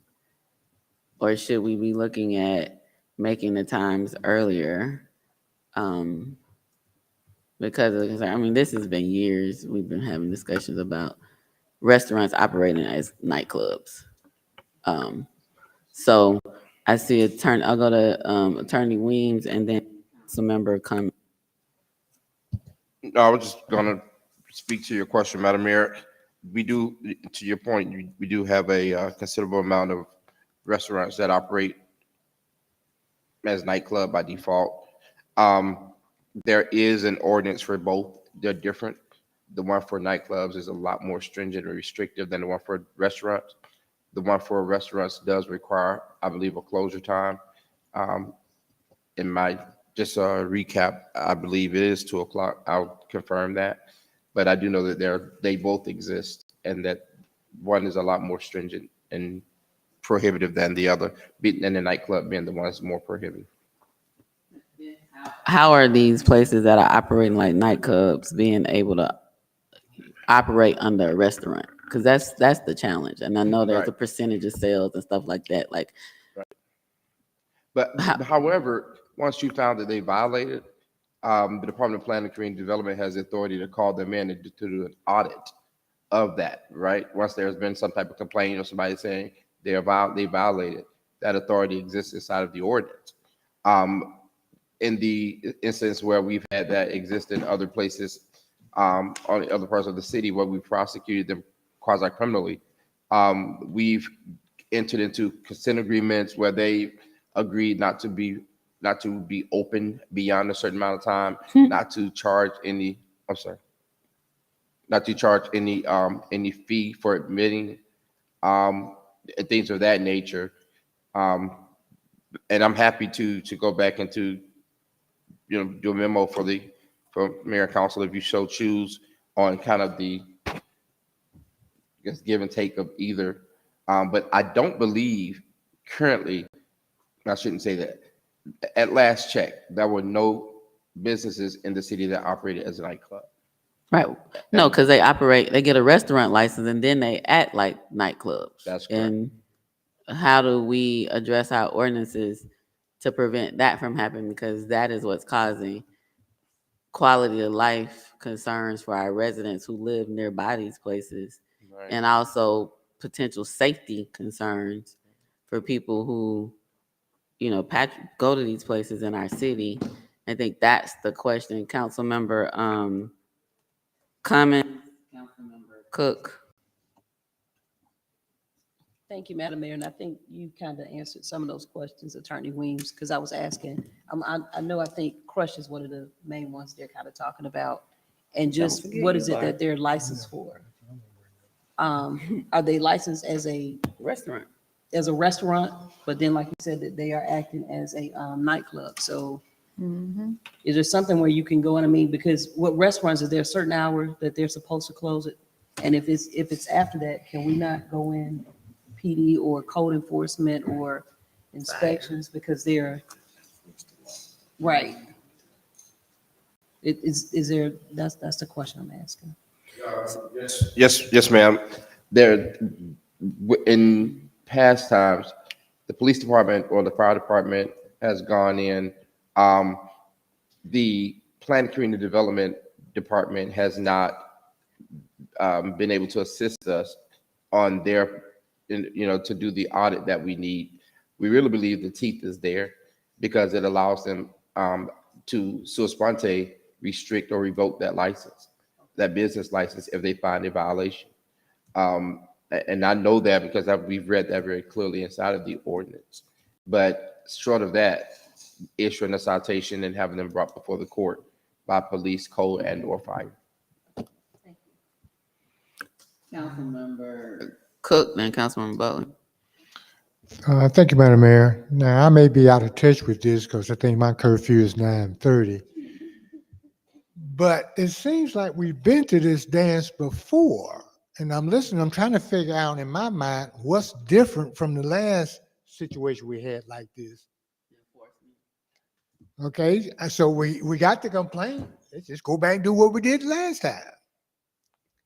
Or should we be looking at making the times earlier? Because of the concern, I mean, this has been years, we've been having discussions about restaurants operating as nightclubs. So I see I'll go to Attorney Weems and then some member comment. No, I was just gonna speak to your question, Madam Mayor. We do, to your point, we do have a considerable amount of restaurants that operate as nightclub by default. There is an ordinance for both. They're different. The one for nightclubs is a lot more stringent and restrictive than the one for restaurants. The one for restaurants does require, I believe, a closure time. In my, just a recap, I believe it is 2 o'clock. I'll confirm that. But I do know that they both exist, and that one is a lot more stringent and prohibitive than the other, and the nightclub being the one that's more prohibitive. How are these places that are operating like nightclubs being able to operate under a restaurant? Because that's the challenge. And I know there's a percentage of sales and stuff like that. Like, But however, once you found that they violated, the Department of Planning, Community Development has the authority to call them in and to do an audit of that, right? Once there's been some type of complaint or somebody saying they violated, that authority exists inside of the ordinance. In the instance where we've had that exist in other places, on the other parts of the city where we prosecuted them quasi-criminally, we've entered into consent agreements where they agreed not to be open beyond a certain amount of time, not to charge any fee for admitting, and things of that nature. And I'm happy to go back into, do a memo for Mayor and Council if you so choose, on kind of the, I guess, give and take of either. But I don't believe currently, I shouldn't say that, at last check, there were no businesses in the city that operated as a nightclub. right. No, because they get a restaurant license and then they act like nightclubs. That's correct. And how do we address our ordinances to prevent that from happening? Because that is what's causing quality of life concerns for our residents who live nearby these places, Right. and also potential safety concerns for people who, go to these places in our city. I think that's the question. Council member, comment, Councilmember Cook. Thank you, Madam Mayor, and I think you kind of answered some of those questions, Attorney Weems, because I was asking, I think Crush is one of the main ones they're kind of talking about, and just what is it that they're licensed for? Are they licensed as a Restaurant. But then, like you said, that they are acting as a nightclub, so is there something where you can go in? I mean, because what restaurants, is there a certain hour that they're supposed to close it? And if it's after that, can we not go in PD or code enforcement or inspections because they're right? Is there, that's the question I'm asking. Yes, ma'am. There, in past times, the police department or the fire department has gone in. The Planning Community Development Department has not been able to assist us on their, to do the audit that we need. We really believe the teeth is there because it allows them to sua sponte restrict or revoke that license. that business license if they find a violation. And I know that because we've read that very clearly inside of the ordinance. But short of that, issuing a citation and having them brought before the court by police, code, and/or fire. Councilmember Cook, then Councilmember Butler. Thank you, Madam Mayor. Now, I may be out of touch with this because I think my curfew is 9:30. But it seems like we've been to this dance before. And I'm listening, I'm trying to figure out in my mind what's different from the last situation we had like this. Okay, so we got the complaint. Let's just go back and do what we did last time.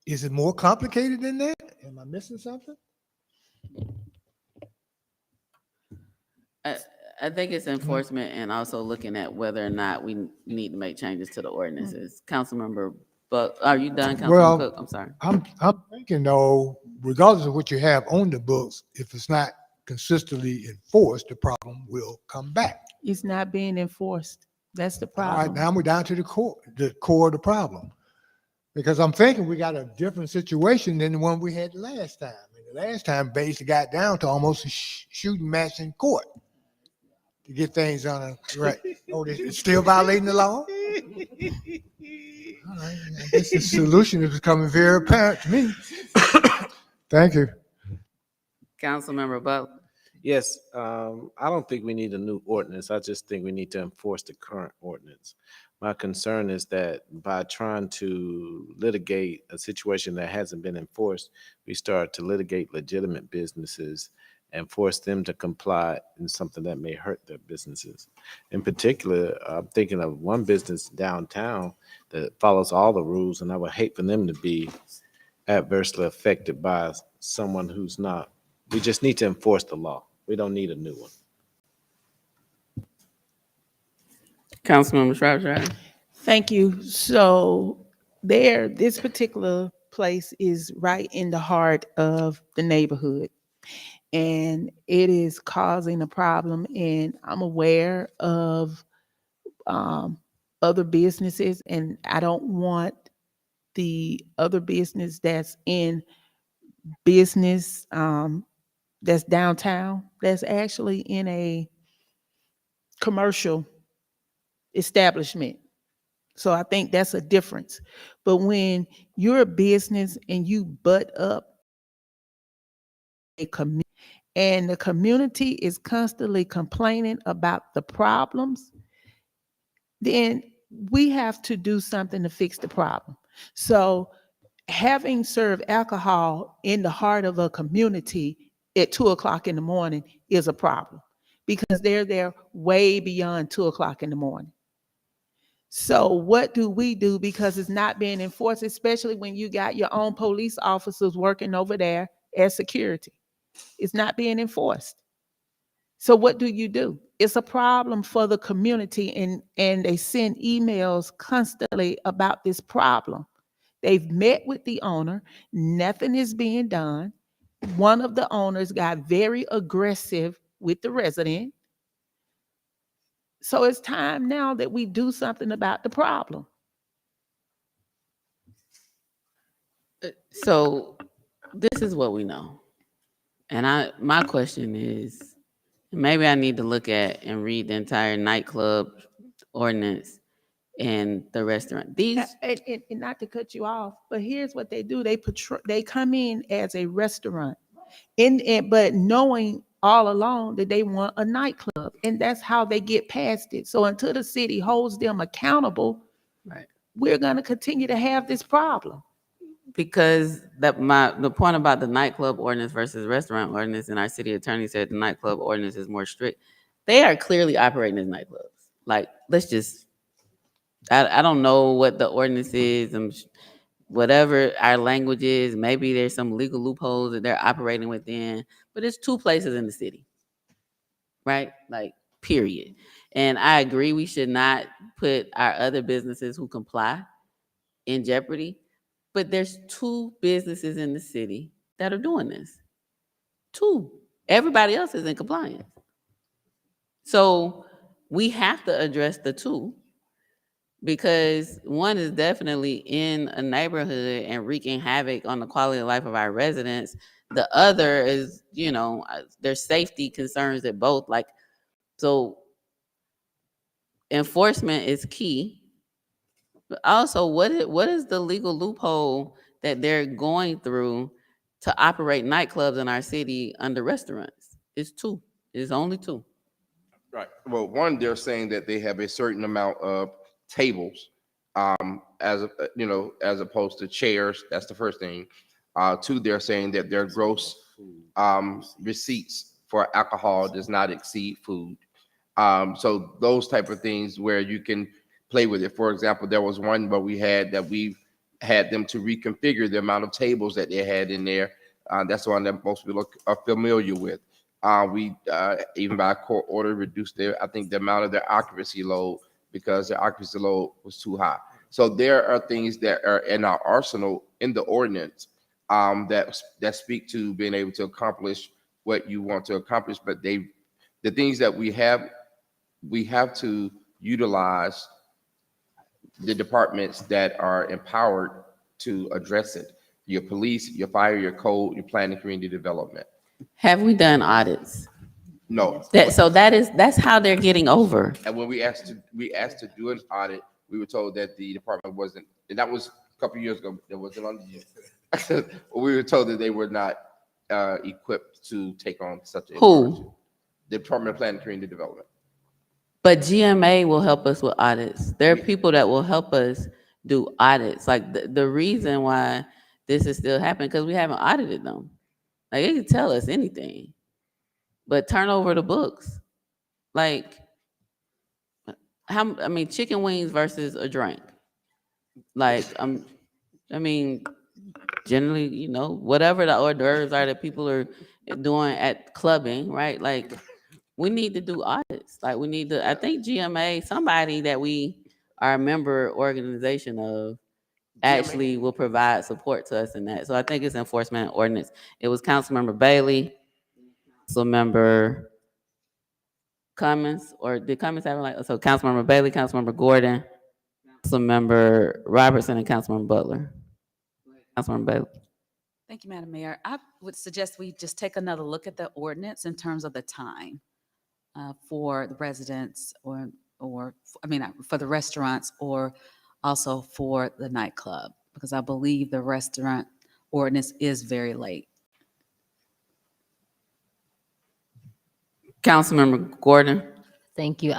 Is it more complicated than that? Am I missing something? I think it's enforcement and also looking at whether or not we need to make changes to the ordinances. Councilmember, but are you done, Councilmember Cook? I'm sorry. I'm thinking though, regardless of what you have on the books, if it's not consistently enforced, the problem will come back. It's not being enforced. That's the All right, problem. now we're down to the core of the problem. Because I'm thinking we got a different situation than the one we had last time. And the last time basically got down to almost a shooting match in court to get things on a right. Oh, it's still violating the law? All right, I guess the solution is becoming very apparent to me. Thank you. Councilmember Butler. Yes, I don't think we need a new ordinance. I just think we need to enforce the current ordinance. My concern is that by trying to litigate a situation that hasn't been enforced, we start to litigate legitimate businesses and force them to comply in something that may hurt their businesses. In particular, I'm thinking of one business downtown that follows all the rules, and I would hate for them to be adversely affected by someone who's not. We just need to enforce the law. We don't need a new one. Councilmember Shropshire. Thank you. So this particular place is right in the heart of the neighborhood. And it is causing a problem. And I'm aware of other businesses, and I don't want the other business that's in business that's downtown, that's actually in a commercial establishment. So I think that's a difference. But when you're a business and you butt up a community, and the community is constantly complaining about the problems, then we have to do something to fix the problem. So having served alcohol in the heart of a community at 2:00 in the morning is a problem, because they're there way beyond 2:00 in the morning. So what do we do? Because it's not being enforced, especially when you got your own police officers working over there as security. It's not being enforced. So what do? It's a problem for the community, and they send emails constantly about this problem. They've met with the owner. Nothing is being done. One of the owners got very aggressive with the resident. So it's time now that we do something about the problem. So this is what we know. And my question is, maybe I need to look at and read the entire nightclub ordinance and the restaurant. These And not to cut you off, but here's what they do. They come in as a restaurant, but knowing all along that they want a nightclub, and that's how they get past it. So until the city holds them accountable, right, we're going to continue to have this problem. because the point about the nightclub ordinance versus restaurant ordinance, and our city attorney said the nightclub ordinance is more strict. They are clearly operating as nightclubs. Like, I don't know what the ordinance is. Whatever our language is, maybe there's some legal loopholes that they're operating within, but it's two places in the city, right? Like, period. And I agree, we should not put our other businesses who comply in jeopardy, but there's two businesses in the city that are doing this. Two. Everybody else is in compliance. So we have to address the two. because one is definitely in a neighborhood and wreaking havoc on the quality of life of our residents. The other is, there's safety concerns at both. Like, so enforcement is key. But also, what is the legal loophole that they're going through to operate nightclubs in our city under restaurants? It's two. It's only two. Right. Well, one, they're saying that they have a certain amount of tables, as opposed to chairs. That's the first thing. Two, they're saying that their gross receipts for alcohol does not exceed food. So those type of things where you can play with it. For example, there was one where we had them to reconfigure the amount of tables that they had in there. That's one that most people are familiar with. We even by court order reduced the amount of their occupancy load because their occupancy load was too high. So there are things that are in our arsenal in the ordinance that speak to being able to accomplish what you want to accomplish. But the things that we have to utilize the departments that are empowered to address it. Your police, your fire, your code, your planning, community development. Have we done audits? No. That's how they're getting over. And when we asked to do an audit, we were told that the department wasn't, and that was a couple of years ago, it wasn't on the we were told that they were not equipped to take on such a. Who? The Department of Planning, Community Development. But GMA will help us with audits. There are people that will help us do audits. Like the reason why this is still happening, because we haven't audited them. Like, they can tell us anything, but turn over the books. Like, chicken wings versus a drink. Like, generally, whatever the hors d'oeuvres are that people are doing at clubbing, right? Like, we need to do audits. Like, we need to, I think GMA, somebody that we are a member organization of, actually will provide support to us in that. So I think it's enforcement ordinance. It was Councilmember Bailey, Councilmember Cummins, or did Cummins have so Councilmember Bailey, Councilmember Gordon, Councilmember Robertson, and Councilmember Butler. Councilmember Bailey. Thank you, Madam Mayor. I would suggest we just take another look at the ordinance in terms of the time for the residents for the restaurants, or also for the nightclub, because I believe the restaurant ordinance is very late. Councilmember Gordon. Thank you.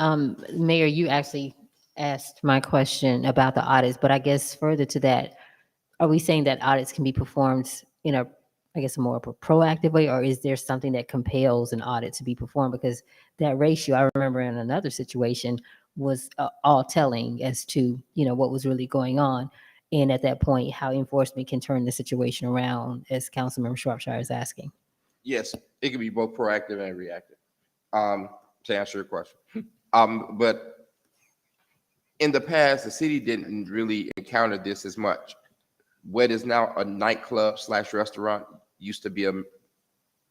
Mayor, you actually asked my question about the audits, but I guess further to that, are we saying that audits can be performed in a more of a proactive way, or is there something that compels an audit to be performed? Because that ratio, I remember in another situation, was all telling as to, what was really going on. And at that point, how enforcement can turn the situation around, as Councilmember Shropshire is asking. Yes, it can be both proactive and reactive, to answer your question. But in the past, the city didn't really encounter this as much. What is now a nightclub / restaurant used to be a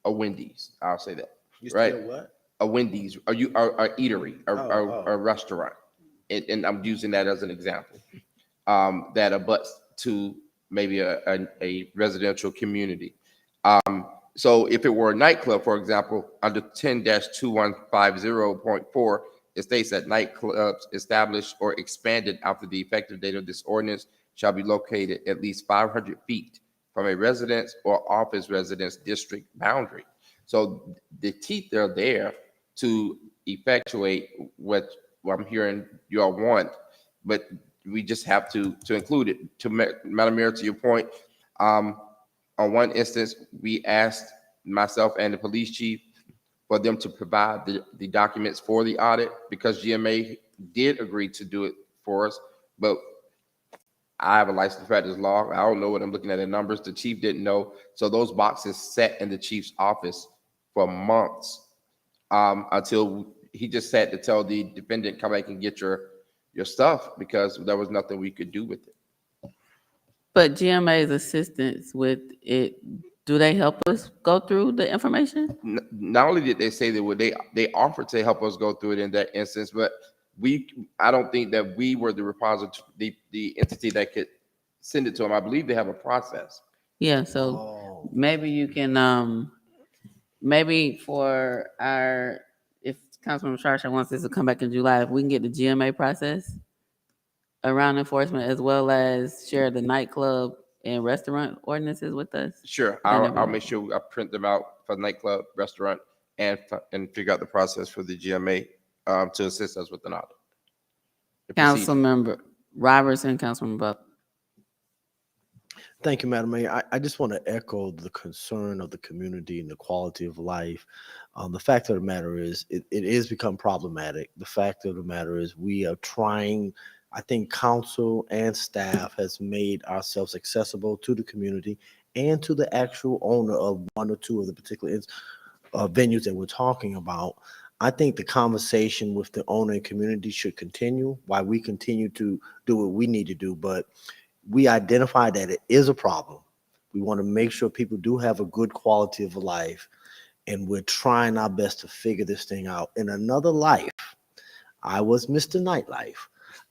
Wendy's. I'll say that. Right? A Wendy's, a eatery, a restaurant. And I'm using that as an example, that abuts to maybe a residential community. So if it were a nightclub, for example, under 10-2150.4, it states that nightclubs established or expanded after the effective date of this ordinance shall be located at least 500 feet from a residence or office residence district boundary. So the teeth are there to effectuate what I'm hearing you all want, but we just have to include it. To Madam Mayor, to your point, on one instance, we asked myself and the police chief for them to provide the documents for the audit, because GMA did agree to do it for us, but I have a licensed practice law. I don't know what I'm looking at in numbers. The chief didn't know. So those boxes sat in the chief's office for months, until he just had to tell the defendant, come back and get your stuff, because there was nothing we could do with it. But GMA's assistance with it, do they help us go through the information? Not only did they say they would, they offered to help us go through it in that instance, but I don't think that we were the repository, the entity that could send it to them. I believe they have a process. Yeah, so maybe you can, maybe for our, if Councilman Sharpshire wants this to come back in July, if we can get the GMA process around enforcement as well as share the nightclub and restaurant ordinances with us. Sure, Then I'll make sure I print them out for nightclub, restaurant, and figure out the process for the GMA to assist us with an audit. The procedure. Councilmember Robertson, Councilman Buck. Thank you, Madam Mayor. I just want to echo the concern of the community and the quality of life. The fact of the matter is, it is become problematic. The fact of the matter is, we are trying, I think council and staff has made ourselves accessible to the community and to the actual owner of one or two of the particular venues that we're talking about. I think the conversation with the owner and community should continue while we continue to do what we need to do. But we identify that it is a problem. We want to make sure people do have a good quality of life, and we're trying our best to figure this thing out. In another life, I was Mr. Nightlife,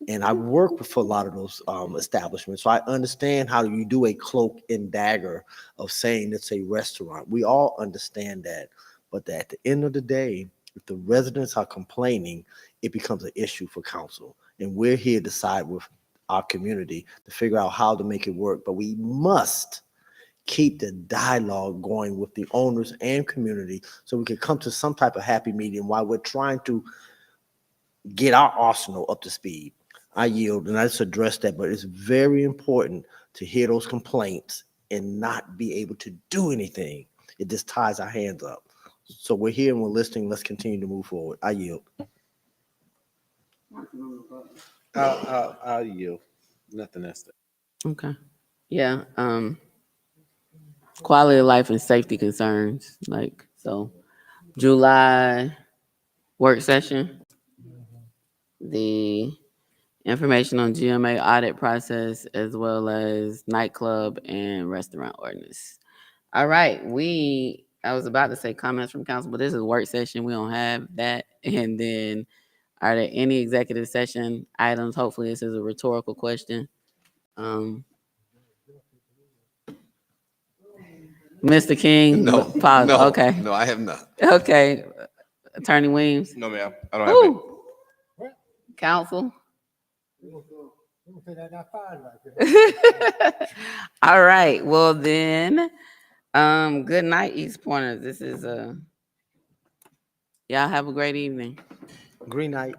and I worked for a lot of those establishments. So I understand how you do a cloak and dagger of saying it's a restaurant. We all understand that. But at the end of the day, if the residents are complaining, it becomes an issue for council. And we're here to side with our community to figure out how to make it work. But we must keep the dialogue going with the owners and community so we can come to some type of happy medium while we're trying to get our arsenal up to speed. I yield, and I just addressed that, but it's very important to hear those complaints and not be able to do anything. It just ties our hands up. So we're here and we're listening. Let's continue to move forward. I yield. I'll yield. Nothing else. Okay. Yeah, quality of life and safety concerns, like, so July work session, the information on GMA audit process, as well as nightclub and restaurant ordinance. All right, I was about to say comments from council, but this is work session. We don't have that. And then, are there any executive session items? Hopefully this is a rhetorical question. Mr. King? No, Pause. no, Okay. no, I have not. Okay. Attorney Weems? No, ma'am, I don't have it. Council? All right, well then, good night, East Pointers. This is y'all have a great evening. Green night.